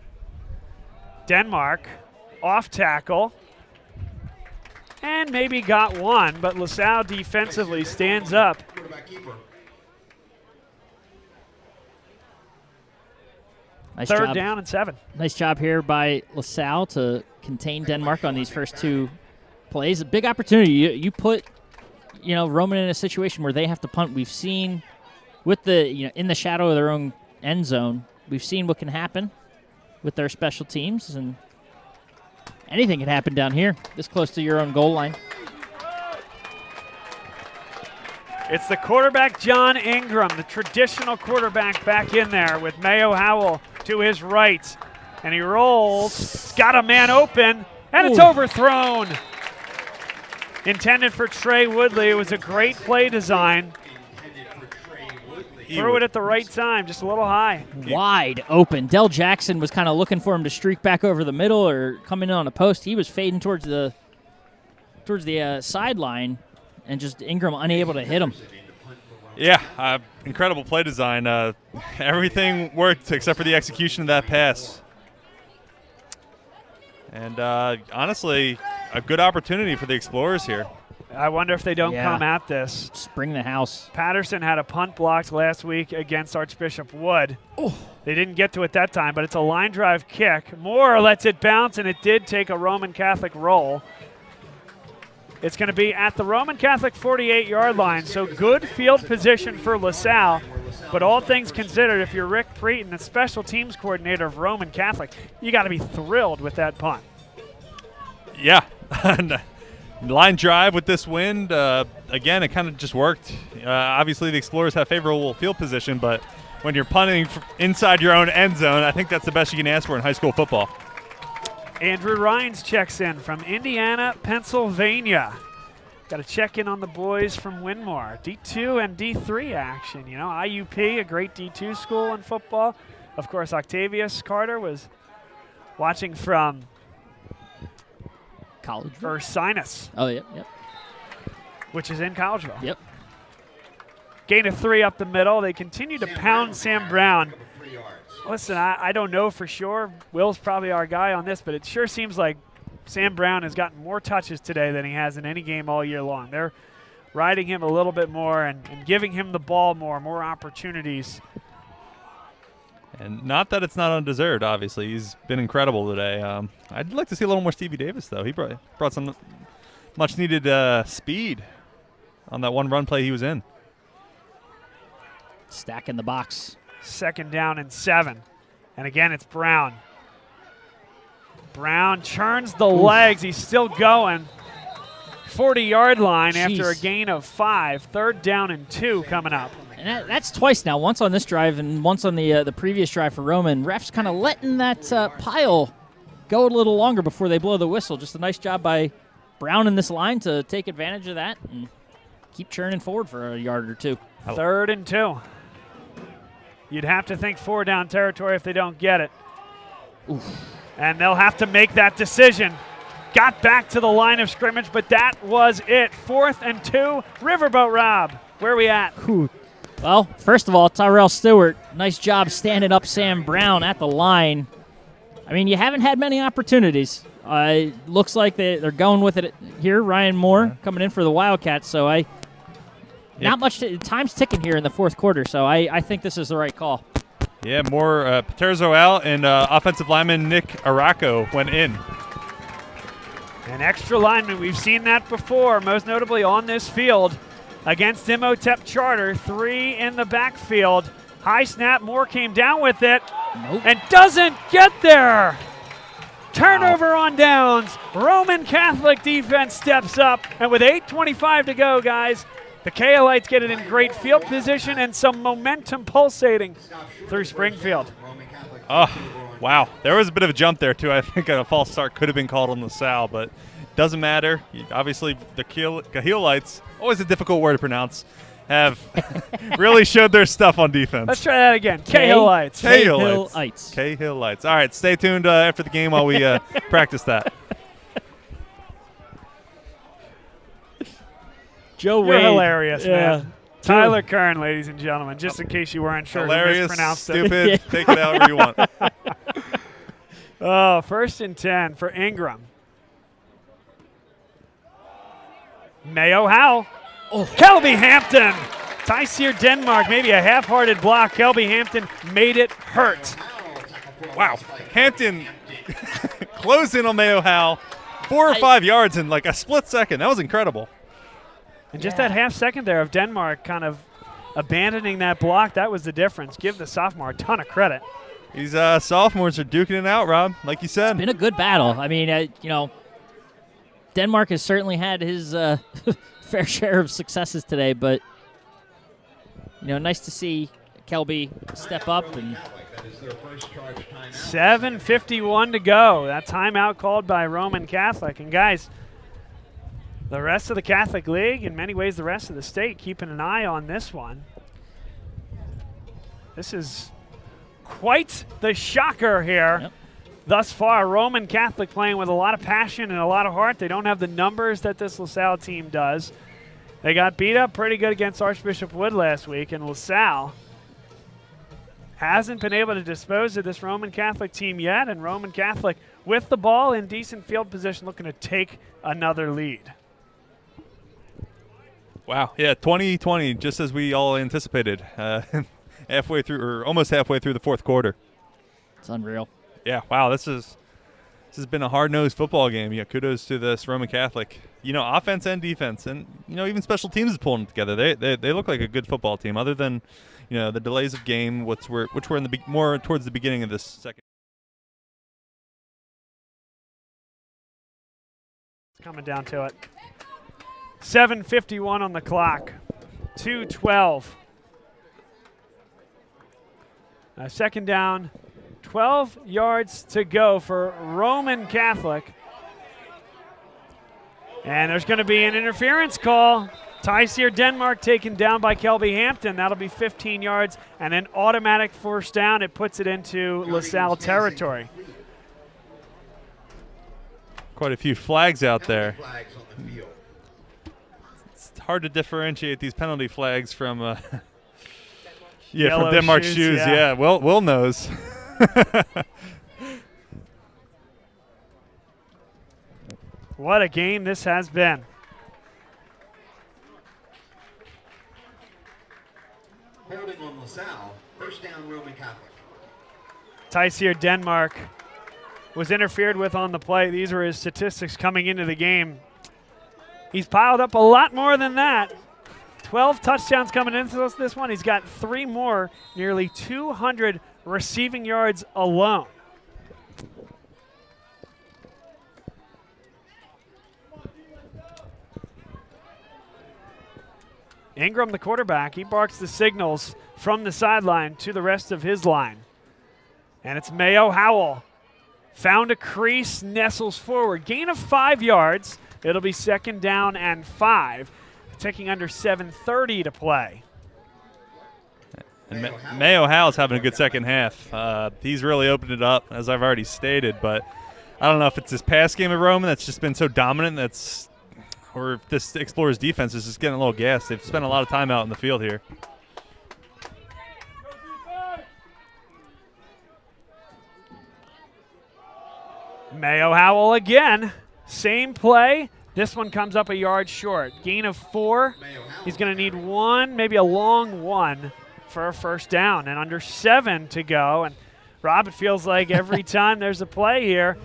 Denmark, off tackle, and maybe got one, but LaSalle defensively stands up. Nice Third job. down and 7. Nice job here by LaSalle to contain Denmark on these first 2 plays. A big opportunity. You put, Roman in a situation where they have to punt. We've seen with the, in the shadow of their own end zone, we've seen what can happen with their special teams, and anything can happen down here, this close to your own goal line. It's the quarterback, John Ingram, the traditional quarterback, back in there with Mayo Howell to his right. And he rolls, got a man open, and it's overthrown. Intended for Trey Woodley. It was a great play design. Threw it at the right time, just a little high. Wide open. Del Jackson was kind of looking for him to streak back over the middle or come in on a post. He was fading towards the towards the sideline, and just Ingram unable to hit him. Yeah, incredible play design. Everything worked except for the execution of that pass. And honestly, a good opportunity for the Explorers here. I wonder if they don't come at this. Spring the house. Patterson had a punt blocked last week against Archbishop Wood. They didn't get to it that time, but it's a line drive kick. Moore lets it bounce, and it did take a Roman Catholic roll. It's going to be at the Roman Catholic 48-yard line, so good field position for LaSalle. But all things considered, if you're Rick Preeton, the special teams coordinator of Roman Catholic, you got to be thrilled with that punt. Yeah. Line drive with this wind. Again, it kind of just worked. Obviously, the Explorers have favorable field position, but when you're punting inside your own end zone, I think that's the best you can ask for in high school football. Andrew Rhines checks in from Indiana, Pennsylvania. Got to check in on the boys from Winmore. D2 and D3 action. You know, IUP, a great D2 school in football. Of course, Octavius Carter was watching from College Ursinus. Oh, yep. Which is in Collegeville. Yep. Gain of 3 up the middle. They continue to pound Sam Brown. Listen, I don't know for sure. Will's probably our guy on this, but it sure seems like Sam Brown has gotten more touches today than he has in any game all year long. They're riding him a little bit more and giving him the ball more opportunities. And not that it's not undeserved, obviously. He's been incredible today. I'd like to see a little more Stevie Davis, though. He brought some much-needed speed on that one run play he was in. Stack in the box. 2nd down and 7. And again, it's Brown. Brown churns the legs. He's still going. 40-yard line after a gain of 5. 3rd down and 2 coming up. And that's twice now, once on this drive and once on the previous drive for Roman. Refs kind of letting that pile go a little longer before they blow the whistle. Just a nice job by Brown in this line to take advantage of that and keep churning forward for a yard or 2. 3rd and 2. You'd have to think 4-down territory if they don't get it. Oof. And they'll have to make that decision. Got back to the line of scrimmage, but that was it. 4th and 2. Riverboat Rob, where are we at? Well, first of all, Tyrell Stewart, nice job standing up Sam Brown at the line. I mean, you haven't had many opportunities. Looks like they're going with it here. Ryan Moore coming in for the Wildcats, so not much time's ticking here in the 4th quarter, so I think this is the right call. Yeah, more Paterzo out, and offensive lineman Nick Araco went in. An extra lineman, we've seen that before, most notably on this field against Imhotep Charter. 3 in the backfield. High snap, Moore came down with it and doesn't get there. Turnover on downs. Roman Catholic defense steps up, and with 8:25 to go, guys, the KLites get it in great field position and some momentum pulsating through Springfield. Oh, wow. There was a bit of a jump there, too. I think a false start could have been called on LaSalle, but doesn't matter. Obviously, the KLites, always a difficult word to pronounce, have really showed their stuff on defense. Let's try that again. K-Hillites. K-Hillites. All right, stay tuned after the game while we practice that. Joe You're Wade. Hilarious, man. Tyler Kern, ladies and gentlemen, just in case you weren't sure. Hilarious, stupid. it. Take it however you want. 1st and 10 for Ingram. Mayo Howell. Kelby Hampton. Tyseer Denmark, maybe a half-hearted block. Kelby Hampton made it hurt. Wow. Hampton closed in on Mayo Howell. 4 or 5 yards in like a split second. That was incredible. And just that half second there of Denmark kind of abandoning that block, that was the difference. Give the sophomore a ton of credit. These sophomores are duking it out, Rob, like you said. It's been a good battle. I mean, Denmark has certainly had his fair share of successes today, but, nice to see Kelby step up. And 7:51 to go. That timeout called by Roman Catholic. And, guys, the rest of the Catholic League, in many ways the rest of the state, keeping an eye on this one. This is quite the shocker here. Yep. thus far. Roman Catholic playing with a lot of passion and a lot of heart. They don't have the numbers that this LaSalle team does. They got beat up pretty good against Archbishop Wood last week, and LaSalle hasn't been able to dispose of this Roman Catholic team yet, and Roman Catholic with the ball in decent field position looking to take another lead. Wow, yeah, 20-20, just as we all anticipated, halfway through, or almost halfway through the fourth quarter. It's unreal. Yeah, wow, this has been a hard-nosed football game. Yeah, kudos to this Roman Catholic. Offense and defense, and even special teams is pulling together. They look like a good football team, other than the delays of game, which were in the more towards the beginning of this second. It's coming down to it. 7:51 on the clock. 2:12. Second down. 12 yards to go for Roman Catholic. And there's going to be an interference call. Tyseer Denmark taken down by Kelby Hampton. That'll be 15 yards and an automatic first down. It puts it into LaSalle territory. Quite a few flags out there. It's hard to differentiate these penalty flags from from Denmark's shoes. Yeah, Will knows. What a game this has been. Holding on LaSalle, first down Roman Catholic. Tyseer Denmark was interfered with on the play. These were his statistics coming into the game. He's piled up a lot more than that. 12 touchdowns coming into this one. He's got 3 more, nearly 200 receiving yards alone. Ingram, the quarterback, he barks the signals from the sideline to the rest of his line. And it's Mayo Howell. Found a crease, nestles forward. Gain of 5 yards. It'll be second down and 5. Taking under 7:30 to play. And Mayo Howell's having a good second half. He's really opened it up, as I've already stated. But I don't know if it's this pass game of Roman that's just been so dominant or if this Explorers defense is just getting a little gassed. They've spent a lot of time out in the field here. Mayo Howell again. Same play. This one comes up a yard short. Gain of 4. He's going to need 1, maybe a long 1 for a first down. And under 7 to go. And Rob, it feels like every time there's a play here,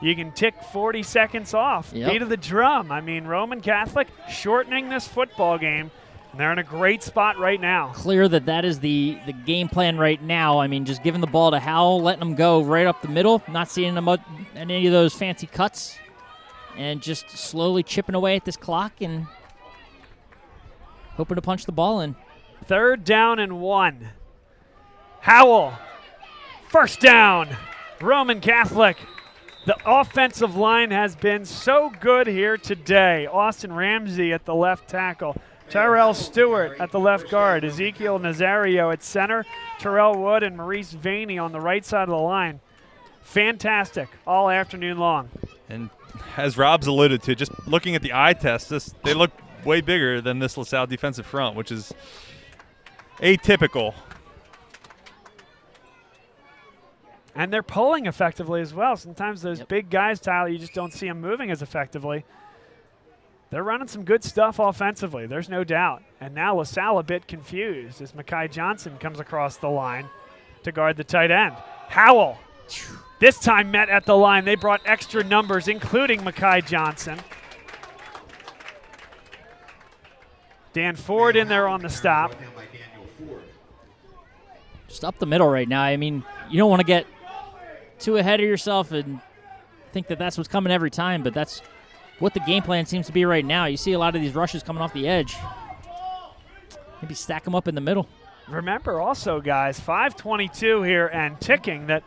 you can tick 40 seconds off. Yep. Beat of the drum. I mean, Roman Catholic shortening this football game, and they're in a great spot right now. Clear that is the game plan right now. I mean, just giving the ball to Howell, letting him go right up the middle, not seeing him in any of those fancy cuts, and just slowly chipping away at this clock and hoping to punch the ball in. Third down and 1. Howell, first down, Roman Catholic. The offensive line has been so good here today. Austin Ramsey at the left tackle. Tyrell Stewart at the left guard. Ezekiel Nazario at center. Terrell Wood and Maurice Vaney on the right side of the line. Fantastic all afternoon long. And as Rob's alluded to, just looking at the eye test, they look way bigger than this LaSalle defensive front, which is atypical. And they're pulling effectively as well. Sometimes those big guys, Tyler, you just don't see them moving as effectively. They're running some good stuff offensively, there's no doubt. And now LaSalle a bit confused as Mekhi Johnson comes across the line to guard the tight end. Howell, this time met at the line. They brought extra numbers, including Mekhi Johnson. Dan Ford in there on the stop. Just up the middle right now. I mean, you don't want to get too ahead of yourself and think that that's what's coming every time, but that's what the game plan seems to be right now. You see a lot of these rushes coming off the edge. Maybe stack them up in the middle. Remember also, guys, 5:22 here and ticking, that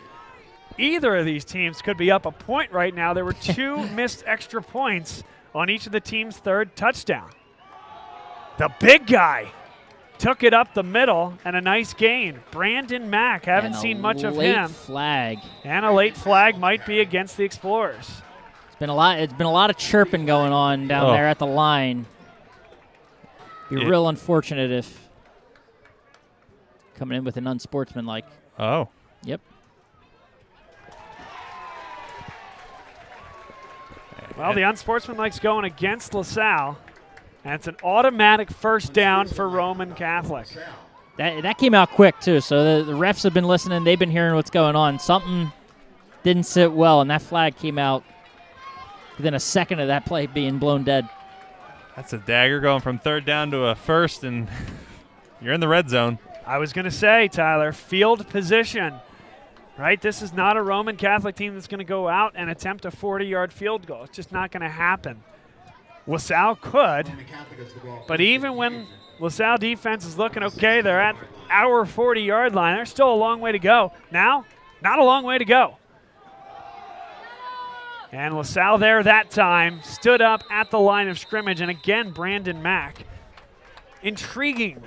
either of these teams could be up a point right now. There were 2 missed extra points on each of the team's third touchdown. The big guy, took it up the middle, and a nice gain. Brandon Mack, haven't seen much of him. Flag. And a late flag might be against the Explorers. It's been a lot of chirping going on down there at the line. Be real unfortunate if coming in with an unsportsmanlike. Oh. Yep. Well, the unsportsmanlike's going against LaSalle, and it's an automatic first down for Roman Catholic. That came out quick, too, so the refs have been listening. They've been hearing what's going on. Something didn't sit well, and that flag came out within a second of that play being blown dead. That's a dagger going from third down to a first, and you're in the red zone. I was going to say, Tyler, field position. Right? This is not a Roman Catholic team that's going to go out and attempt a 40-yard field goal. It's just not going to happen. LaSalle could, but even when LaSalle defense is looking okay, they're at our 40-yard line. There's still a long way to go. Now, not a long way to go. And LaSalle there that time stood up at the line of scrimmage, and again, Brandon Mack. Intriguing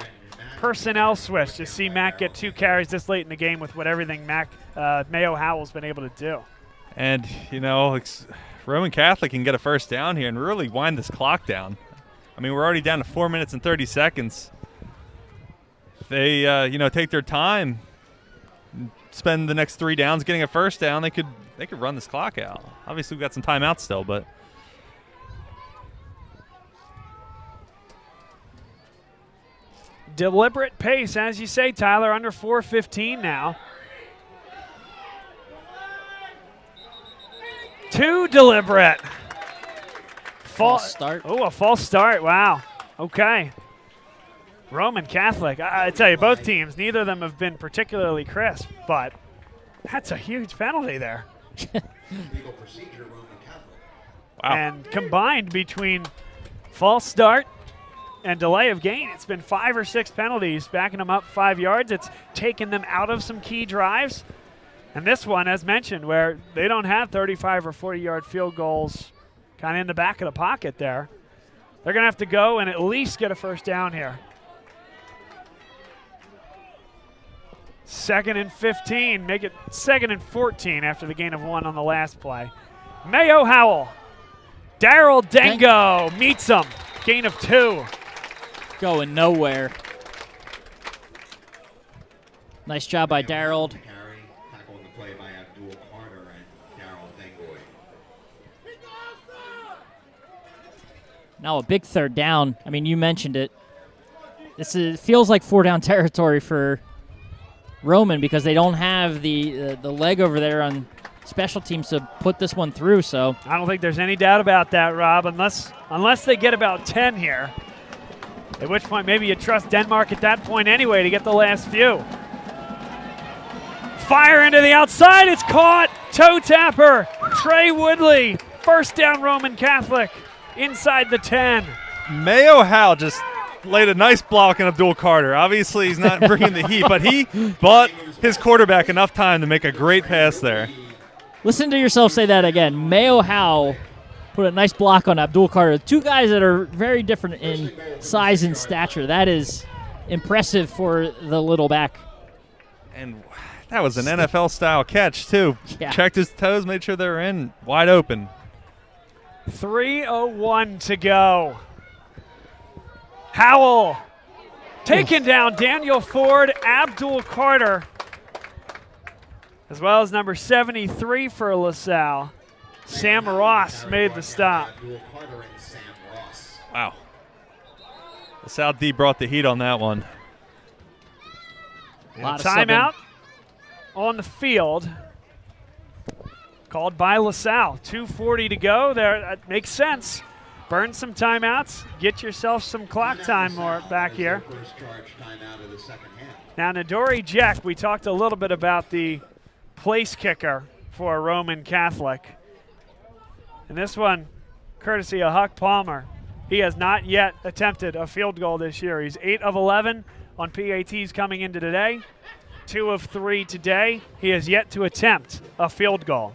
personnel switch to see Mack get 2 carries this late in the game with what everything Mayo Howell's been able to do. And, you know, Roman Catholic can get a first down here and really wind this clock down. I mean, we're already down to 4 minutes and 30 seconds. If they, take their time, spend the next 3 downs getting a first down, they could run this clock out. Obviously, we've got some timeouts still, but deliberate pace, as you say, Tyler, under 4:15 now. Too deliberate. False start. Oh, a false start. Wow. Okay. Roman Catholic. I tell you, both teams, neither of them have been particularly crisp, but that's a huge penalty there. Wow. And combined between false start and delay of gain, it's been 5 or 6 penalties, backing them up 5 yards. It's taken them out of some key drives. And this one, as mentioned, where they don't have 35 or 40-yard field goals kind of in the back of the pocket there. They're going to have to go and at least get a first down here. 2nd and 15, make it 2nd and 14 after the gain of 1 on the last play. Mayo Howell. Daryl Dengo meets him. Gain of 2. Going nowhere. Nice job by Daryl. Now a big third down. I mean, you mentioned it. It feels like 4-down territory for Roman because they don't have the leg over there on special teams to put this one through. So I don't think there's any doubt about that, Rob, unless they get about 10 here. At which point maybe you trust Denmark at that point anyway to get the last few. Fire into the outside. It's caught. Toe tapper. Trey Woodley. First down, Roman Catholic. Inside the 10. Mayo Howell just laid a nice block on Abdul Carter. Obviously, he's not bringing the heat, but he bought his quarterback enough time to make a great pass there. Listen to yourself say that again. Mayo Howell put a nice block on Abdul Carter. 2 guys that are very different in size and stature. That is impressive for the little back. And that was an NFL-style catch, too. Yeah. Checked his toes, made sure they were in, wide open. 3:01 to go. Howell taking down Daniel Ford, Abdul Carter, as well as number 73 for LaSalle. Sam Ross made the stop. Wow. LaSalle D brought the heat on that one. And timeout on the field. Called by LaSalle. 2:40 to go. There, that makes sense. Burn some timeouts. Get yourself some clock time more back here. Now, Nadori Jack, we talked a little bit about the place kicker for Roman Catholic. And this one, courtesy of Huck Palmer. He has not yet attempted a field goal this year. He's 8 of 11 on PATs coming into today. 2 of 3 today. He has yet to attempt a field goal.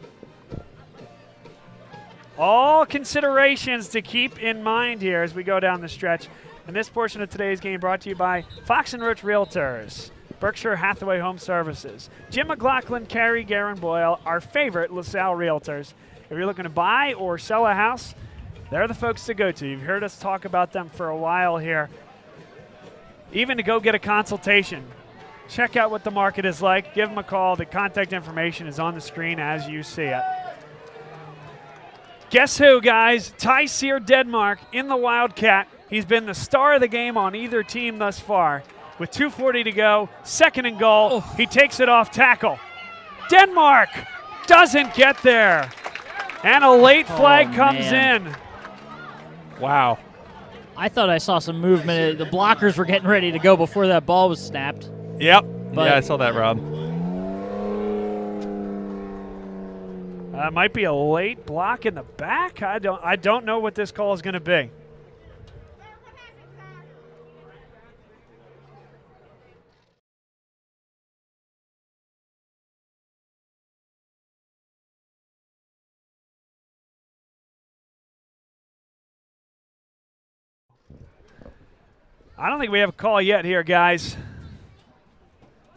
All considerations to keep in mind here as we go down the stretch. And this portion of today's game brought to you by Fox & Roach Realtors, Berkshire Hathaway Home Services, Jim McLaughlin, Carrie, Garen Boyle, our favorite LaSalle Realtors. If you're looking to buy or sell a house, they're the folks to go to. You've heard us talk about them for a while here. Even to go get a consultation, check out what the market is like. Give them a call. The contact information is on the screen as you see it. Guess who, guys? Tyseer Denmark in the Wildcat. He's been the star of the game on either team thus far. With 2:40 to go, 2nd and goal. He takes it off tackle. Denmark doesn't get there. And a late flag comes in. Wow. I thought I saw some movement. The blockers were getting ready to go before that ball was snapped. Yep. Yeah, I saw that, Rob. Might be a late block in the back. I don't know what this call is going to be. I don't think we have a call yet here, guys.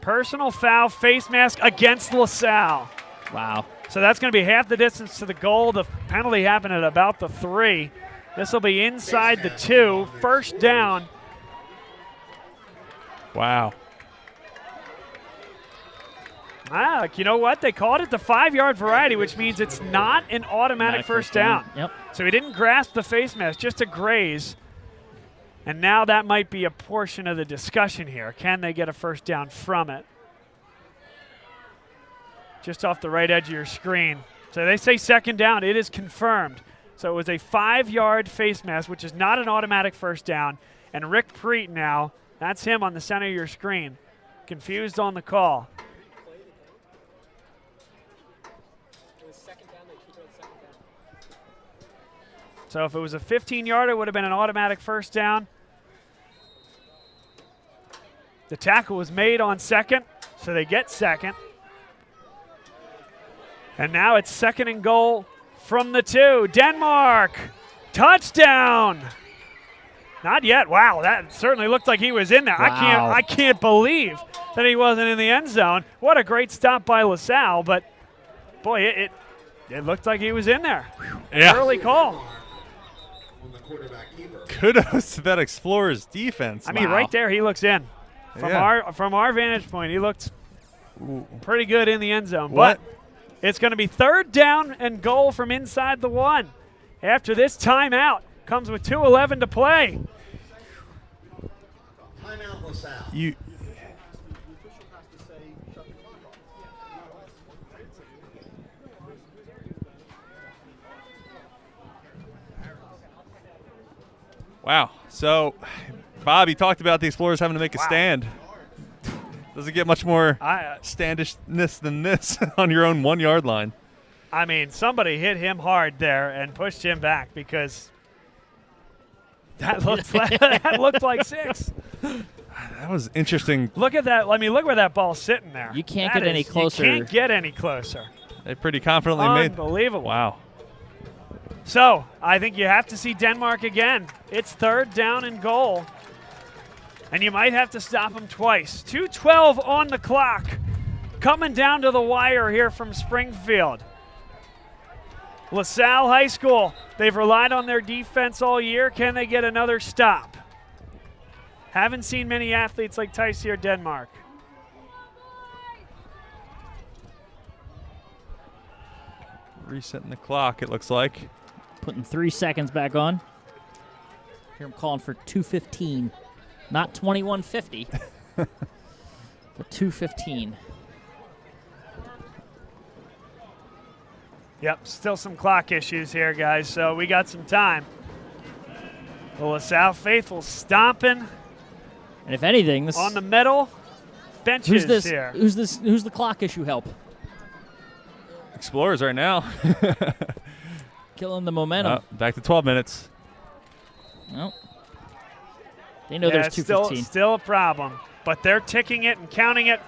Personal foul, face mask against LaSalle. Wow. So that's going to be half the distance to the goal. The penalty happened at about the 3. This will be inside the 2. First down. Wow. You know what? They called it the 5-yard variety, which means it's not an automatic first down. Yep. So he didn't grasp the face mask, just a graze. And now that might be a portion of the discussion here. Can they get a first down from it? Just off the right edge of your screen. So they say 2nd down. It is confirmed. So it was a 5-yard face mask, which is not an automatic first down. And Rick Preet now, that's him on the center of your screen, confused on the call. So if it was a 15-yarder, it would have been an automatic first down. The tackle was made on 2nd, so they get 2nd. And now it's 2nd and goal from the 2. Denmark, touchdown. Not yet. Wow, that certainly looked like he was in there. Wow. I can't believe that he wasn't in the end zone. What a great stop by LaSalle, but boy, it looked like he was in there. Yeah. Early call. Kudos to that Explorers defense. I mean, right there, he looks in. From our vantage point, he looked pretty good in the end zone. What? But it's going to be 3rd down and goal from inside the 1. After this timeout, comes with 2:11 to play. Timeout LaSalle. Wow. So, Bob, you talked about the Explorers having to make a stand. Doesn't get much more standishness than this on your own 1-yard line. I mean, somebody hit him hard there and pushed him back because that looked like 6. That was interesting. Look at that. Look where that ball's sitting there. You can't get any closer. You can't get any closer. They pretty confidently made. Unbelievable. Wow. So I think you have to see Denmark again. It's 3rd down and goal. And you might have to stop him twice. 2:12 on the clock. Coming down to the wire here from Springfield. LaSalle High School, they've relied on their defense all year. Can they get another stop? Haven't seen many athletes like Tyseer Denmark. Resetting the clock, it looks like. Putting 3 seconds back on. Here I'm calling for 2:15. Not 21:50, but 2:15. Yep, still some clock issues here, guys, so we got some time. The LaSalle faithful stomping. And if anything, this on the metal benches here. Who's the clock issue help? Explorers right now. Killing the momentum. Back to 12 minutes. Nope. They know there's 2:15. Still a problem, but they're ticking it and counting it.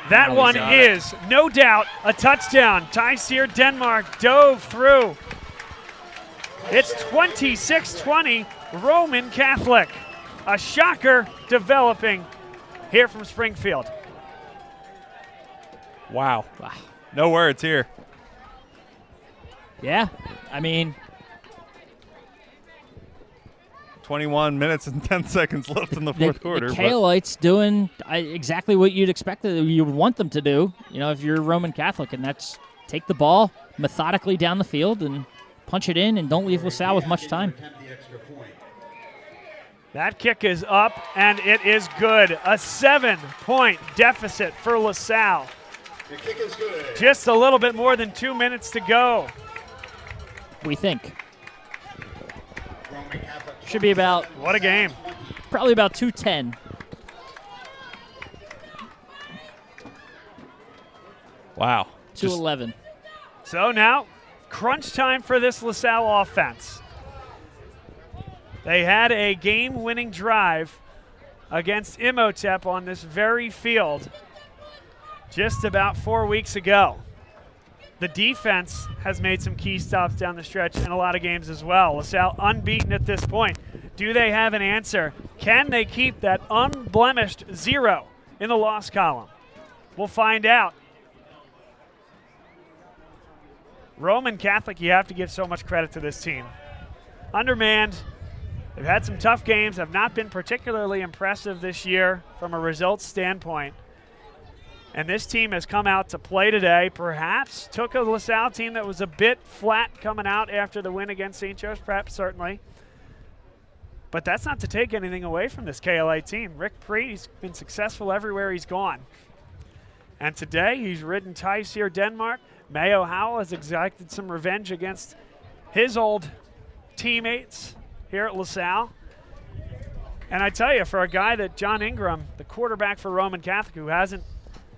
That one is, no doubt, a touchdown. Tyseer Denmark dove through. It's 26-20, Roman Catholic. a shocker developing here from Springfield. Wow. No words here. Yeah, I mean, 21 minutes and 10 seconds left in the fourth quarter. The Kaleites doing exactly what you'd expect that you would want them to do, if you're Roman Catholic, and that's take the ball methodically down the field and punch it in and don't leave LaSalle with much time. That kick is up, and it is good. A 7-point deficit for LaSalle. The kick is good. Just a little bit more than 2 minutes to go. We think. Should be about, what a game. Probably about 2:10. Wow. 2:11. So now, crunch time for this LaSalle offense. They had a game-winning drive against Imhotep on this very field just about 4 weeks ago. The defense has made some key stops down the stretch in a lot of games as well. LaSalle unbeaten at this point. Do they have an answer? Can they keep that unblemished 0 in the loss column? We'll find out. Roman Catholic, you have to give so much credit to this team. Undermanned. They've had some tough games, have not been particularly impressive this year from a results standpoint. And this team has come out to play today, perhaps took a LaSalle team that was a bit flat coming out after the win against St. Joe's Prep, certainly. But that's not to take anything away from this KLA team. Rick Preet, he's been successful everywhere he's gone. And today he's ridden Tice here, Denmark. Mayo Howell has exacted some revenge against his old teammates here at LaSalle. And I tell you, for a guy that John Ingram, the quarterback for Roman Catholic, who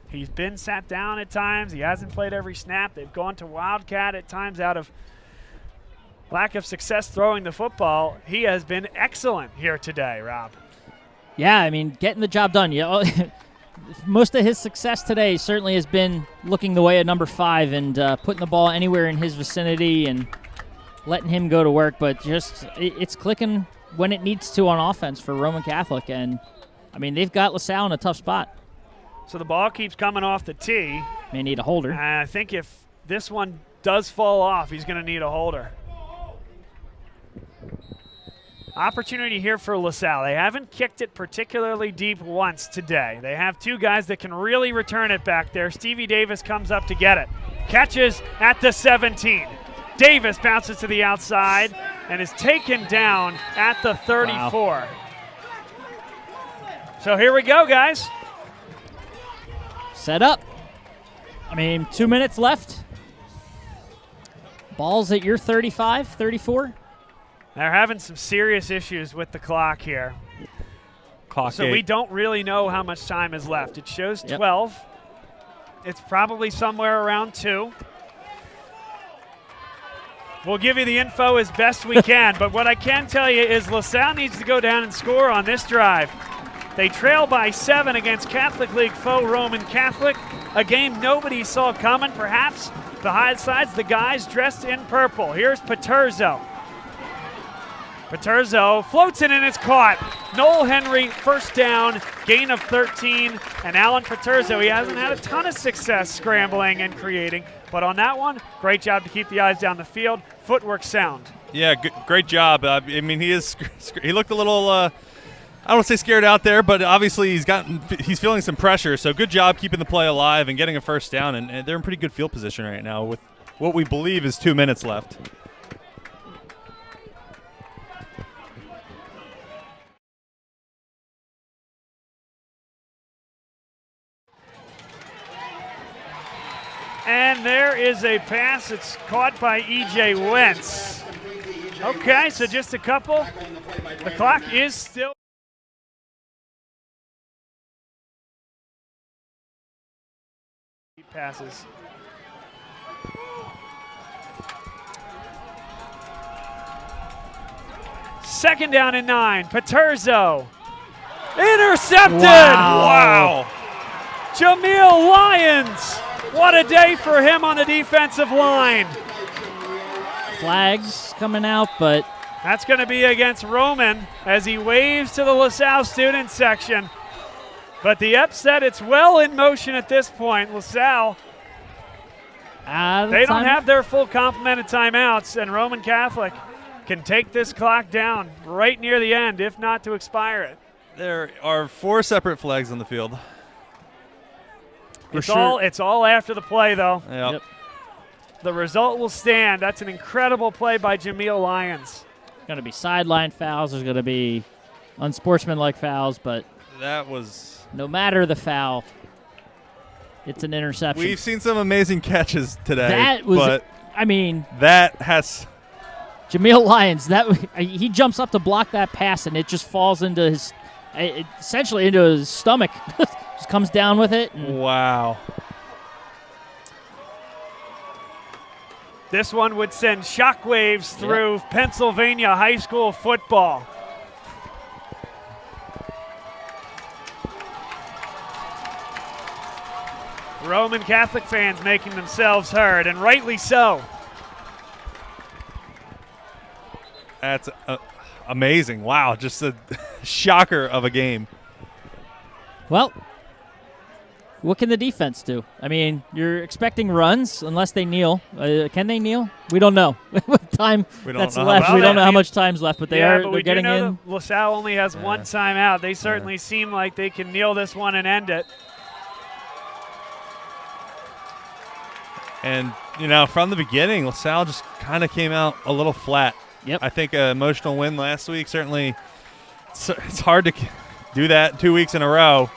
he's been sat down at times. He hasn't played every snap. They've gone to Wildcat at times out of lack of success throwing the football. He has been excellent here today, Rob. Yeah, I mean, getting the job done. Most of his success today certainly has been looking the way of number 5 and putting the ball anywhere in his vicinity and letting him go to work. But it's clicking when it needs to on offense for Roman Catholic. And, I mean, they've got LaSalle in a tough spot. So the ball keeps coming off the tee. May need a holder. And I think if this one does fall off, he's going to need a holder. Opportunity here for LaSalle. They haven't kicked it particularly deep once today. They have 2 guys that can really return it back there. Stevie Davis comes up to get it. Catches at the 17. Davis bounces to the outside and is taken down at the 34. Wow. So here we go, guys. Set up. I mean, 2 minutes left. Ball's at your 35, 34. They're having some serious issues with the clock here. So we don't really know how much time is left. It shows 12. Yep. It's probably somewhere around 2. We'll give you the info as best we can, but what I can tell you is LaSalle needs to go down and score on this drive. They trail by 7 against Catholic League foe Roman Catholic, a game nobody saw coming, perhaps. Besides the guys dressed in purple. Here's Paterzo. Paterzo floats it and it's caught. Noel Henry, first down, gain of 13. And Alan Paterzo, he hasn't had a ton of success scrambling and creating. But on that one, great job to keep the eyes down the field. Footwork sound. Yeah, great job. I mean, he looked a little, I don't want to say scared out there, but obviously he's feeling some pressure. So good job keeping the play alive and getting a first down. And they're in pretty good field position right now with what we believe is 2 minutes left. And there is a pass. It's caught by E.J. Wentz. Okay, so just a couple. The clock is still. Passes. Second down and 9. Paterzo. Intercepted. Wow. Jameel Lyons. What a day for him on the defensive line. Flags coming out, but That's going to be against Roman as he waves to the LaSalle student section. But the upset, it's well in motion at this point. LaSalle, they don't have their full complement of timeouts, and Roman Catholic can take this clock down right near the end, if not to expire it. There are 4 separate flags on the field. It's all after the play, though. Yep. The result will stand. That's an incredible play by Jameel Lyons. Going to be sideline fouls. There's going to be unsportsmanlike fouls, but that was no matter the foul, it's an interception. We've seen some amazing catches today. That was, but I mean, that has Jameel Lyons. He jumps up to block that pass, and it just falls into his, essentially into his stomach. Just comes down with it. Wow. This one would send shockwaves through Pennsylvania high school football. Roman Catholic fans making themselves heard, and rightly so. That's amazing. Wow, just a shocker of a game. Well, what can the defense do? I mean, you're expecting runs unless they kneel. Can they kneel? We don't know. With time that's left, we don't know how much time's left, but they're getting in. LaSalle only has one timeout. They certainly seem like they can kneel this one and end it. And, from the beginning, LaSalle just kind of came out a little flat. Yep. I think an emotional win last week. Certainly, it's hard to do that 2 weeks in a row.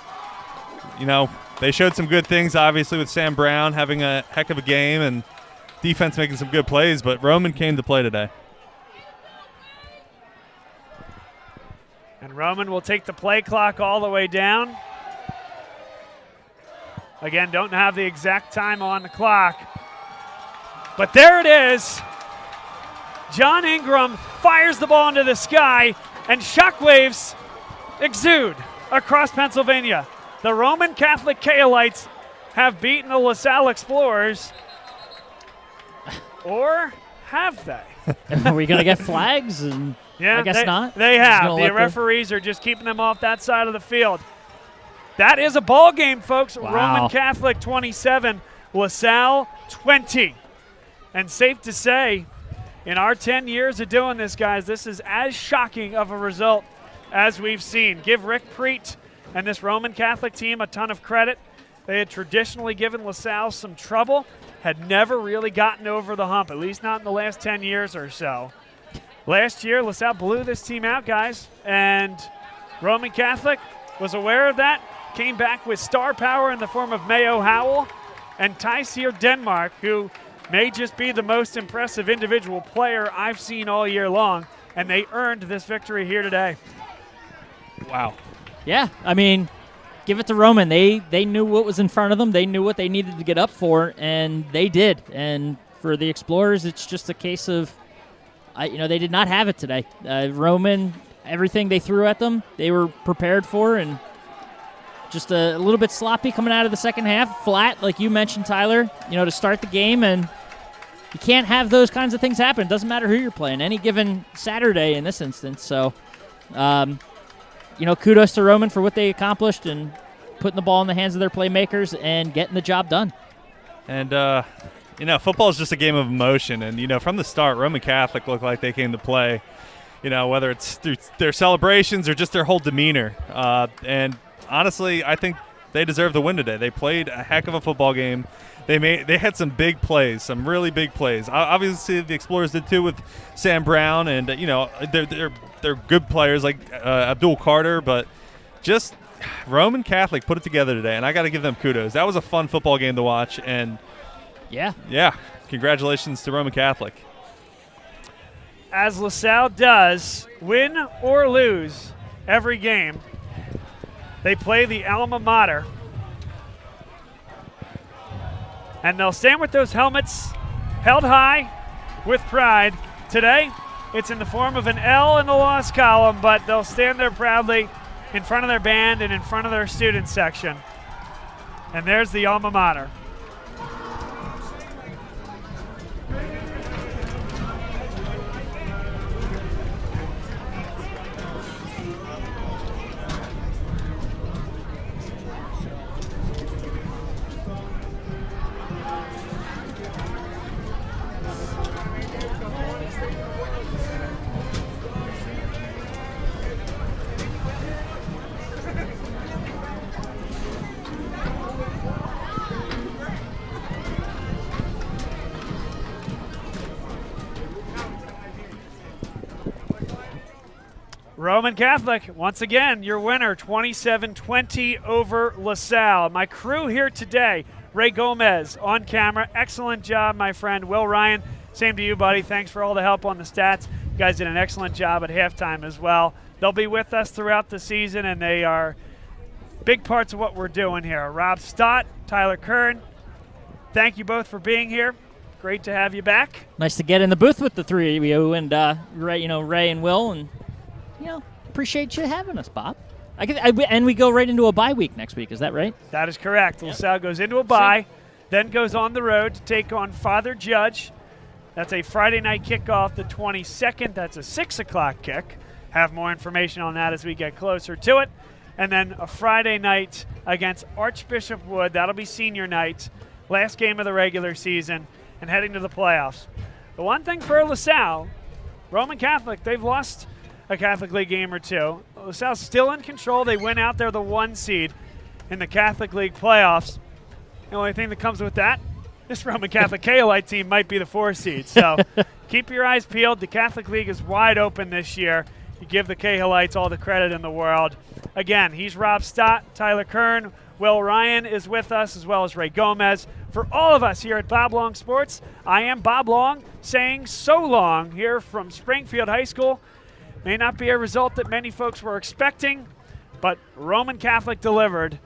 They showed some good things, obviously, with Sam Brown having a heck of a game and defense making some good plays, but Roman came to play today. And Roman will take the play clock all the way down. Again, don't have the exact time on the clock. But there it is. John Ingram fires the ball into the sky, and shockwaves exude across Pennsylvania. The Roman Catholic Kaolites have beaten the LaSalle Explorers. Or have they? Are we going to get flags? Yeah, I guess not. They have. The referees are just keeping them off that side of the field. That is a ball game, folks. Wow. Roman Catholic 27, LaSalle 20. And safe to say, in our 10 years of doing this, guys, this is as shocking of a result as we've seen. Give Rick Preet and this Roman Catholic team a ton of credit. They had traditionally given LaSalle some trouble, had never really gotten over the hump, at least not in the last 10 years or so. Last year, LaSalle blew this team out, guys, and Roman Catholic was aware of that, came back with star power in the form of Mayo Howell and Tyseer Denmark, who may just be the most impressive individual player I've seen all year long, and they earned this victory here today. Wow. Yeah, I mean, give it to Roman. They knew what was in front of them. They knew what they needed to get up for, and they did. And for the Explorers, it's just a case of, they did not have it today. Roman, everything they threw at them, they were prepared for, and just a little bit sloppy coming out of the second half, flat, like you mentioned, Tyler, to start the game. And you can't have those kinds of things happen. It doesn't matter who you're playing, any given Saturday in this instance. So, kudos to Roman for what they accomplished and putting the ball in the hands of their playmakers and getting the job done. And, football is just a game of emotion. And, from the start, Roman Catholic looked like they came to play, whether it's through their celebrations or just their whole demeanor. And honestly, I think they deserve the win today. They played a heck of a football game. They had some big plays, some really big plays. Obviously, the Explorers did too with Sam Brown, and they're good players like Abdul Carter, but just Roman Catholic put it together today, and I got to give them kudos. That was a fun football game to watch, and yeah, congratulations to Roman Catholic. As LaSalle does, win or lose every game, they play the alma mater. And they'll stand with those helmets held high with pride. Today, it's in the form of an L in the loss column, but they'll stand there proudly in front of their band and in front of their student section. And there's the alma mater. Roman Catholic, once again, your winner, 27-20 over LaSalle. My crew here today, Ray Gomez on camera. Excellent job, my friend. Will Ryan, same to you, buddy. Thanks for all the help on the stats. You guys did an excellent job at halftime as well. They'll be with us throughout the season, and they are big parts of what we're doing here. Rob Stott, Tyler Kern, thank you both for being here. Great to have you back. Nice to get in the booth with the three of you and Ray and Will, and appreciate you having us, Bob. And we go right into a bye week next week. Is that right? That is correct. Yep. LaSalle goes into a bye, then goes on the road to take on Father Judge. That's a Friday night kickoff, the 22nd. That's a 6 o'clock kick. Have more information on that as we get closer to it. And then a Friday night against Archbishop Wood. That'll be senior night, last game of the regular season, and heading to the playoffs. The one thing for LaSalle, Roman Catholic, they've lost a Catholic League game or two. LaSalle's still in control. They win out there the 1 seed in the Catholic League playoffs. The only thing that comes with that, this Roman Catholic Kaolite team might be the 4 seed. So keep your eyes peeled. The Catholic League is wide open this year. You give the Kahalites all the credit in the world. Again, he's Rob Stott, Tyler Kern, Will Ryan is with us, as well as Ray Gomez. For all of us here at Bob Long Sports, I am Bob Long saying so long here from Springfield High School. May not be a result that many folks were expecting, but Roman Catholic delivered,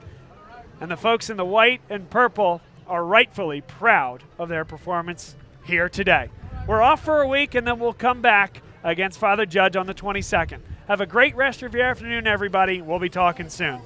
and the folks in the white and purple are rightfully proud of their performance here today. We're off for a week, and then we'll come back against Father Judge on the 22nd. Have a great rest of your afternoon, everybody. We'll be talking soon.